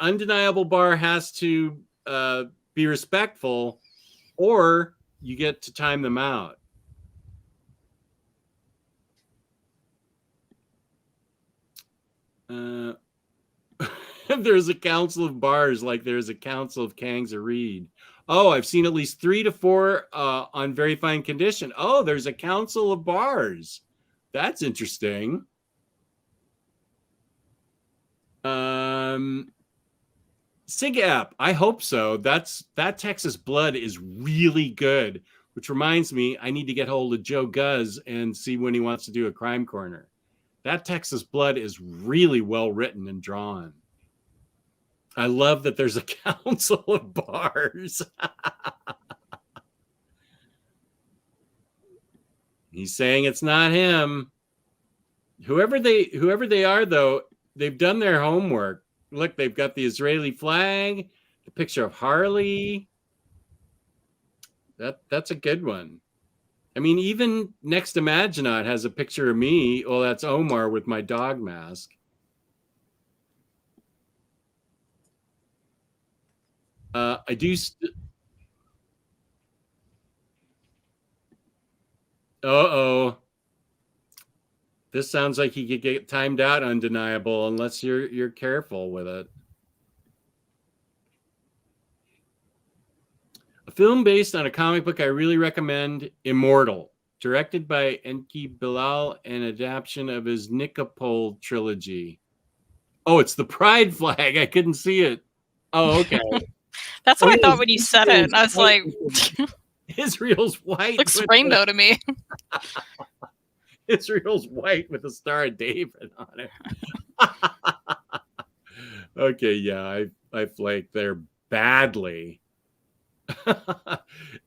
Undeniable Bar has to be respectful, or you get to time them out. There's a council of bars like there's a council of Kangs a Reed. Oh, I've seen at least 3 to 4 on very fine condition. Oh, there's a council of bars. That's interesting. Sig app. I hope so. That Texas Blood is really good, which reminds me, I need to get hold of Joe Guz and see when he wants to do a crime corner. That Texas Blood is really well written and drawn. I love that there's a council of bars. He's saying it's not him. Whoever they are, though, they've done their homework. Look, they've got the Israeli flag, the picture of Harley. That's a good one. I mean, even next to Maginot has a picture of me. Well, that's Omar with my dog mask. I do. Uh-oh. This sounds like he could get timed out Undeniable unless you're careful with it. A film based on a comic book I really recommend, Immortal, directed by Enki Bilal, an adaptation of his Nikopol trilogy. Oh, it's the pride flag. I couldn't see it. Oh, okay.
That's what I thought when you said it. I was like,
Israel's white.
Looks rainbow to me.
Israel's white with a Star of David on it. Okay, yeah, I flaked there badly.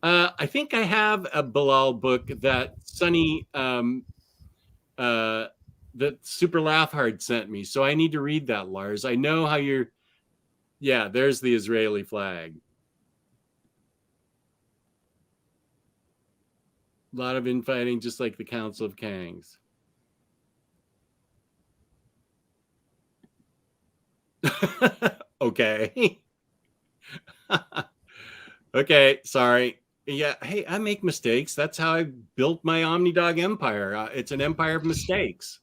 I think I have a Bilal book that Sonny that Super Laugh Hard sent me, so I need to read that, Lars. I know how you're. Yeah, there's the Israeli flag. A lot of infighting, just like the Council of Kangs. Okay. Okay, sorry. Yeah, hey, I make mistakes. That's how I built my OmniDog empire. It's an empire of mistakes.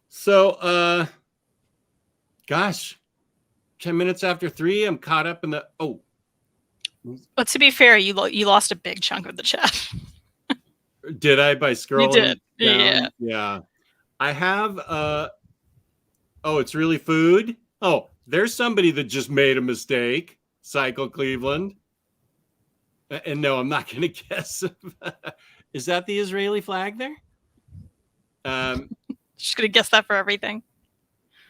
So, gosh, 10 minutes after 3, I'm caught up in the. Oh.
But to be fair, you lost a big chunk of the chat.
Did I by scrolling?
You did.
Down?
Yeah.
Yeah. I have oh, it's really food. Oh, there's somebody that just made a mistake. Cycle Cleveland. And no, I'm not gonna guess. Is that the Israeli flag there?
Just gonna guess that for everything.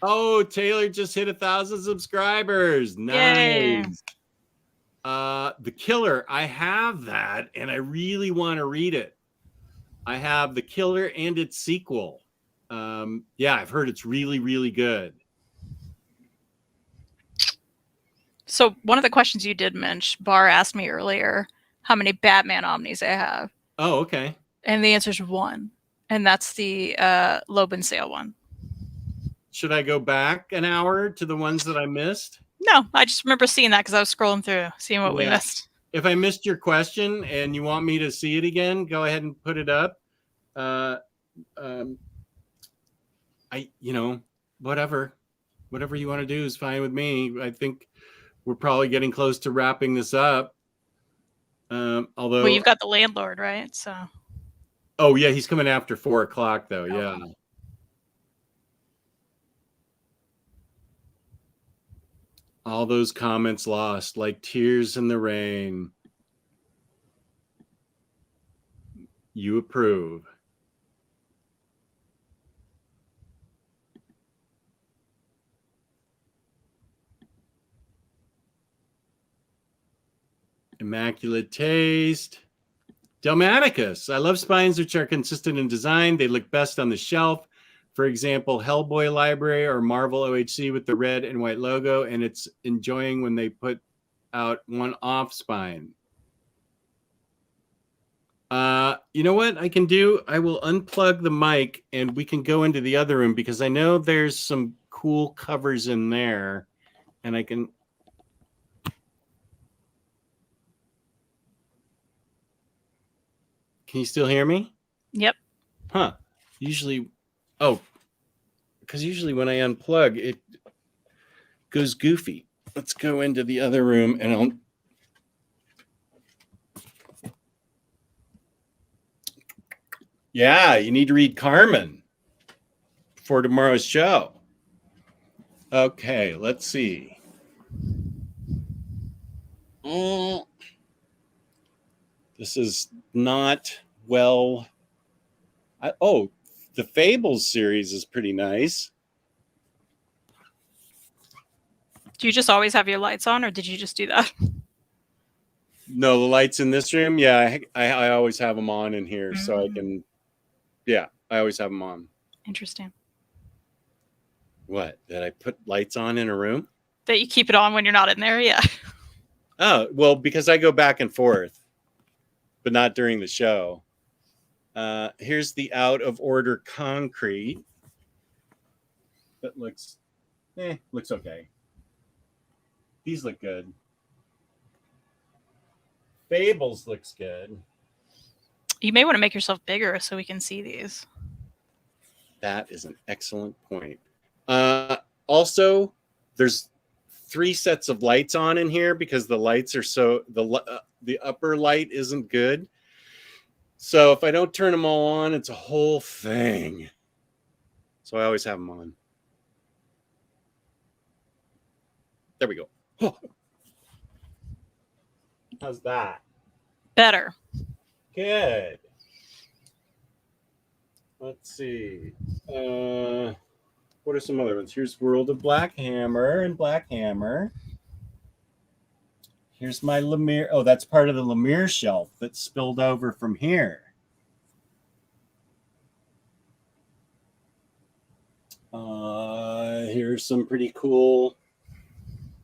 Oh, Taylor just hit 1,000 subscribers. Nice.
Yay.
The Killer, I have that, and I really want to read it. I have The Killer and its sequel. Yeah, I've heard it's really, really good.
So one of the questions you did mention, Bar asked me earlier, how many Batman Omnis I have.
Oh, okay.
And the answer is 1. And that's the Loeb and Sale one.
Should I go back an hour to the ones that I missed?
No, I just remember seeing that because I was scrolling through, seeing what we missed.
If I missed your question and you want me to see it again, go ahead and put it up. Whatever you want to do is fine with me. I think we're probably getting close to wrapping this up. Although,
well, you've got the landlord, right? So.
Oh yeah, he's coming after 4 o'clock though. Oh. Yeah. All those comments lost like tears in the rain. You approve. Immaculate Taste. Delmaticus. I love spines which are consistent in design. They look best on the shelf. For example, Hellboy Library or Marvel OHC with the red and white logo, and it's enjoying when they put out one off spine. You know what I can do? I will unplug the mic and we can go into the other room because I know there's some cool covers in there, and I can. Can you still hear me?
Yep.
Huh. Usually, oh, because usually when I unplug, it goes goofy. Let's go into the other room and I'll. Yeah, you need to read Carmen for tomorrow's show. Okay, let's see. This is not well. The Fables series is pretty nice.
Do you just always have your lights on, or did you just do that?
No, the lights in this room. Yeah, I always have them on in here, so I can. Yeah, I always have them on.
Interesting.
What? Did I put lights on in a room?
That you keep it on when you're not in there? Yeah.
Oh, well, because I go back and forth, but not during the show. Here's the Out of Order Concrete. That looks okay. These look good. Fables looks good.
You may want to make yourself bigger so we can see these.
That is an excellent point. Also, there's 3 sets of lights on in here because the lights are the upper light isn't good. So if I don't turn them all on, it's a whole thing. So I always have them on. There we go. Oh. How's that?
Better.
Good. Let's see. What are some other ones? Here's World of Black Hammer and Black Hammer. Here's my Lemire. Oh, that's part of the Lemire shelf that spilled over from here. Here's some pretty cool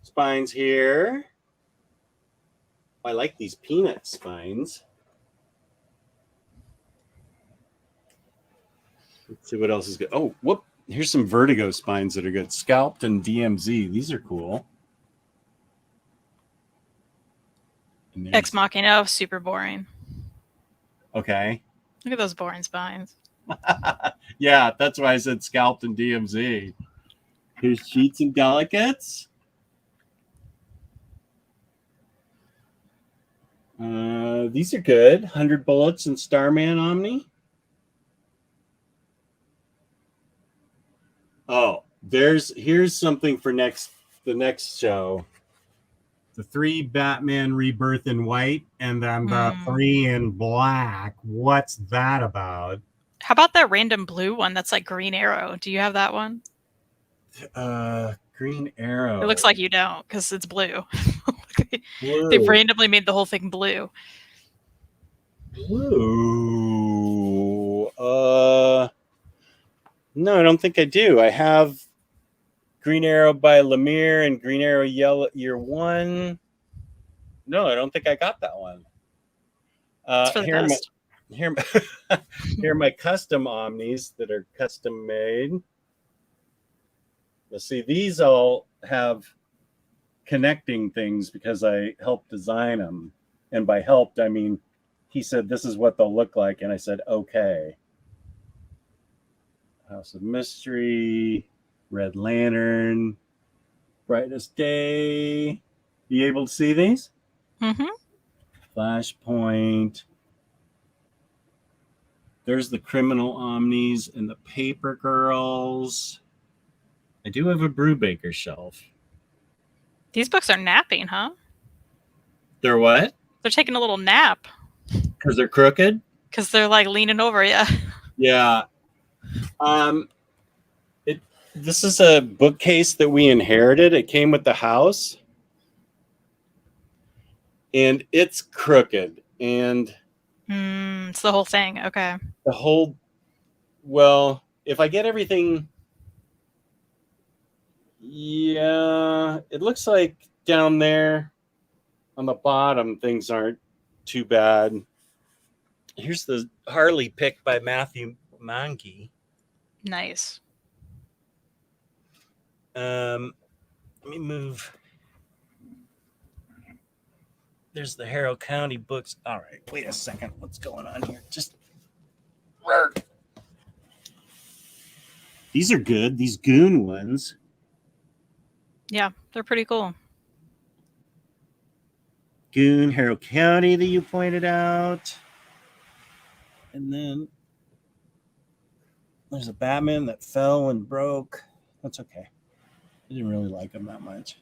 spines here. I like these peanut spines. Let's see what else is good. Oh, whoop. Here's some Vertigo spines that are good. Scalped and DMZ. These are cool.
Ex Machina, super boring.
Okay.
Look at those boring spines.
Yeah, that's why I said Scalped and DMZ. Here's Sheets and Delicates. These are good. 100 Bullets and Starman Omni. Oh, here's something for the next show. The 3 Batman Rebirth in white and then the 3 in black. What's that about?
How about that random blue one that's like Green Arrow? Do you have that one?
Green Arrow.
It looks like you don't because it's blue.
Blue.
They randomly made the whole thing blue.
Blue. No, I don't think I do. I have Green Arrow by Lemire and Green Arrow Yellow Year 1. No, I don't think I got that one.
It's for the best.
Here are my custom Omnis that are custom made. Let's see, these all have connecting things because I helped design them. And by helped, I mean, he said, this is what they'll look like. And I said, okay. House of Mystery, Red Lantern, Brightest Day. You able to see these?
Mm-hmm.
Flashpoint. There's the Criminal Omnis and the Paper Girls. I do have a Brubaker shelf.
These books are napping, huh?
They're what?
They're taking a little nap.
Because they're crooked?
Because they're like leaning over, yeah.
Yeah. This is a bookcase that we inherited. It came with the house. And it's crooked. And
it's the whole thing. Okay.
Well, if I get everything, yeah, it looks like down there on the bottom, things aren't too bad. Here's the Harley pick by Matthew Manke.
Nice.
Let me move. There's the Harrow County books. All right, wait a second. What's going on here? These are good. These Goon ones.
Yeah, they're pretty cool.
Goon, Harrow County that you pointed out. And then there's a Batman that fell and broke. That's okay. I didn't really like him that much.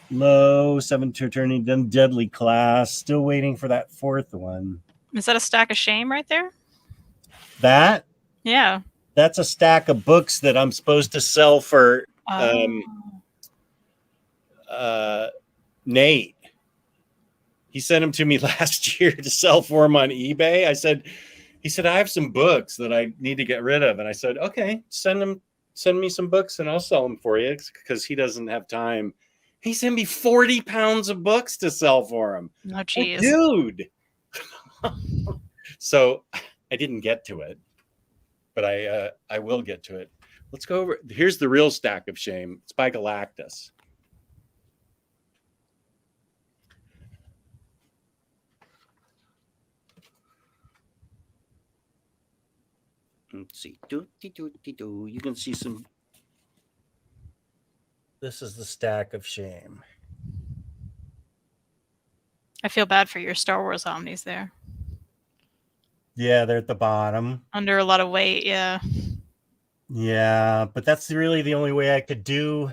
Low, 7 to attorney, then Deadly Class. Still waiting for that 4th one.
Is that a stack of shame right there?
That?
Yeah.
That's a stack of books that I'm supposed to sell for Nate. He sent them to me last year to sell for him on eBay. He said, I have some books that I need to get rid of. And I said, okay, send me some books and I'll sell them for you because he doesn't have time. He sent me 40 pounds of books to sell for him.
Oh, geez.
Dude. So I didn't get to it, but I will get to it. Let's go over. Here's the real stack of shame. It's by Galactus. Let's see. You can see some. This is the stack of shame.
I feel bad for your Star Wars Omnis there.
Yeah, they're at the bottom.
Under a lot of weight, yeah.
Yeah, but that's really the only way I could do.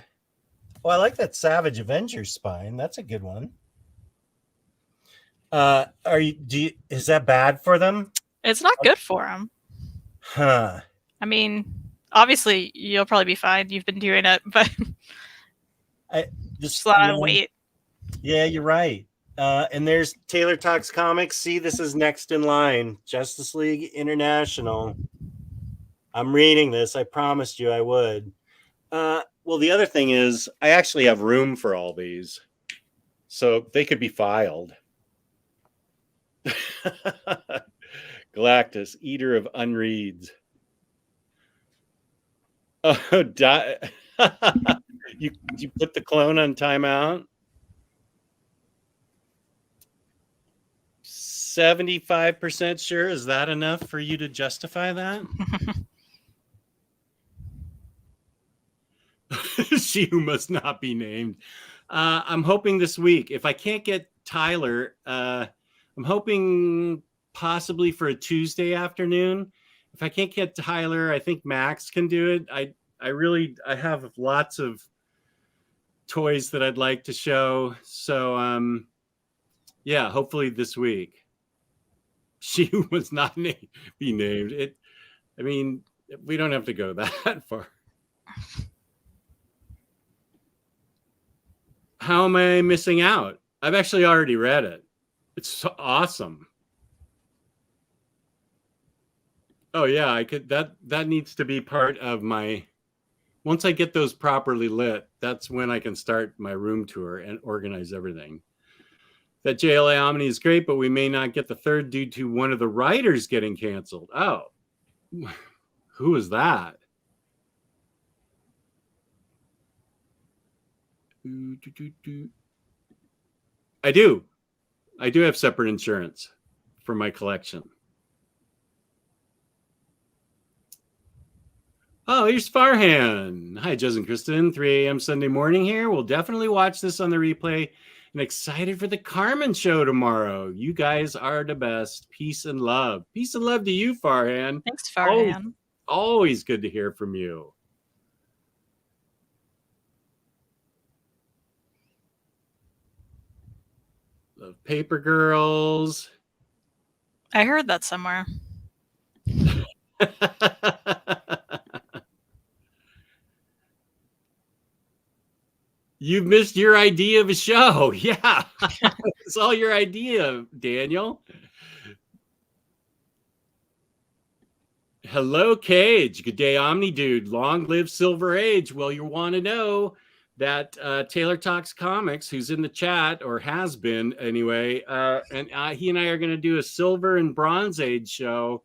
Well, I like that Savage Avenger spine. That's a good one. Is that bad for them?
It's not good for them.
Huh.
I mean, Obviously, you'll probably be fine. You've been doing it, but just a lot of weight.
Yeah, you're right. And there's Taylor Talks Comics. See, this is next in line. Justice League International. I'm reading this. I promised you I would. Well, the other thing is I actually have room for all these. So they could be filed. Galactus, eater of unreads. Oh, you put the clone on timeout? 75% sure. Is that enough for you to justify that? She who must not be named. I'm hoping this week. If I can't get Tyler, I'm hoping possibly for a Tuesday afternoon. If I can't get Tyler, I think Max can do it. I have lots of toys that I'd like to show. So yeah, hopefully this week. She who must not be named. I mean, we don't have to go that far. How am I missing out? I've actually already read it. It's so awesome. Oh yeah, I could. That needs to be part of my. Once I get those properly lit, that's when I can start my room tour and organize everything. That JLA Omni is great, but we may not get the third due to one of the writers getting canceled. Oh, who is that? I do have separate insurance for my collection. Oh, here's Farhan. Hi, Jez and Kristen. 3 a.m. Sunday morning here. We'll definitely watch this on the replay. And excited for the Carmen show tomorrow. You guys are the best. Peace and love. Peace and love to you, Farhan.
Thanks, Farhan.
Always good to hear from you. Love Paper Girls.
I heard that somewhere.
You've missed your idea of a show. Yeah. It's all your idea, Daniel. Hello, Cage. Good day, Omni Dude. Long live Silver Age. Well, you want to know that Taylor Talks Comics, who's in the chat, or has been anyway, and he and I are going to do a Silver and Bronze Age show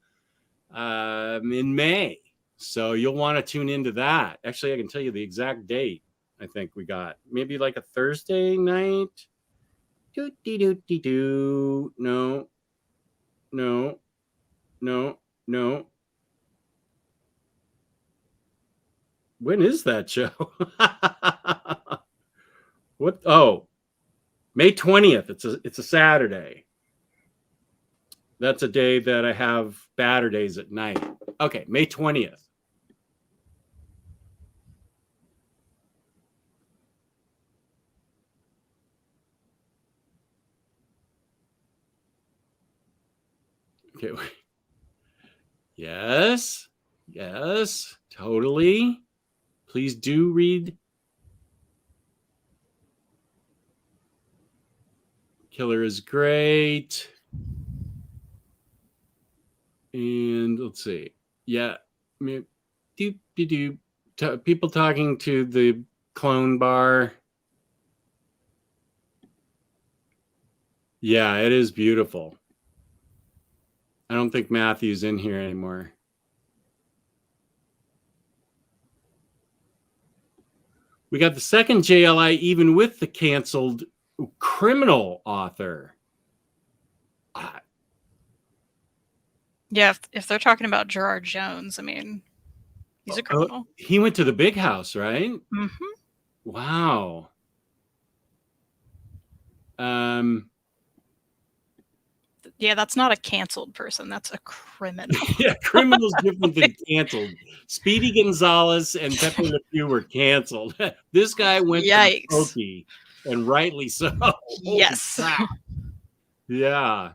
in May. So you'll want to tune into that. Actually, I can tell you the exact date. I think we got maybe like a Thursday night. No. When is that show? What? Oh, May 20th. It's a Saturday. That's a day that I have batter days at night. Okay, May 20th. Okay. Yes, totally. Please do read Killer is great. And let's see. Yeah. People talking to the clone bar. Yeah, it is beautiful. I don't think Matthew's in here anymore. We got the second JLI, even with the canceled criminal author.
Yeah, if they're talking about Gerard Jones, I mean, he's a criminal.
He went to the big house, right?
Mm-hmm.
Wow.
Yeah, that's not a canceled person. That's a criminal.
Yeah, criminal's different than canceled. Speedy Gonzalez and Pepe Le Pew were canceled. This guy went to Pokey, and rightly so.
Yes.
Yeah.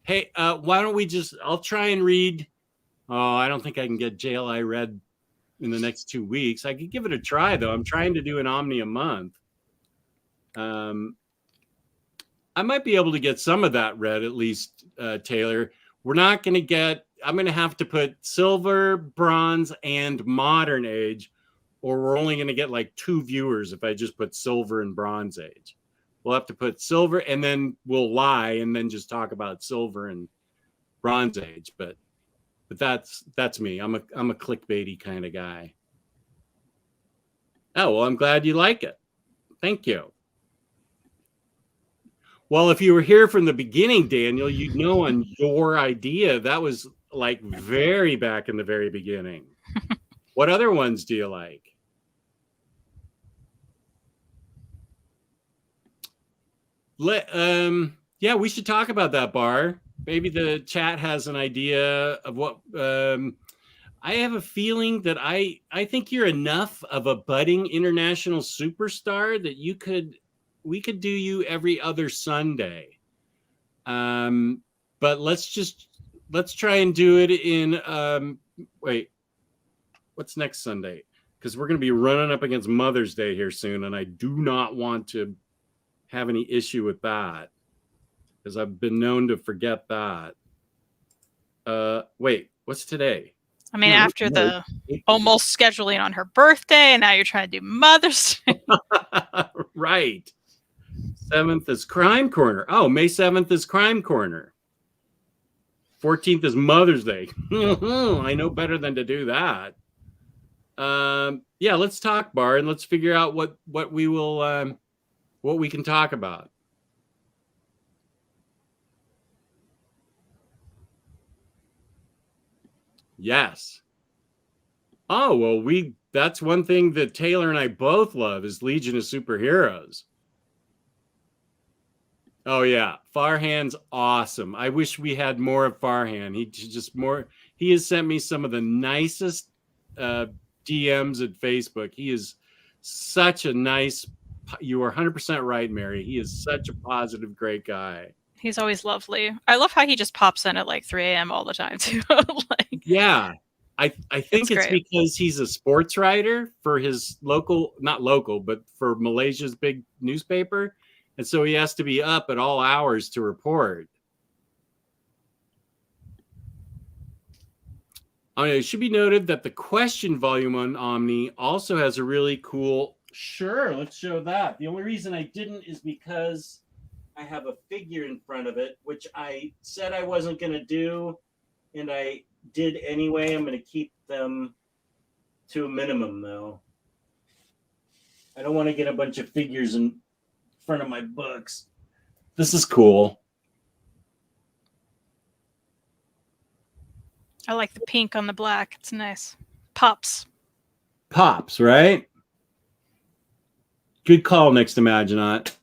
Hey, why don't we I'll try and read Oh, I don't think I can get JLI read in the next 2 weeks. I could give it a try, though. I'm trying to do an Omni a month. I might be able to get some of that read, at least, Taylor. We're not going to get, I'm going to have to put silver, bronze, and modern age, or we're only going to get like 2 viewers if I just put silver and bronze age. We'll have to put silver, and then we'll lie and then just talk about silver and bronze age. But that's me. I'm a clickbaity kind of guy. Oh, well, I'm glad you like it. Thank you. Well, if you were here from the beginning, Daniel, you'd know on your idea that was like very back in the very beginning. What other ones do you like? Yeah, we should talk about that, Bar. Maybe the chat has an idea of what. I have a feeling that I think you're enough of a budding international superstar that we could do you every other Sunday. But let's try and do it in wait, what's next Sunday? Because we're going to be running up against Mother's Day here soon, and I do not want to have any issue with that because I've been known to forget that. Wait, what's today?
I mean, after the almost scheduling on her birthday, and now you're trying to do Mother's Day.
Right. 7th is Crime Corner. Oh, May 7th is Crime Corner. 14th is Mother's Day. I know better than to do that. Yeah, let's talk, Bar, and let's figure out what we will what we can talk about. Yes. Oh, well, that's one thing that Taylor and I both love is Legion of Superheroes. Oh yeah, Farhan's awesome. I wish we had more of Farhan. He has sent me some of the nicest DMs at Facebook. He is such a nice, you are 100% right, Mary. He is such a positive, great guy.
He's always lovely. I love how he just pops in at like 3 a.m. all the time too.
Yeah. I think it's because he's a sports writer for his not local, but for Malaysia's big newspaper. And so he has to be up at all hours to report. It should be noted that the question volume on Omni also has a really cool... Sure, let's show that. The only reason I didn't is because I have a figure in front of it, which I said I wasn't going to do, and I did anyway. I'm going to keep them to a minimum, though. I don't want to get a bunch of figures in front of my books. This is cool.
I like the pink on the black. It's nice. Pops,
right? Good call, Next Imaginaut.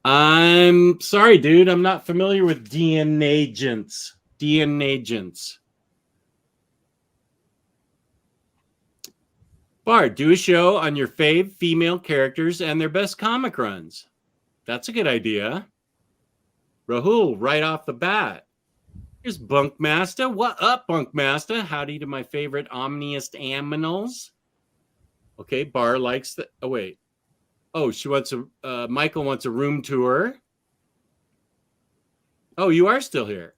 I'm sorry, dude. I'm not familiar with DNA agents. Bard, do a show on your fave female characters and their best comic runs. That's a good idea. Rahul, right off the bat. Here's Bunkmaster. What up, Bunkmaster? Howdy to my favorite omniest aminals. Okay, Bar likes the... Oh, wait. Oh, she wants Michael wants a room tour. Oh, you are still here.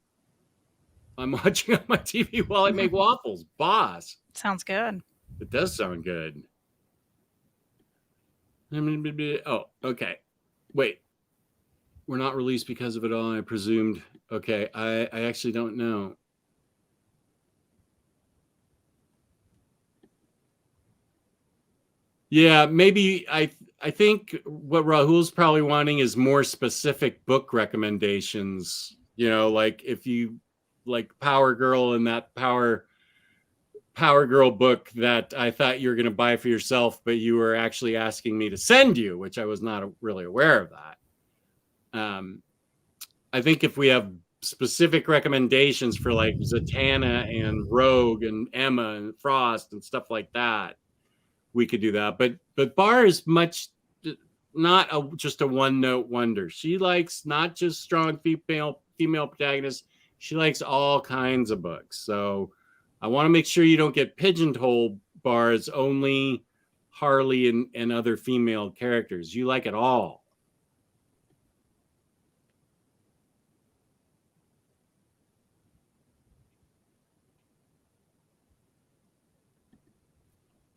I'm watching on my TV while I make waffles. Boss.
sounds good.
It does sound good. Oh, okay. Wait. We're not released because of it all, I presumed. Okay, I actually don't know. Yeah, maybe I think what Rahul's probably wanting is more specific book recommendations. You know, like if you like Power Girl and that Power Girl book that I thought you were going to buy for yourself, but you were actually asking me to send you, which I was not really aware of that. I think if we have specific recommendations for like Zatanna and Rogue and Emma and Frost and stuff like that, we could do that. But Bar is much not just a one-note wonder. She likes not just strong female protagonists. She likes all kinds of books. So I want to make sure you don't get pigeonholed, Bar, as only Harley and other female characters. You like it all.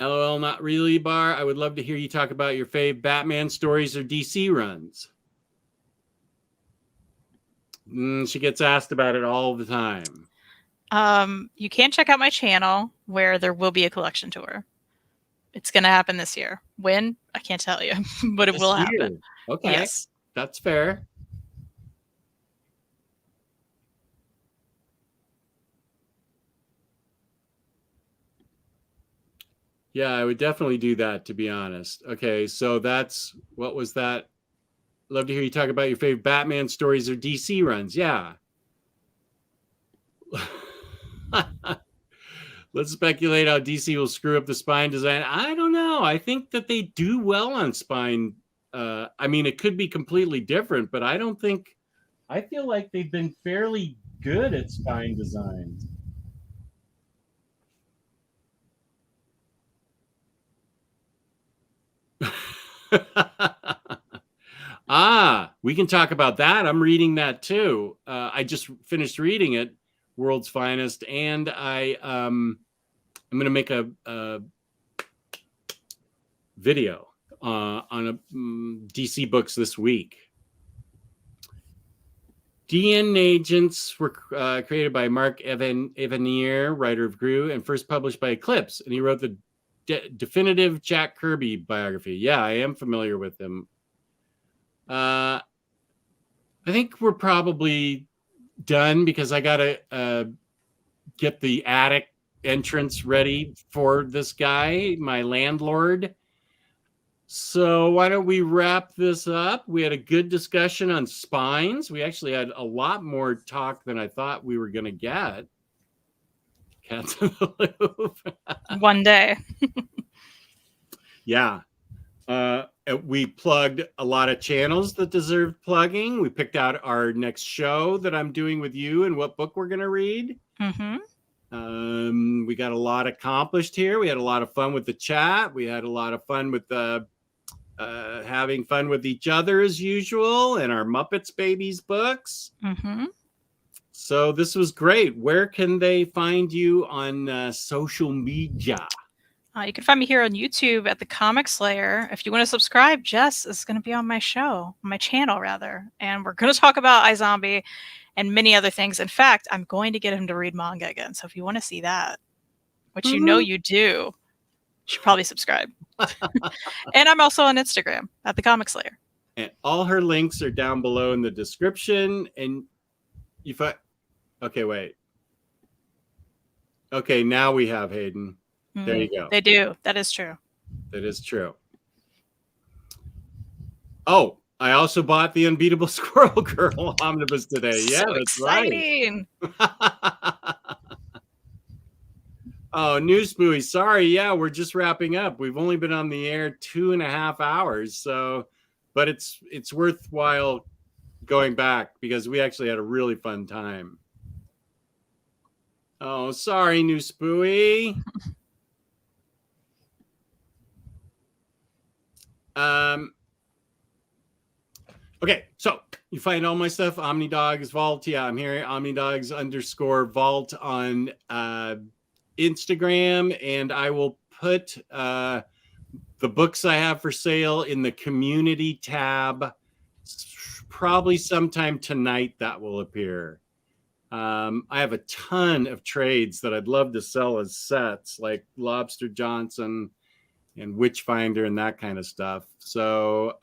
LOL, not really, Bar. I would love to hear you talk about your fave Batman stories or DC runs. She gets asked about it all the time.
You can check out my channel where there will be a collection tour. It's going to happen this year. When? I can't tell you, but it will happen.
Okay.
Yes.
That's fair. Yeah, I would definitely do that, to be honest. Okay, so what was that? Love to hear you talk about your favorite Batman stories or DC runs. Yeah. Let's speculate how DC will screw up the spine design. I don't know. I think that they do well on spine. I mean, it could be completely different, but I feel like they've been fairly good at spine designs. We can talk about that. I'm reading that too. I just finished reading it, World's Finest, and I'm going to make a video on DC books this week. DN Agents were created by Mark Evanier, writer of Gru, and first published by Eclipse. And he wrote the definitive Jack Kirby biography. Yeah, I am familiar with him. I think we're probably done because I got to get the attic entrance ready for this guy, my landlord. So why don't we wrap this up? We had a good discussion on spines. We actually had a lot more talk than I thought we were going to get. Cats in the Loop.
One day.
Yeah. We plugged a lot of channels that deserved plugging. We picked out our next show that I'm doing with you and what book we're going to read. We got a lot accomplished here. We had a lot of fun with the chat. We had a lot of fun with having fun with each other as usual and our Muppets Babies books. So this was great. Where can they find you on social media?
You can find me here on YouTube at The Comic Slayer. If you want to subscribe, Jess is going to be on my channel rather. And we're going to talk about iZombie and many other things. In fact, I'm going to get him to read manga again. So if you want to see that, which you know you do, you should probably subscribe. And I'm also on Instagram at The Comic Slayer.
And all her links are down below in the description. And okay, wait. Okay, now we have Hayden. There you go.
They do. That is true.
That is true. Oh, I also bought the Unbeatable Squirrel Girl omnibus today. Yeah,
so
that's
exciting.
Right. Oh, News Buoy. Sorry. Yeah, we're just wrapping up. We've only been on the air 2.5 hours. But it's worthwhile going back because we actually had a really fun time. Oh, sorry, News Buoy. Okay, so you find all my stuff, OmniDogs Vault. Yeah, I'm here, OmniDogs_Vault on Instagram, and I will put the books I have for sale in the community tab. Probably sometime tonight that will appear. I have a ton of trades that I'd love to sell as sets, like Lobster Johnson and Witchfinder and that kind of stuff. So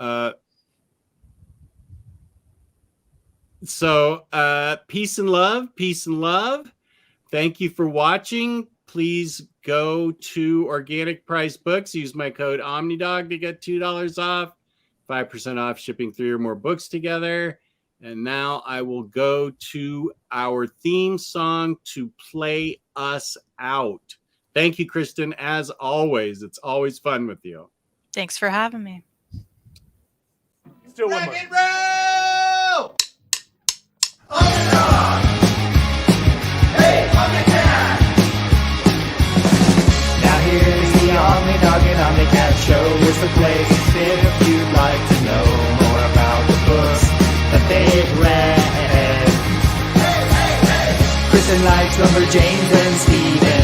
peace and love. Thank you for watching. Please go to Organic Price Books. Use my code OmniDog to get $2 off, 5% off shipping 3 or more books together. And now I will go to our theme song to play us out. Thank you, Kristen. As always, it's always fun with you.
Thanks for having me.
Still one more.
Roll! OmniDog! Hey, OmniCat! Now here's the OmniDog and OmniCat show. It's the place to sit if you'd like to know more about the books that they've read. Kristen likes Lumberjanes and Steven.